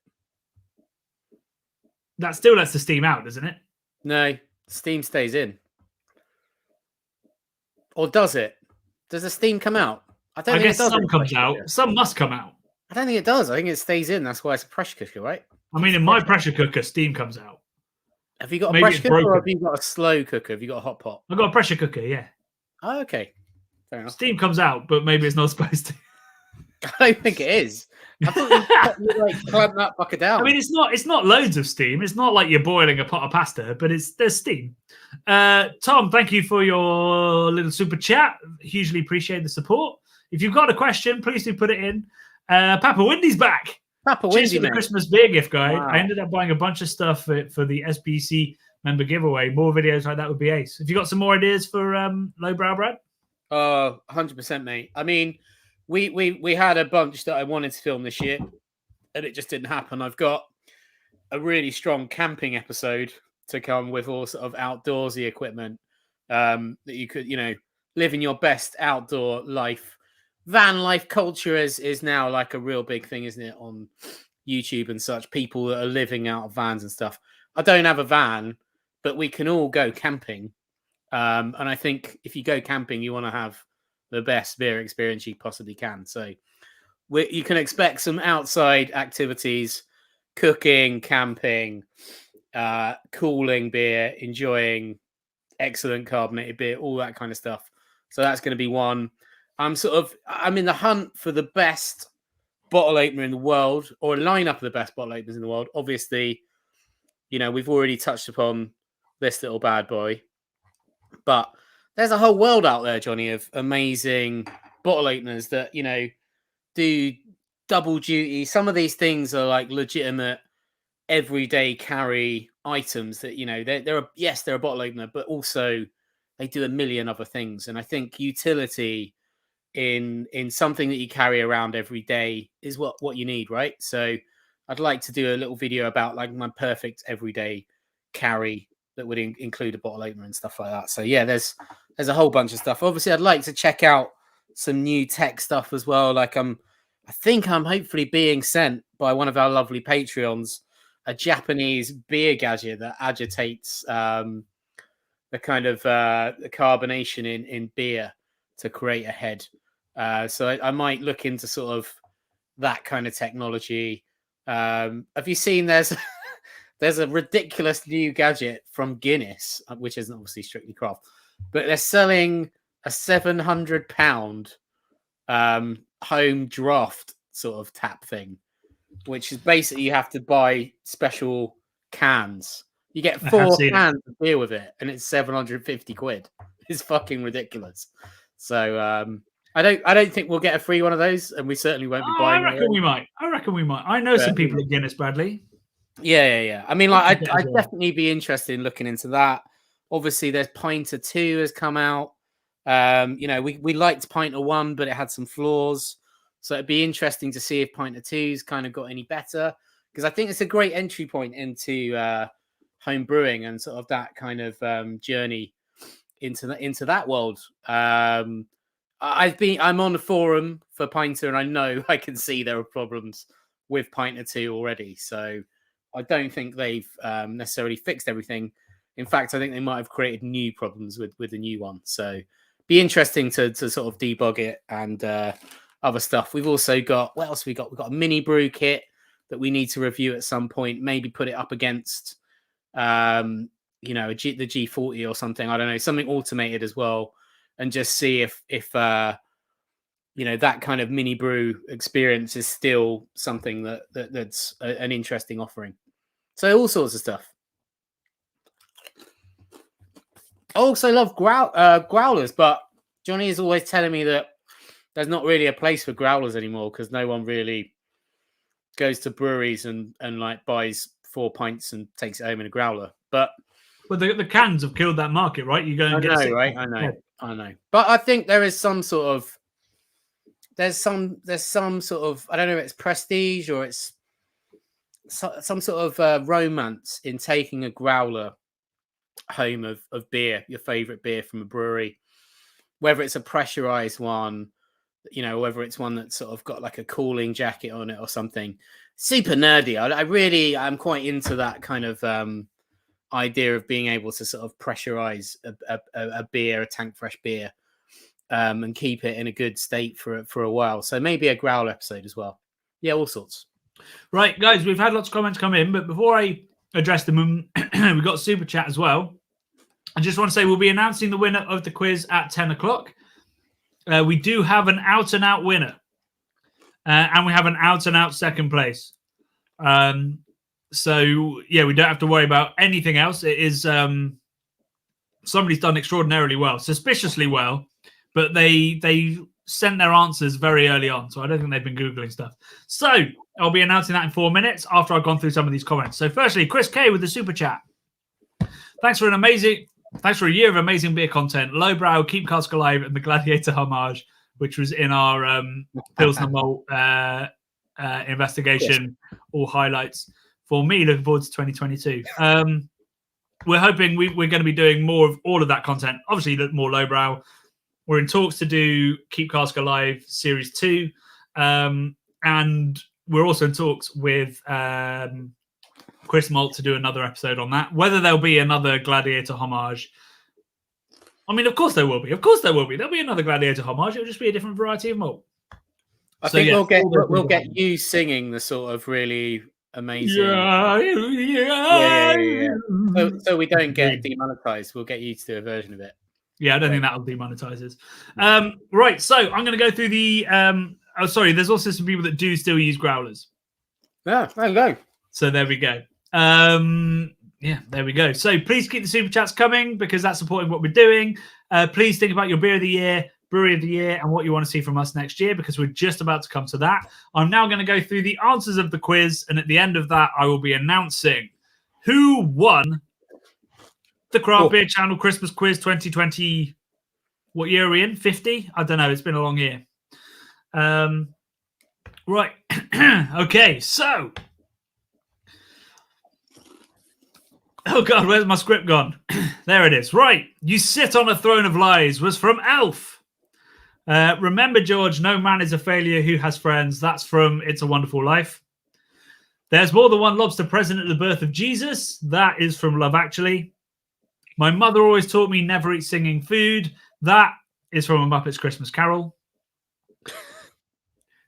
A: That still lets the steam out, doesn't it?
B: No, steam stays in. Or does it? Does the steam come out?
A: I guess some comes out. Some must come out.
B: I don't think it does. I think it stays in. That's why it's a pressure cooker, right?
A: I mean, in my pressure cooker, steam comes out.
B: Have you got a pressure cooker or have you got a slow cooker? Have you got a hot pot?
A: I've got a pressure cooker, yeah.
B: Oh, okay. Fair enough.
A: Steam comes out, but maybe it's not supposed to.
B: I don't think it is. I thought you like clamp that bucket down.
A: I mean, it's not loads of steam. It's not like you're boiling a pot of pasta, but there's steam. Tom, thank you for your little super chat. Hugely appreciate the support. If you've got a question, please do put it in. Papa Windy's back.
B: Papa Windy,
A: the Christmas beer gift guide.
B: Wow.
A: I ended up buying a bunch of stuff for the SBC member giveaway. More videos like that would be ace. Have you got some more ideas for Lowbrow Brad?
B: 100%, mate. I mean, we had a bunch that I wanted to film this year, and it just didn't happen. I've got a really strong camping episode to come with all sort of outdoorsy equipment that you could, live in your best outdoor life. Van life culture is now like a real big thing, isn't it, on YouTube and such. People that are living out of vans and stuff. I don't have a van, but we can all go camping. And I think if you go camping, you want to have the best beer experience you possibly can. So you can expect some outside activities, cooking, camping, cooling beer, enjoying excellent carbonated beer, all that kind of stuff. So that's going to be one. I'm in the hunt for the best bottle opener in the world, or a lineup of the best bottle openers in the world. Obviously, we've already touched upon this little bad boy. But there's a whole world out there, Johnny, of amazing bottle openers that, you know, do double duty. Some of these things are like legitimate everyday carry items that, you know, they're a bottle opener, but also they do a million other things. And I think utility in something that you carry around every day is what you need, right? So I'd like to do a little video about like my perfect everyday carry that would include a bottle opener and stuff like that. So yeah, there's a whole bunch of stuff. Obviously, I'd like to check out some new tech stuff as well. Like I think I'm hopefully being sent by one of our lovely Patreons a Japanese beer gadget that agitates the kind of the carbonation in beer to create a head. So I might look into sort of that kind of technology. Have you seen there's a ridiculous new gadget from Guinness, which isn't obviously strictly craft, but they're selling a £700 home draft sort of tap thing, which is basically you have to buy special cans. You get 4 cans of beer with it, and it's 750 quid. It's fucking ridiculous. So I don't think we'll get a free one of those, and we certainly won't be buying.
A: I reckon we might. I know some people at Guinness, Bradley.
B: Yeah. I mean, like, I'd definitely be interested in looking into that. Obviously, there's Pinter 2 has come out. You know, we liked Pinter 1, but it had some flaws. So it'd be interesting to see if Pinter 2's kind of got any better, because I think it's a great entry point into home brewing and sort of that kind of journey into that world. I'm on the forum for Pinter, and I know I can see there are problems with Pinter 2 already. So I don't think they've necessarily fixed everything. In fact, I think they might have created new problems with the new one. So be interesting to sort of debug it and other stuff. We've also got, what else we got? We've got a mini brew kit that we need to review at some point. Maybe put it up against, you know, the G40 or something. I don't know, something automated as well, and just see if you know, that kind of mini brew experience is still something that's an interesting offering. So all sorts of stuff. I also love growlers, but Johnny is always telling me that there's not really a place for growlers anymore because no one really goes to breweries and like buys 4 pints and takes it home in a growler. But
A: the cans have killed that market, right? You go and get
B: it, right? I know. But I think there is some sort of there's some sort of, I don't know if it's prestige or it's some sort of romance in taking a growler home of beer, your favorite beer from a brewery, whether it's a pressurized one, you know, whether it's one that's sort of got like a cooling jacket on it or something. Super nerdy. I'm quite into that kind of idea of being able to sort of pressurize a beer, a tank fresh beer, and keep it in a good state for a while. So maybe a growler episode as well. Yeah, all sorts.
A: Right, guys, we've had lots of comments come in, but before I address them, we've got super chat as well. I just want to say we'll be announcing the winner of the quiz at 10 o'clock. We do have an out-and-out winner, and we have an out-and-out second place. So, yeah, we don't have to worry about anything else. It is somebody's done extraordinarily well, suspiciously well, but they sent their answers very early on, so I don't think they've been Googling stuff. So I'll be announcing that in 4 minutes after I've gone through some of these comments. So firstly, Chris K with the super chat. Thanks for a year of amazing beer content. Lowbrow, Keep Cask Alive, and the Gladiator homage, which was in our Pilsner Malt investigation, all highlights for me. Looking forward to 2022. We're hoping we're going to be doing more of all of that content. Obviously, more Lowbrow. We're in talks to do Keep Cask Alive Series 2. And we're also in talks with Chris Malt to do another episode on that. Whether there'll be another Gladiator homage. I mean, of course there will be. There'll be another Gladiator homage. It'll just be a different variety of malt.
B: I think we'll get you singing the sort of really amazing. Yeah. So we don't get demonetized. We'll get you to do a version of it.
A: Yeah, I don't think that'll demonetize us. Right, so I'm going to go through the... there's also some people that do still use growlers.
B: Yeah, there you go.
A: So there we go. Yeah, there we go. So please keep the super chats coming because that's supporting what we're doing. Please think about your beer of the year, brewery of the year, and what you want to see from us next year because we're just about to come to that. I'm now going to go through the answers of the quiz, and at the end of that, I will be announcing who won the Craft Beer Channel Christmas Quiz 2020. What year are we in? 50? I don't know. It's been a long year. Right. Okay, so. Oh, God, where's my script gone? There it is. Right. You sit on a throne of lies was from Elf. Remember, George, no man is a failure who has friends. That's from It's a Wonderful Life. There's more than one lobster present at the birth of Jesus. That is from Love Actually. My mother always taught me never eat singing food. That is from A Muppet's Christmas Carol.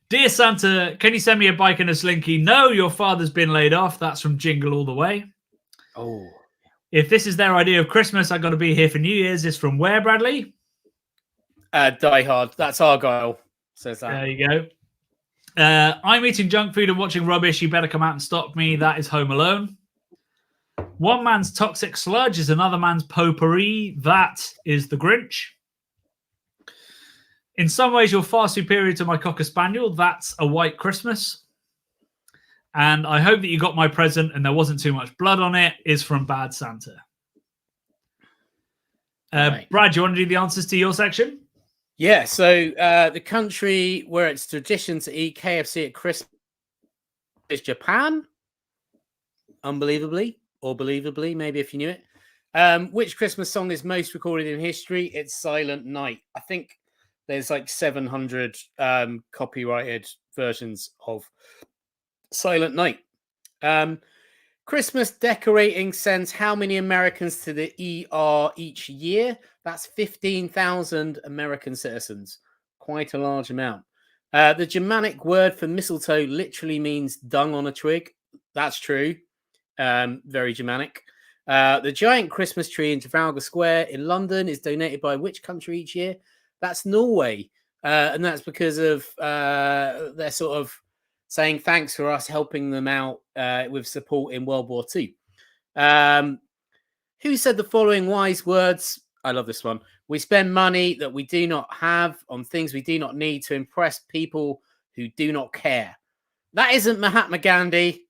A: Dear Santa, can you send me a bike and a slinky? No, your father's been laid off. That's from Jingle All the Way.
B: Oh.
A: If this is their idea of Christmas, I got to be here for New Year's. Is from where, Bradley?
B: Die Hard. That's Argyle. Says that.
A: There you go. I'm eating junk food and watching rubbish. You better come out and stop me. That is Home Alone. One man's toxic sludge is another man's potpourri. That is The Grinch. In some ways, you're far superior to my Cocker Spaniel. That's A White Christmas. And I hope that you got my present and there wasn't too much blood on it is from Bad Santa.
B: Right.
A: Brad, do you want to do the answers to your section?
B: Yeah, so the country where it's tradition to eat KFC at Christmas is Japan. Unbelievably, or believably, maybe if you knew it. Which Christmas song is most recorded in history? It's Silent Night. I think there's like 700 copyrighted versions of Silent Night. Christmas decorating sends how many Americans to the ER each year? That's 15,000 American citizens. Quite a large amount. The Germanic word for mistletoe literally means dung on a twig. That's true. Very Germanic. The giant Christmas tree in Trafalgar Square in London is donated by which country each year? That's Norway. And that's because of their sort of saying thanks for us helping them out with support in World War II. Who said the following wise words? I love this one. We spend money that we do not have on things we do not need to impress people who do not care. That isn't Mahatma Gandhi.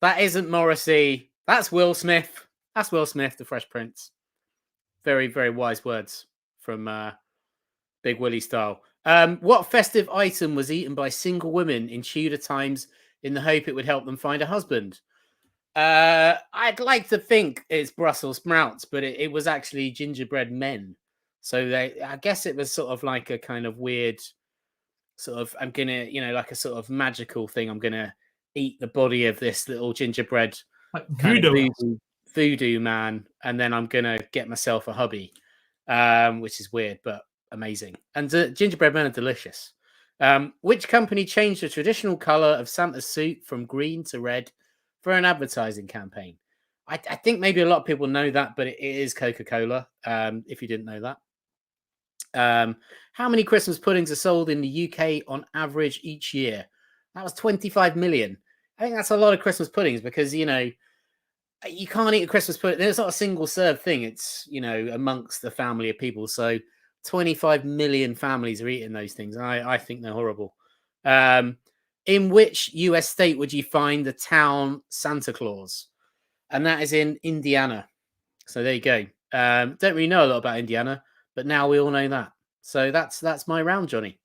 B: That isn't Morrissey. That's Will Smith. That's Will Smith, the Fresh Prince. Very, very wise words from Big Willie style. What festive item was eaten by single women in Tudor times in the hope it would help them find a husband? I'd like to think it's Brussels sprouts, but it was actually gingerbread men. So I guess it was sort of like a kind of weird sort of, I'm going to, like a sort of magical thing. I'm going to eat the body of this little gingerbread voodoo man, and then I'm going to get myself a hubby, which is weird, but amazing. And gingerbread men are delicious. Which company changed the traditional color of Santa's suit from green to red for an advertising campaign? I think maybe a lot of people know that, but it is Coca-Cola, if you didn't know that. How many Christmas puddings are sold in the UK on average each year? That was 25 million. I think that's a lot of Christmas puddings because, you can't eat a Christmas pudding. There's not a single serve thing. It's, amongst the family of people. So 25 million families are eating those things. And I think they're horrible. In which US state would you find the town Santa Claus? And that is in Indiana. So there you go. Don't really know a lot about Indiana, but now we all know that. So that's my round, Johnny.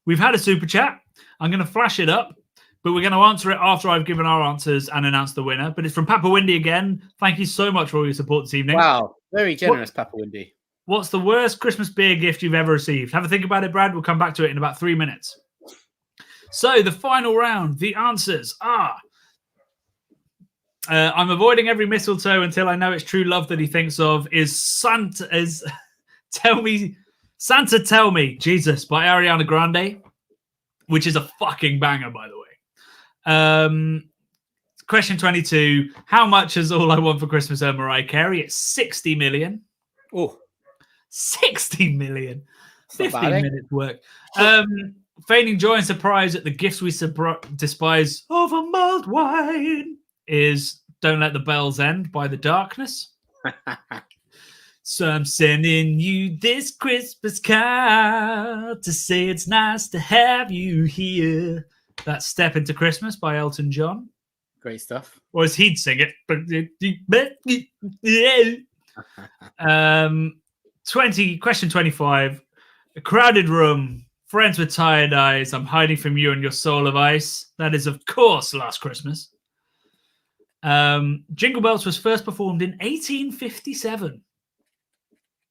A: We've had a super chat. I'm going to flash it up, but we're going to answer it after I've given our answers and announced the winner. But it's from Papa Windy again. Thank you so much for all your support this evening.
B: Wow. Very generous, Papa Windy.
A: What's the worst Christmas beer gift you've ever received? Have a think about it, Brad. We'll come back to it in about 3 minutes. So the final round, the answers are... I'm avoiding every mistletoe until I know it's true love that he thinks of. Santa Tell Me, Jesus, by Ariana Grande, which is a fucking banger, by the way. Question 22, how much is All I Want for Christmas of Mariah Carey? It's 60 million.
B: Oh,
A: 60 million. 15
B: bad,
A: minutes work. feigning joy and surprise at the gifts we despise over mulled wine is Don't Let the Bells End by The Darkness. So I'm sending you this Christmas card to say it's nice to have you here. That's Step Into Christmas by Elton John.
B: Great stuff.
A: Or as he'd sing it. 20, question 25. A crowded room, friends with tired eyes. I'm hiding from you and your soul of ice. That is, of course, Last Christmas. Jingle Bells was first performed in 1857.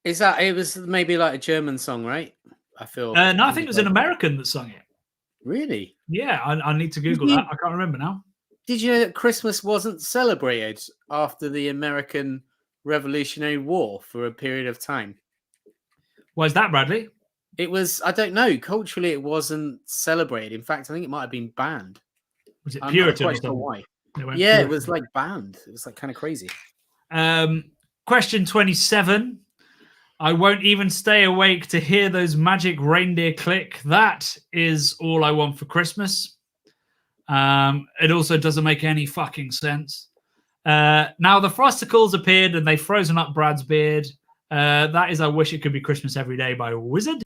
B: Is that, it was maybe like a German song, right? I feel.
A: No, I think it was an American that sung it.
B: Really?
A: Yeah, I need to Google that. I can't remember now.
B: Did you know that Christmas wasn't celebrated after the American Revolutionary War for a period of time?
A: Why is that, Bradley?
B: It was, I don't know, culturally it wasn't celebrated. In fact, I think it might have been banned.
A: Was it
B: I'm
A: Puritan?
B: not quite sure why.
A: Yeah,
B: it was like banned. It was like kind of crazy.
A: Question 27. I won't even stay awake to hear those magic reindeer click. That is All I Want for Christmas. It also doesn't make any fucking sense. Now the Frosticles appeared and they've frozen up Brad's beard. That is I Wish It Could Be Christmas Every Day by Wizard.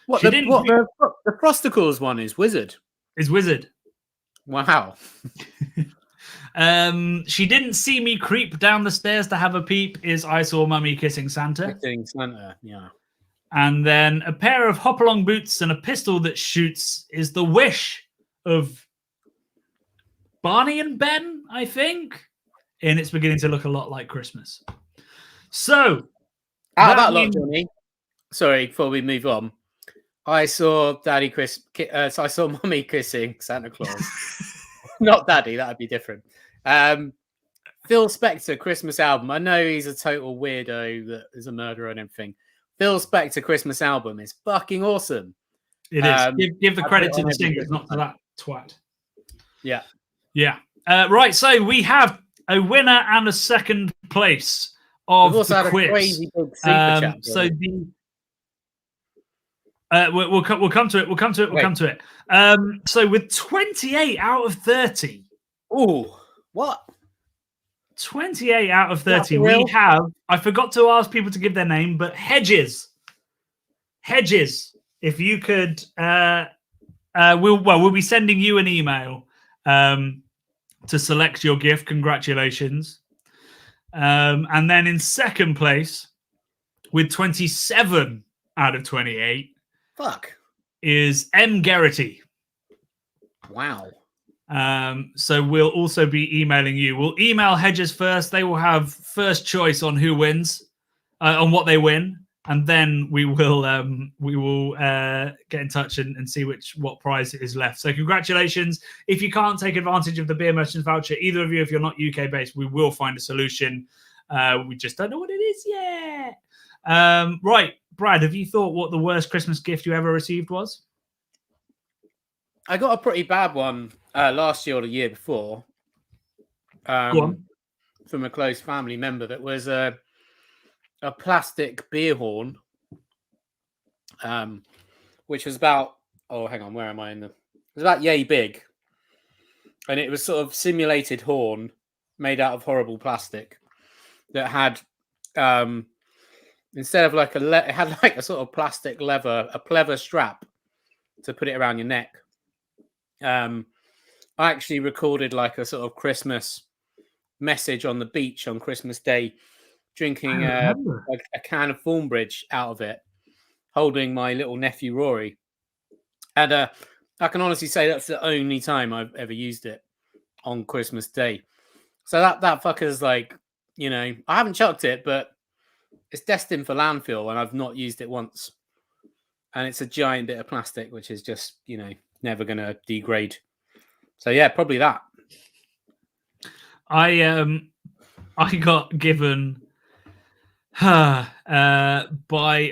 B: What the Frosticles one is Wizard?
A: Is Wizard.
B: Wow.
A: She Didn't See Me Creep Down the Stairs to Have a Peep is I Saw Mummy Kissing Santa.
B: Kissing Santa, yeah.
A: And then a pair of hop-along boots and a pistol that shoots is the wish of Barney and Ben, I think. And it's beginning to look a lot like Christmas. So,
B: out of that lot, Johnny. Sorry, before we move on, I saw I saw Mummy kissing Santa Claus. Not Daddy, that'd be different. Phil Spector Christmas album. I know he's a total weirdo that is a murderer and everything. Phil Spector Christmas album is fucking awesome.
A: It is. Give the credit to the singers, not to that twat.
B: Yeah.
A: Yeah. Right, so we have a winner and a second place of
B: We've also
A: the
B: had
A: quiz.
B: A crazy big super chat.
A: So we'll come to it. We'll come to it. So with 28 out of 30.
B: Ooh, what?
A: 28 out of 30. We have, I forgot to ask people to give their name, but Hedges. If you could, we'll be sending you an email to select your gift. Congratulations. And then in second place, with 27 out of 28, is M. Garrity.
B: Wow.
A: So we'll also be emailing you. We'll email Hedges first. They will have first choice on who wins, on what they win, and then we will get in touch and see what prize is left. So congratulations. If you can't take advantage of the beer merchants voucher, either of you, if you're not UK based, we will find a solution. We just don't know what it is yet. Right, Brad, have you thought what the worst Christmas gift you ever received was?
B: I got a pretty bad one last year or the year before.
A: Go on.
B: From a close family member that was a plastic beer horn, which was about, hang on, where am I it was about yay big. And it was sort of simulated horn made out of horrible plastic that had, instead of like it had like a sort of plastic leather, a pleather strap to put it around your neck. I actually recorded like a sort of Christmas message on the beach on Christmas Day, drinking a can of Thornbridge out of it, holding my little nephew Rory. And I can honestly say that's the only time I've ever used it on Christmas Day. So that fucker's like, I haven't chucked it, but it's destined for landfill and I've not used it once. And it's a giant bit of plastic, which is just, never going to degrade. So yeah, probably that.
A: I got given by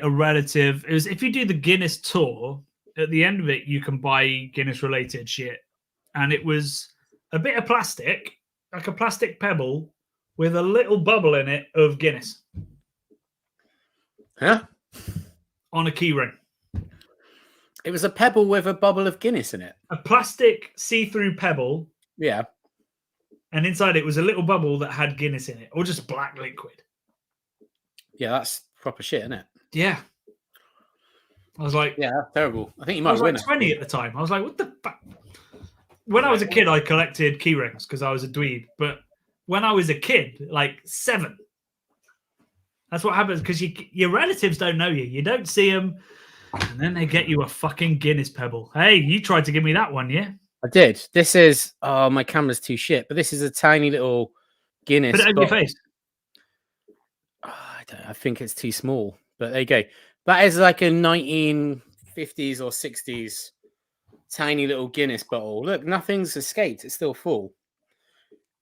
A: a relative. It was, if you do the Guinness tour, at the end of it, you can buy Guinness related shit. And it was a bit of plastic, like a plastic pebble with a little bubble in it of Guinness.
B: Huh?
A: On a key ring.
B: It was a pebble with a bubble of Guinness in it.
A: A plastic see-through pebble.
B: Yeah.
A: And inside it was a little bubble that had Guinness in it, or just black liquid.
B: Yeah, that's proper shit, isn't it?
A: Yeah. I was like,
B: yeah, that's terrible. I think you
A: I
B: might
A: was
B: win
A: like 20 at the time. I was like, what the fuck? When I was a kid, I collected key rings because I was a dweeb. But when I was a kid, like 7, that's what happens because your relatives don't know you. You don't see them, and then they get you a fucking Guinness pebble. Hey, you tried to give me that one, yeah?
B: I did. This is my camera's too shit, but this is a tiny little Guinness.
A: Put it over your face.
B: I think it's too small, but there you go. That is like a 1950s or 60s tiny little Guinness bottle. Look, nothing's escaped. It's still full.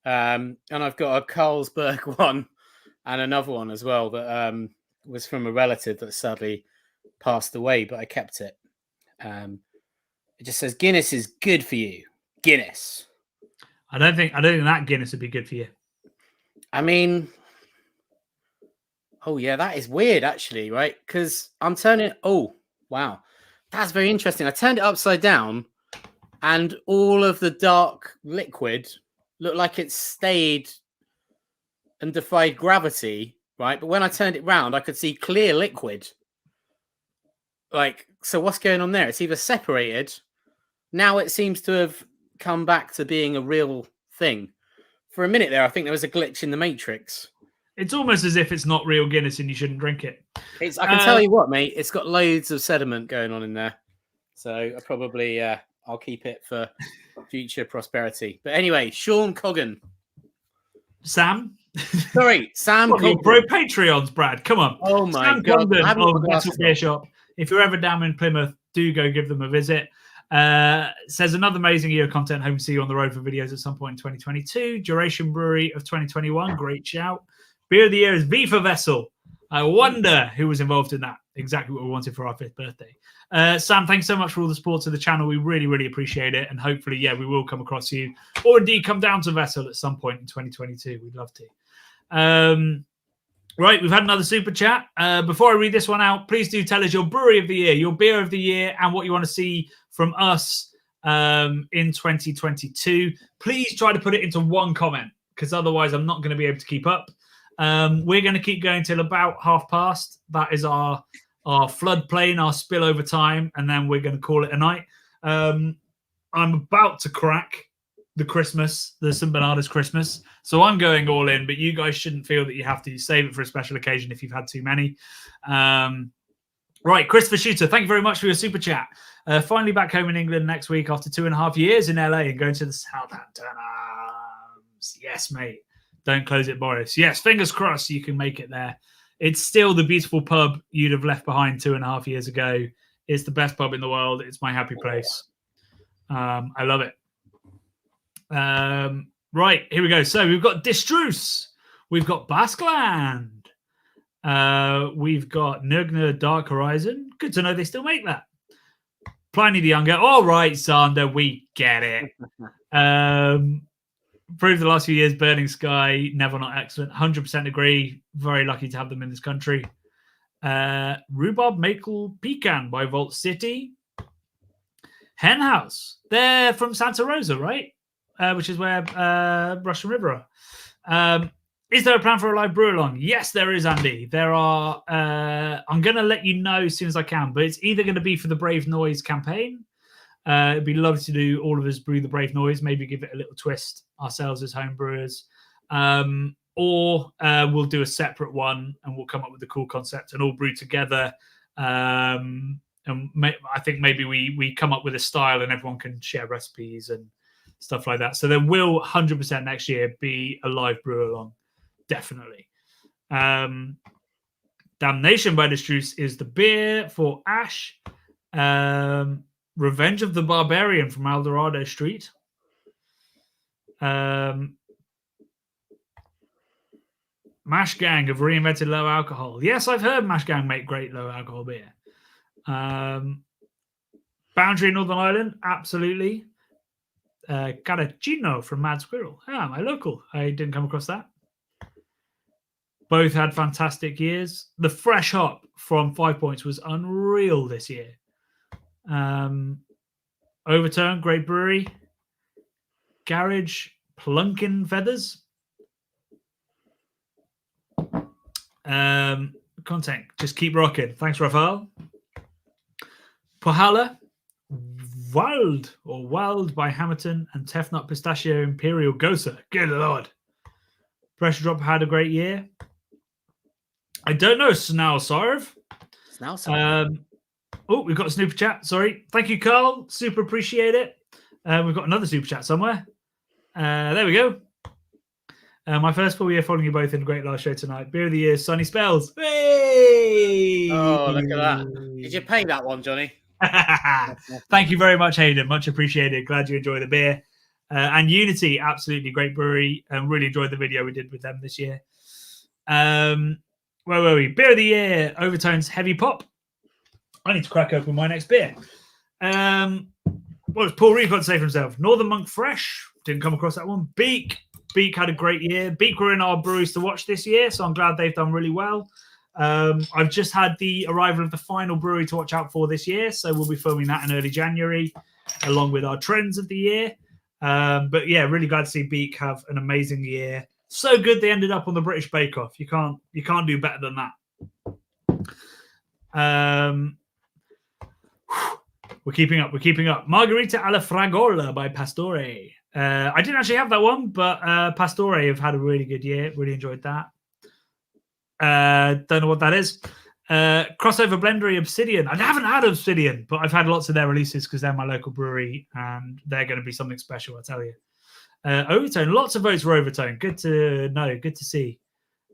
B: And I've got a Carlsberg one and another one as well that was from a relative that sadly passed away, but I kept it. It just says Guinness is good for you. Guinness.
A: I don't think that Guinness would be good for you.
B: I mean, oh yeah, that is weird actually, right? Because I'm turning. Oh wow, that's very interesting. I turned it upside down, and all of the dark liquid looked like it stayed and defied gravity, right? But when I turned it round, I could see clear liquid. Like, so what's going on there? It's either separated. Now it seems to have come back to being a real thing. For a minute there, I think there was a glitch in the Matrix.
A: It's almost as if it's not real Guinness and you shouldn't drink it.
B: I can tell you what, mate. It's got loads of sediment going on in there. So I probably, I'll keep it for future prosperity. But anyway, Sean Coggan.
A: Sam?
B: Sorry, Sam Coggan.
A: Bro, Patreons, Brad. Come on.
B: Oh my
A: Sam
B: God.
A: Coggan of Metal Beer Shop. If you're ever down in Plymouth, do go give them a visit. Says another amazing year of content. Home to see you on the road for videos at some point in 2022. Duration Brewery of 2021. Great shout. Beer of the year is V for Vessel. I wonder who was involved in that. Exactly what we wanted for our 5th birthday. Sam, thanks so much for all the support to the channel. We really, really appreciate it. And hopefully, yeah, we will come across you or indeed come down to Vessel at some point in 2022. We'd love to. Right, we've had another super chat. Before I read this one out, please do tell us your brewery of the year, your beer of the year, and what you want to see from us in 2022. Please try to put it into one comment because otherwise I'm not going to be able to keep up. We're going to keep going till about past. That is our floodplain, our spillover time, and then we're going to call it a night. I'm about to crack the St. Bernardus Christmas. So I'm going all in, but you guys shouldn't feel that you have to save it for a special occasion if you've had too many. Right, Christopher Shooter, thank you very much for your super chat. Finally back home in England next week after 2.5 years in LA and going to the Southampton Arms. Yes, mate. Don't close it, Boris. Yes, fingers crossed you can make it there. It's still the beautiful pub you'd have left behind 2.5 years ago. It's the best pub in the world. It's my happy place. I love it. Right, here we go. So we've got Distruce. We've got Baskeland. We've got Nurgner Dark Horizon. Good to know they still make that. Pliny the Younger. All right, Sander, we get it. Proved the last few years, Burning Sky, never not excellent. 100% agree. Very lucky to have them in this country. Rhubarb Maple Pecan by Vault City. Hen House. They're from Santa Rosa, right? Which is where Russian River are. Is there a plan for a live brew along? Yes, there is, Andy. There are. I'm going to let you know as soon as I can, but it's either going to be for the Brave Noise campaign. It'd be lovely to do all of us brew the Brave Noise, maybe give it a little twist ourselves as home brewers. Or we'll do a separate one and we'll come up with a cool concept and all brew together. And I think maybe we come up with a style and everyone can share recipes and stuff like that. So there will 100% next year be a live brew along. Definitely. Damnation by Distruce is the beer for Ash. Revenge of the Barbarian from Eldorado Street. Mash Gang have reinvented low alcohol. Yes, I've heard Mash Gang make great low alcohol beer. Boundary in Northern Ireland, absolutely. Caracino from Mad Squirrel. My local. I didn't come across that. Both had fantastic years. The fresh hop from 5 Points was unreal this year. Overtone, great brewery. Garage, Plunkin Feathers. Content, just keep rocking. Thanks, Raphael. Valhalla, Wild by Hamilton, and Tefnut Pistachio Imperial Gosa. Good lord. Pressure Drop had a great year. I don't know, Snau Sarv. We've got a super chat. Sorry. Thank you, Carl. Super appreciate it. We've got another super chat somewhere. There we go. My first full year following you both in a great last show tonight. Beer of the year, Sunny Spells. Hey!
B: Oh, look at that. Did you pay that one, Johnny?
A: Thank you very much, Hayden. Much appreciated. Glad you enjoy the beer. And Unity, absolutely great brewery. And really enjoyed the video we did with them this year. Where were we? Beer of the year, Overtones Heavy Pop. I need to crack open my next beer. What does Paul Reeve got to say for himself? Northern Monk Fresh. Didn't come across that one. Beak had a great year. Beak were in our breweries to watch this year, so I'm glad they've done really well. I've just had the arrival of the final brewery to watch out for this year, so we'll be filming that in early January, along with our trends of the year. But yeah, really glad to see Beak have an amazing year. So good they ended up on the British Bake Off. You can't do better than that. We're keeping up. Margarita alla Fragola by Pastore. I didn't actually have that one, but Pastore have had a really good year. Really enjoyed that. Don't know what that is. Crossover Blendery Obsidian. I haven't had Obsidian, but I've had lots of their releases because they're my local brewery and they're going to be something special, I tell you. Overtone. Lots of votes for Overtone. Good to know. Good to see.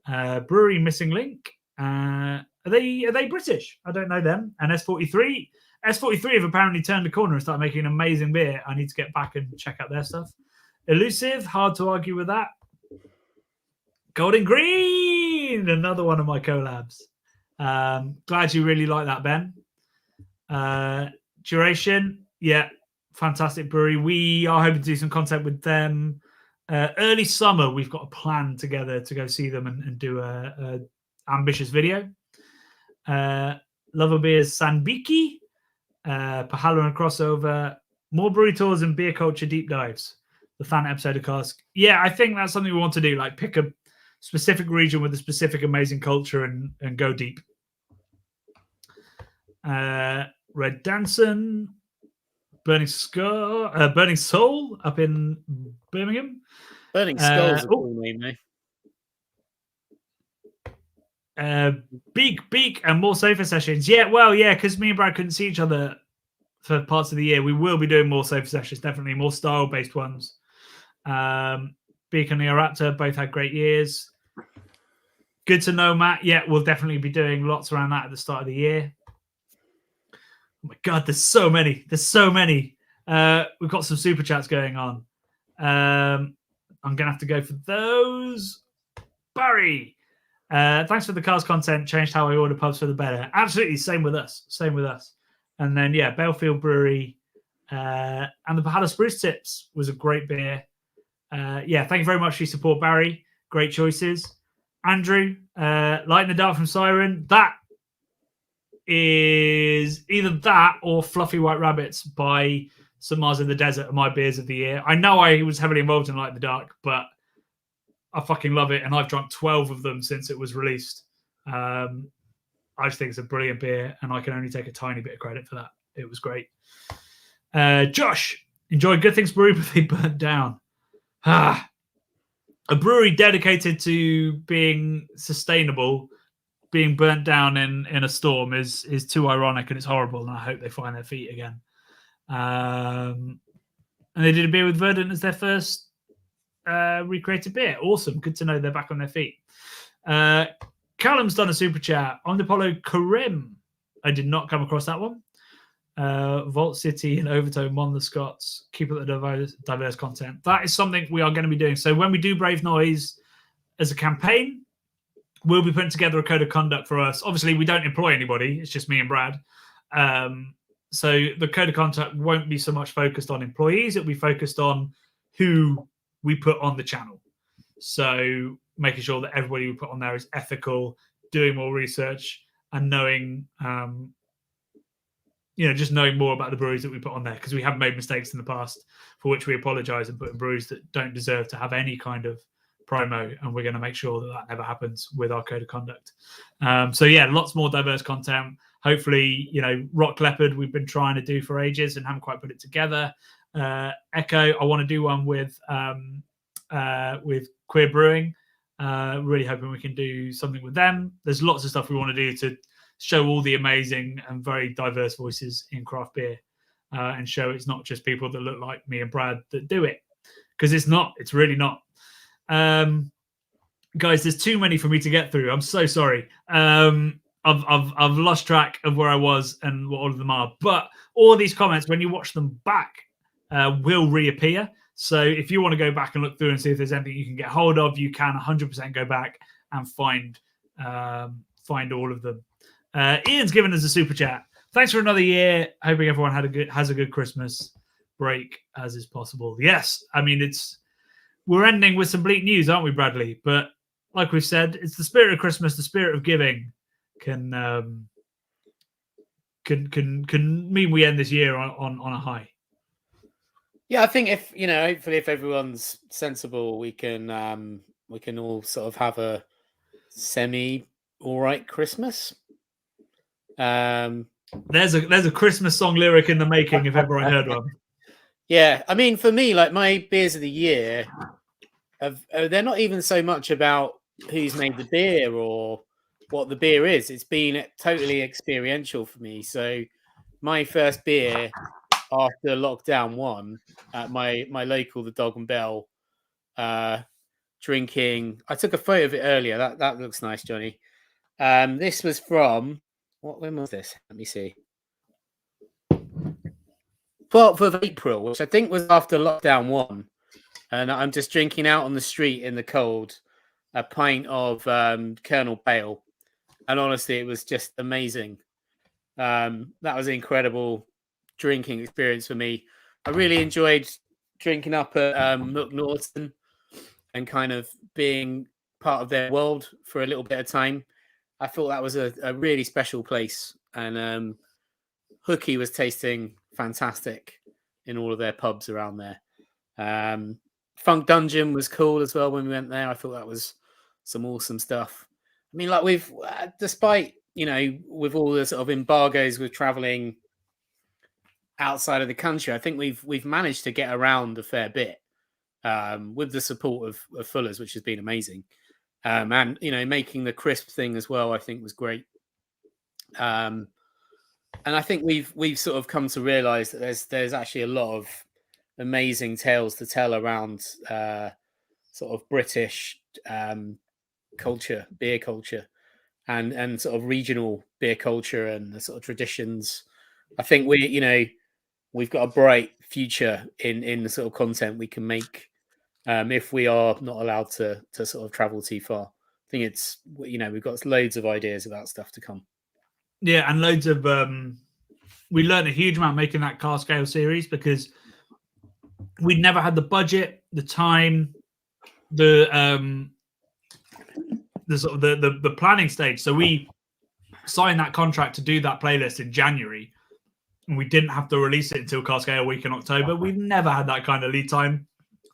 A: Brewery Missing Link. Are they British? I don't know them. And S43. S43 have apparently turned the corner and started making amazing beer. I need to get back and check out their stuff. Elusive, hard to argue with that. Golden Green, another one of my collabs. Glad you really like that, Ben. Duration, yeah, fantastic brewery. We are hoping to do some content with them. Early summer, we've got a plan together to go see them and do a ambitious video. Lover Beers Sanbiki. Valhalla and Crossover, more brewery tours and beer culture deep dives. The fan episode of Cask. Yeah, I think that's something we want to do. Like pick a specific region with a specific amazing culture and go deep. Red Danson, Burning Soul up in Birmingham.
B: Burning Skull's a cool name,
A: Beak and more sofa sessions. Yeah, well, yeah, because me and Brad couldn't see each other for parts of the year. We will be doing more sofa sessions, definitely more style-based ones. Beak and Neoraptor both had great years. Good to know, Matt. Yeah, we'll definitely be doing lots around that at the start of the year. Oh my God, there's so many. We've got some super chats going on. I'm going to have to go for those. Barry. Thanks for the cars content. Changed how I order pubs for the better. Absolutely. Same with us. And then, yeah, Bellfield Brewery and the Valhalla Spruce Tips was a great beer. Yeah, thank you very much for your support, Barry. Great choices. Andrew, Light in the Dark from Siren. That is either that or Fluffy White Rabbits by St. Mars in the Desert are my beers of the year. I know I was heavily involved in Light in the Dark, but I fucking love it, and I've drunk 12 of them since it was released. I just think it's a brilliant beer, and I can only take a tiny bit of credit for that. It was great. Josh, enjoyed Good Things Brewery, but they burnt down. A brewery dedicated to being sustainable, being burnt down in a storm is too ironic, and it's horrible, and I hope they find their feet again. And they did a beer with Verdant as their first recreated beer. Awesome. Good to know they're back on their feet. Callum's done a super chat. On the Apollo Karim. I did not come across that one. Vault City and Overtone won the Scots. Keep up the diverse content. That is something we are going to be doing. So when we do Brave Noise as a campaign, we'll be putting together a code of conduct for us. Obviously, we don't employ anybody. It's just me and Brad. So the code of conduct won't be so much focused on employees. It'll be focused on who we put on the channel. So making sure that everybody we put on there is ethical, doing more research, and knowing just knowing more about the breweries that we put on there, because we have made mistakes in the past for which we apologize, and putting breweries that don't deserve to have any kind of promo, and we're going to make sure that never happens with our code of conduct. So yeah, lots more diverse content. Hopefully, Rock Leopard we've been trying to do for ages and haven't quite put it together. Echo, I want to do one with Queer Brewing. Really hoping we can do something with them. There's lots of stuff we want to do to show all the amazing and very diverse voices in craft beer, and show it's not just people that look like me and Brad that do it, because it's not. It's really not. Guys, there's too many for me to get through. I'm so sorry. I've lost track of where I was and what all of them are. But all these comments, when you watch them back, will reappear. So if you want to go back and look through and see if there's anything you can get hold of, you can 100% go back and find all of them. Ian's given us a super chat. Thanks for another year. Hoping everyone has a good Christmas break as is possible. Yes, I mean we're ending with some bleak news, aren't we, Bradley? But like we've said, it's the spirit of Christmas, the spirit of giving can mean we end this year on a high.
B: Yeah, I think if hopefully if everyone's sensible, we can all sort of have a semi all right Christmas.
A: There's a Christmas song lyric in the making if ever I heard one.
B: Yeah, I mean, for me, like my beers of the year, they're not even so much about who's made the beer or what the beer is. It's been totally experiential for me. So my first beer after lockdown 1 at my local, the Dog and Bell, drinking. I took a photo of it earlier. That looks nice, Johnny. This was from when was this? Let me see. 12th of April, which I think was after lockdown 1. And I'm just drinking out on the street in the cold a pint of Colonel Pale. And honestly, it was just amazing. That was an incredible drinking experience for me. I really enjoyed drinking up at Milk Norton and kind of being part of their world for a little bit of time. I thought that was a really special place. And Hooky was tasting fantastic in all of their pubs around there. Funk Dungeon was cool as well when we went there. I thought that was some awesome stuff. I mean, like we've, despite, with all the sort of embargoes with traveling outside of the country, I think we've managed to get around a fair bit with the support of Fuller's, which has been amazing. And, making the crisp thing as well, I think was great. And I think we've sort of come to realize that there's actually a lot of amazing tales to tell around sort of British culture, beer culture, and sort of regional beer culture and the sort of traditions. I think we've got a bright future in the sort of content we can make if we are not allowed to sort of travel too far. I think it's we've got loads of ideas about stuff to come.
A: Yeah, and loads of we learned a huge amount making that car scale series because we'd never had the budget, the time, the sort of the planning stage. So we signed that contract to do that playlist in January, and we didn't have to release it until Car Scale Week in October. We've never had that kind of lead time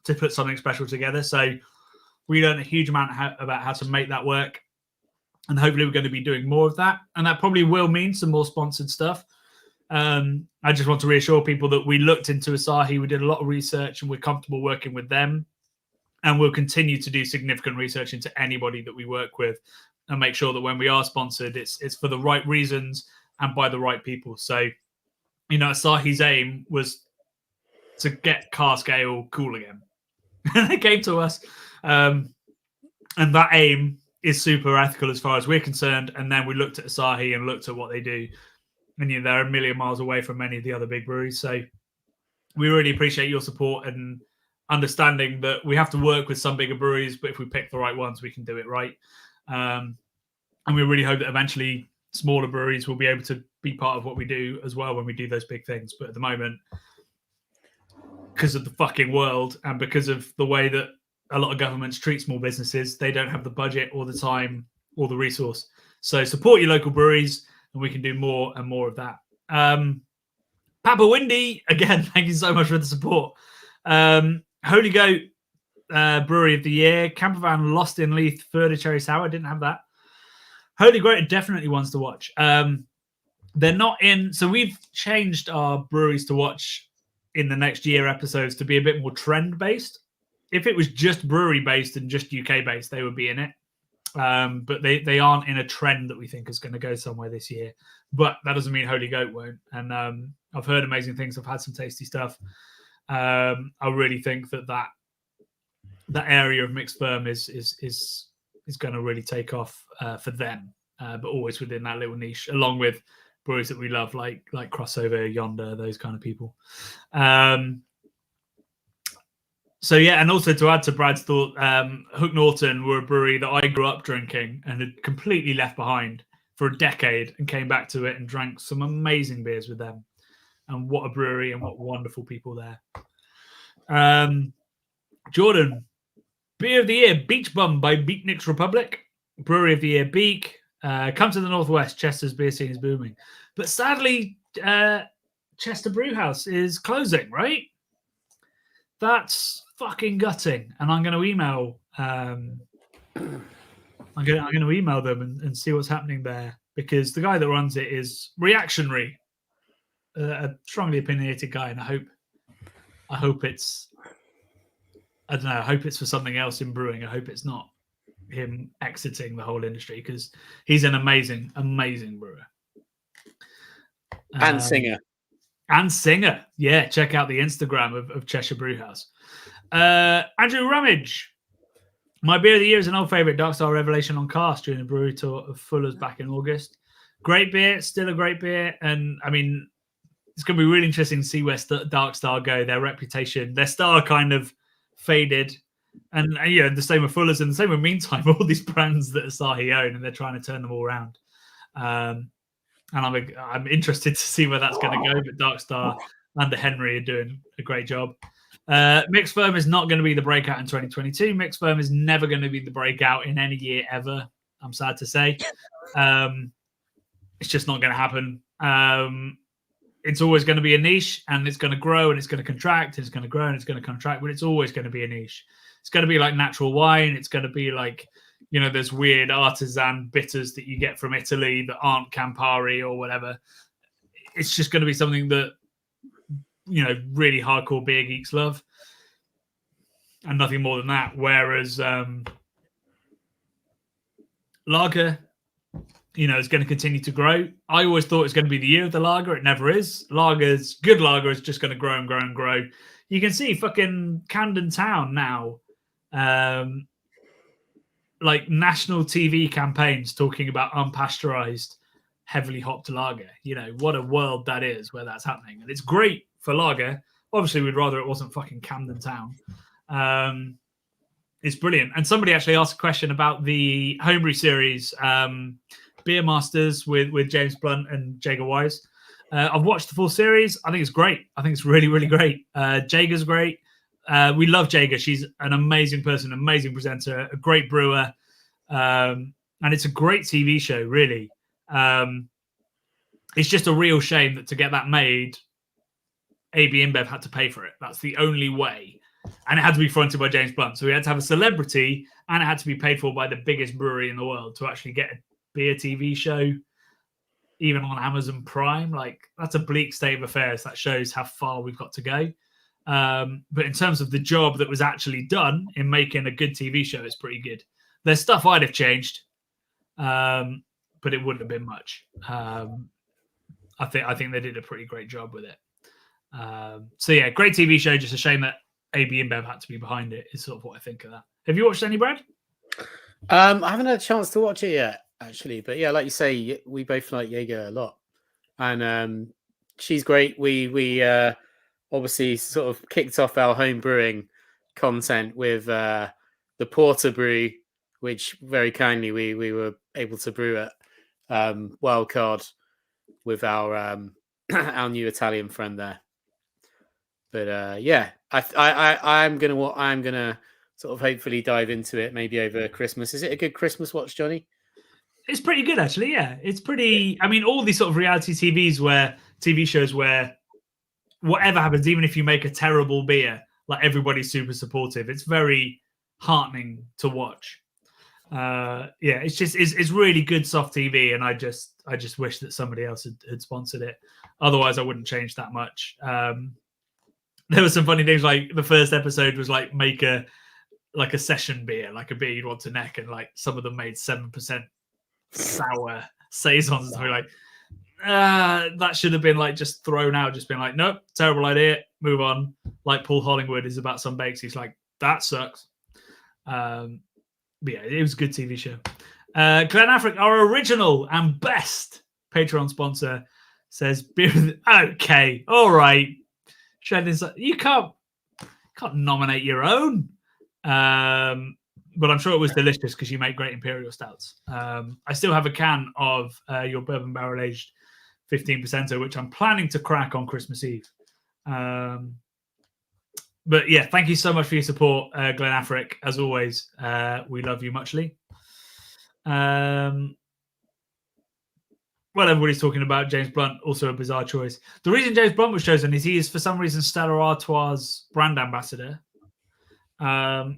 A: to put something special together. So we learned a huge amount about how to make that work. And hopefully we're going to be doing more of that. And that probably will mean some more sponsored stuff. I just want to reassure people that we looked into Asahi. We did a lot of research and we're comfortable working with them. And we'll continue to do significant research into anybody that we work with and make sure that when we are sponsored, it's for the right reasons and by the right people. So, Asahi's aim was to get Car Scale cool again. And they came to us. And that aim is super ethical as far as we're concerned. And then we looked at Asahi and looked at what they do. And they're a million miles away from many of the other big breweries. So we really appreciate your support and understanding that we have to work with some bigger breweries, but if we pick the right ones, we can do it right. And we really hope that eventually smaller breweries will be able to be part of what we do as well when we do those big things. But at the moment, because of the fucking world and because of the way that a lot of governments treat small businesses, they don't have the budget or the time or the resource. So support your local breweries and we can do more and more of that. Papa Windy, again, thank you so much for the support. Holy Goat, Brewery of the Year. Campervan Lost in Leith, Further Cherry Sour. Didn't have that. Holy Goat are definitely ones to watch. They're not in. So we've changed our breweries to watch in the next year episodes to be a bit more trend based. If it was just brewery based and just UK based, they would be in it. But they aren't in a trend that we think is going to go somewhere this year. But that doesn't mean Holy Goat won't. And I've heard amazing things. I've had some tasty stuff. I really think that area of mixed firm is going to really take off for them, but always within that little niche, along with breweries that we love, like Crossover, Yonder, those kind of people. So yeah, and also to add to Brad's thought, Hook Norton were a brewery that I grew up drinking and had completely left behind for a decade, and came back to it and drank some amazing beers with them. And what a brewery, and what wonderful people there. Jordan, Beer of the Year, Beach Bum by Beatniks Republic. Brewery of the Year, Beak. Come to the Northwest, Chester's beer scene is booming. But sadly, Chester Brewhouse is closing, right? That's fucking gutting. And I'm going to email I'm going to email them and see what's happening there, because the guy that runs it is reactionary, a strongly opinionated guy, and I hope it's for something else in brewing. I hope it's not him exiting the whole industry, because he's an amazing brewer
B: and singer.
A: Yeah, check out the Instagram of Cheshire Brewhouse. Andrew Rummage, my beer of the year is an old favorite, Dark Star Revelation on cast during the brewery tour of Fuller's back in August. Great beer, still a great beer. And I mean, it's going to be really interesting to see where Dark Star go. Their reputation, their star kind of faded. And yeah, the same with Fuller's, and the same with Meantime, all these brands that Asahi own, and they're trying to turn them all around. And I'm interested to see where that's going to go. But Dark Star under Henry are doing a great job. Mixed Firm is not going to be the breakout in 2022. Mixed Firm is never going to be the breakout in any year ever. I'm sad to say. It's just not going to happen. It's always going to be a niche, and it's going to grow, and it's going to contract, and it's going to grow, and it's going to contract, but it's always going to be a niche. It's going to be like natural wine. It's going to be like, there's weird artisan bitters that you get from Italy that aren't Campari or whatever. It's just going to be something that, really hardcore beer geeks love, and nothing more than that. Whereas lager, is going to continue to grow. I always thought it was going to be the year of the lager. It never is. Good lager is just going to grow and grow and grow. You can see fucking Camden Town now, like national TV campaigns talking about unpasteurized, heavily hopped lager. What a world that is where that's happening. And it's great for lager. Obviously, we'd rather it wasn't fucking Camden Town. It's brilliant. And somebody actually asked a question about the homebrew series, Beer Masters with James Blunt and Jager Wise. I've watched the full series. I think it's great. I think it's really, really great. Jager's great. We love Jager. She's an amazing person, amazing presenter, a great brewer. And it's a great TV show, really. It's just a real shame that to get that made, AB InBev had to pay for it. That's the only way. And it had to be fronted by James Blunt. So we had to have a celebrity, and it had to be paid for by the biggest brewery in the world to actually get a beer TV show, even on Amazon Prime. Like, that's a bleak state of affairs. That shows how far we've got to go. But in terms of the job that was actually done in making a good TV show, it's pretty good. There's stuff I'd have changed, but it wouldn't have been much. I think they did a pretty great job with it. So yeah, great TV show. Just a shame that AB InBev had to be behind it, is sort of what I think of that. Have you watched any, Brad?
B: I haven't had a chance to watch it yet, actually. But yeah, like you say, we both like Jaeger a lot, and she's great. We obviously sort of kicked off our home brewing content with the Porter Brew, which very kindly we were able to brew at Wildcard with our our new Italian friend there. But yeah, I'm gonna sort of hopefully dive into it maybe over Christmas. Is it a good Christmas watch, Johnny?
A: It's pretty good, actually. Yeah, it's pretty. I mean, all these sort of reality TV shows where whatever happens, even if you make a terrible beer, like everybody's super supportive. It's very heartening to watch. It's really good soft TV, and I just wish that somebody else had sponsored it. Otherwise, I wouldn't change that much. There were some funny things, like the first episode was like make a session beer, like a beer you'd want to neck, and like some of them made 7% sour saisons. So like, that should have been like just thrown out, just been like, nope, terrible idea, move on. Like Paul Hollingwood is about some bakes, he's like, that sucks. But yeah, it was a good TV show. Glenn Afric, our original and best Patreon sponsor, says beer. Okay, all right. You can't nominate your own. But I'm sure it was delicious because you make great imperial stouts. I still have a can of your bourbon barrel aged 15%, which I'm planning to crack on Christmas Eve. But yeah, thank you so much for your support, Glenn Afric. As always, we love you muchly. Well, everybody's talking about James Blunt, also a bizarre choice. The reason James Blunt was chosen is he is, for some reason, Stella Artois' brand ambassador.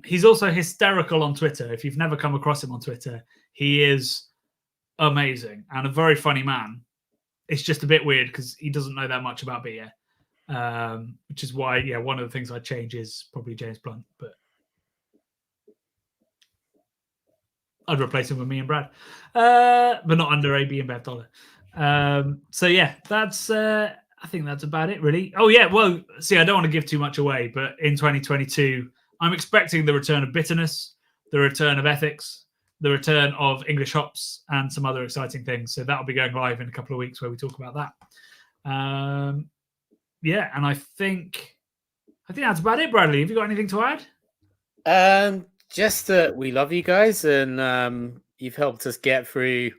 A: He's also hysterical on Twitter. If you've never come across him on Twitter, he is amazing and a very funny man. It's just a bit weird because he doesn't know that much about beer. Which is why, one of the things I'd change is probably James Blunt, but I'd replace him with me and Brad, but not under AB and Bev Dollar. So yeah, that's I think that's about it, really. Oh yeah, well, see, I don't want to give too much away, but in 2022, I'm expecting the return of bitterness, the return of ethics, the return of English hops, and some other exciting things. So that'll be going live in a couple of weeks where we talk about that. Yeah, and I think that's about it, Bradley. Have you got anything to
B: add? Just that we love you guys, and you've helped us get through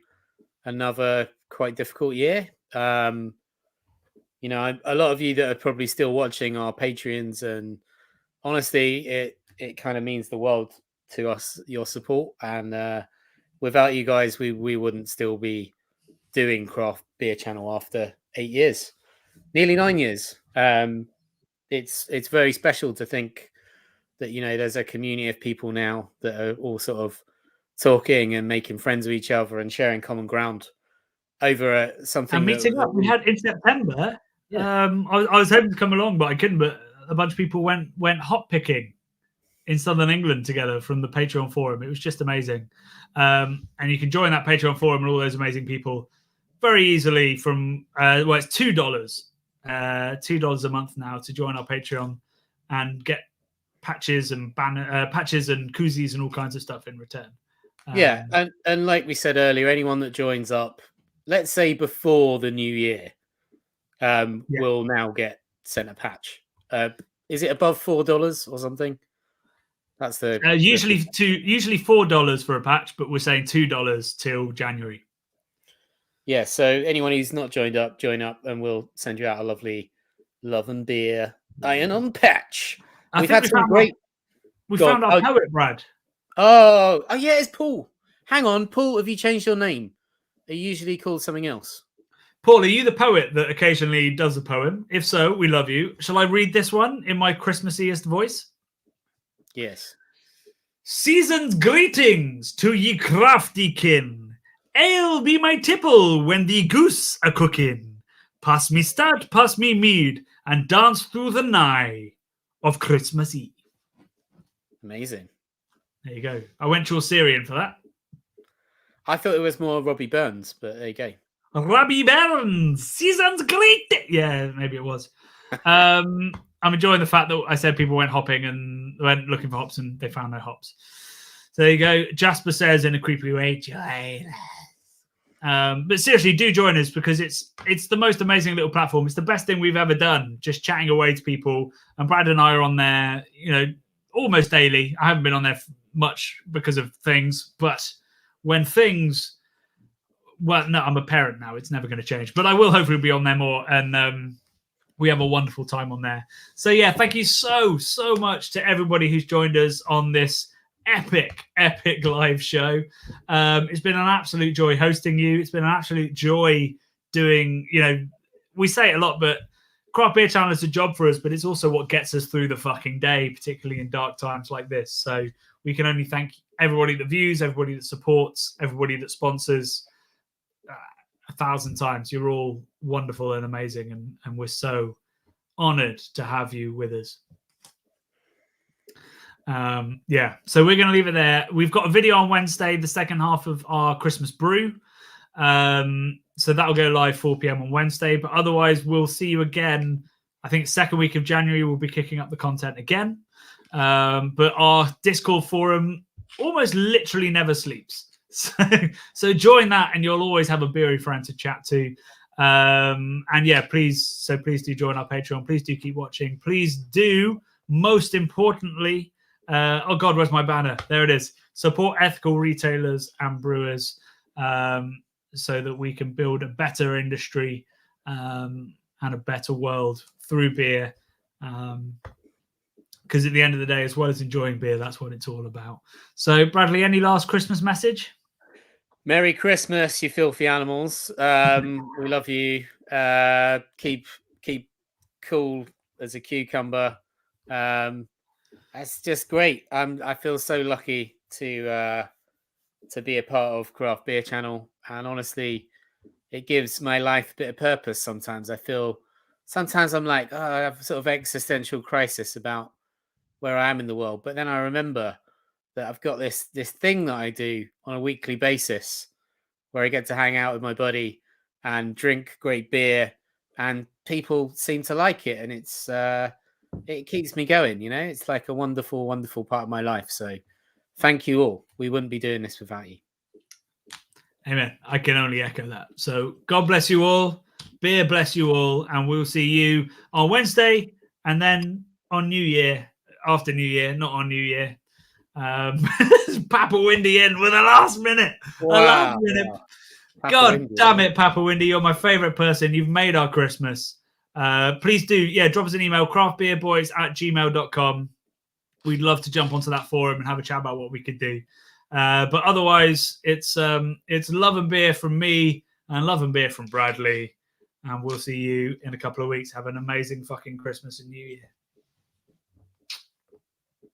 B: another quite difficult year. A lot of you that are probably still watching our Patreons, and honestly, it kind of means the world to us, your support. And without you guys, we wouldn't still be doing Craft Beer Channel after 8 years. Nearly 9 years. It's very special to think that, there's a community of people now that are all sort of talking and making friends with each other and sharing common ground over something.
A: And meeting up. We had in September.
B: Yeah.
A: I was hoping to come along, but I couldn't. But a bunch of people went hop picking in Southern England together from the Patreon forum. It was just amazing. And you can join that Patreon forum and all those amazing people very easily from it's $2. $2 a month now to join our Patreon and get patches and patches and koozies and all kinds of stuff in return.
B: And like we said earlier, anyone that joins up, let's say before the new year, will now get sent a patch. Is it above $4 or something? That's the
A: usually $4 for a patch, but we're saying $2 till January.
B: Yeah, so anyone who's not joined up, join up, and we'll send you out a lovely Love and Beer iron-on patch.
A: We found our poet, Brad.
B: Oh, yeah, it's Paul. Hang on, Paul, have you changed your name? Are you usually called something else?
A: Paul, are you the poet that occasionally does a poem? If so, we love you. Shall I read this one in my Christmassiest voice?
B: Yes.
A: Season's greetings to ye crafty kin. Ale be my tipple when the goose a cooking. Pass me stout, pass me mead, and dance through the night of Christmas Eve.
B: Amazing.
A: There you go. I went Chaucerian for that.
B: I thought it was more Robbie Burns, but there you go.
A: Robbie Burns, season's great. Yeah, maybe it was. I'm enjoying the fact that I said people went hopping and went looking for hops and they found no hops. So there you go. Jasper says in a creepy way, join us. But seriously, do join us because it's the most amazing little platform. It's the best thing we've ever done, just chatting away to people. And Brad and I are on there, almost daily. I haven't been on there much because of things, but when things... Well, no, I'm a parent now. It's never going to change. But I will hopefully be on there more. And we have a wonderful time on there. So, yeah, thank you so much to everybody who's joined us on this epic live show. It's been an absolute joy hosting you. It's been an absolute joy doing, we say it a lot, but craft beer channel is a job for us, but it's also what gets us through the fucking day, particularly in dark times like this. So we can only thank everybody that views, everybody that supports, everybody that sponsors 1,000 times. You're all wonderful and amazing, and we're so honored to have you with us. So we're going to leave it there. We've got a video on Wednesday, the second half of our Christmas brew. So that'll go live 4 p.m. on Wednesday. But otherwise, we'll see you again. I think second week of January, we'll be kicking up the content again. But our Discord forum almost literally never sleeps. So join that, and you'll always have a beery friend to chat to. And yeah, please do join our Patreon. Please do keep watching. Please do, most importantly, oh God, where's my banner? There it is. Support ethical retailers and brewers, so that we can build a better industry and a better world through beer. Because at the end of the day, as well as enjoying beer, that's what it's all about. So, Bradley, any last Christmas message?
B: Merry Christmas, you filthy animals. We love you. Keep cool as a cucumber. It's just great. I feel so lucky to be a part of Craft Beer Channel, and honestly, it gives my life a bit of purpose. Sometimes I'm like, I have a sort of existential crisis about where I am in the world, but then I remember that I've got this thing that I do on a weekly basis where I get to hang out with my buddy and drink great beer, and people seem to like it, and it keeps me going. You know, it's like a wonderful, wonderful part of my life. So thank you all. We wouldn't be doing this without you.
A: Amen. I can only echo that. So God bless you all. Beer bless you all. And we'll see you on Wednesday, and then on New Year, after New Year, not on New Year. Papa Windy in with a last minute.
B: Wow,
A: a last minute.
B: wow.
A: God
B: Windy,
A: damn it, Papa Windy. You're my favorite person. You've made our Christmas. Please do, drop us an email, craftbeerboys@gmail.com. We'd love to jump onto that forum and have a chat about what we could do. But otherwise, it's love and beer from me and love and beer from Bradley. And we'll see you in a couple of weeks. Have an amazing fucking Christmas and New Year.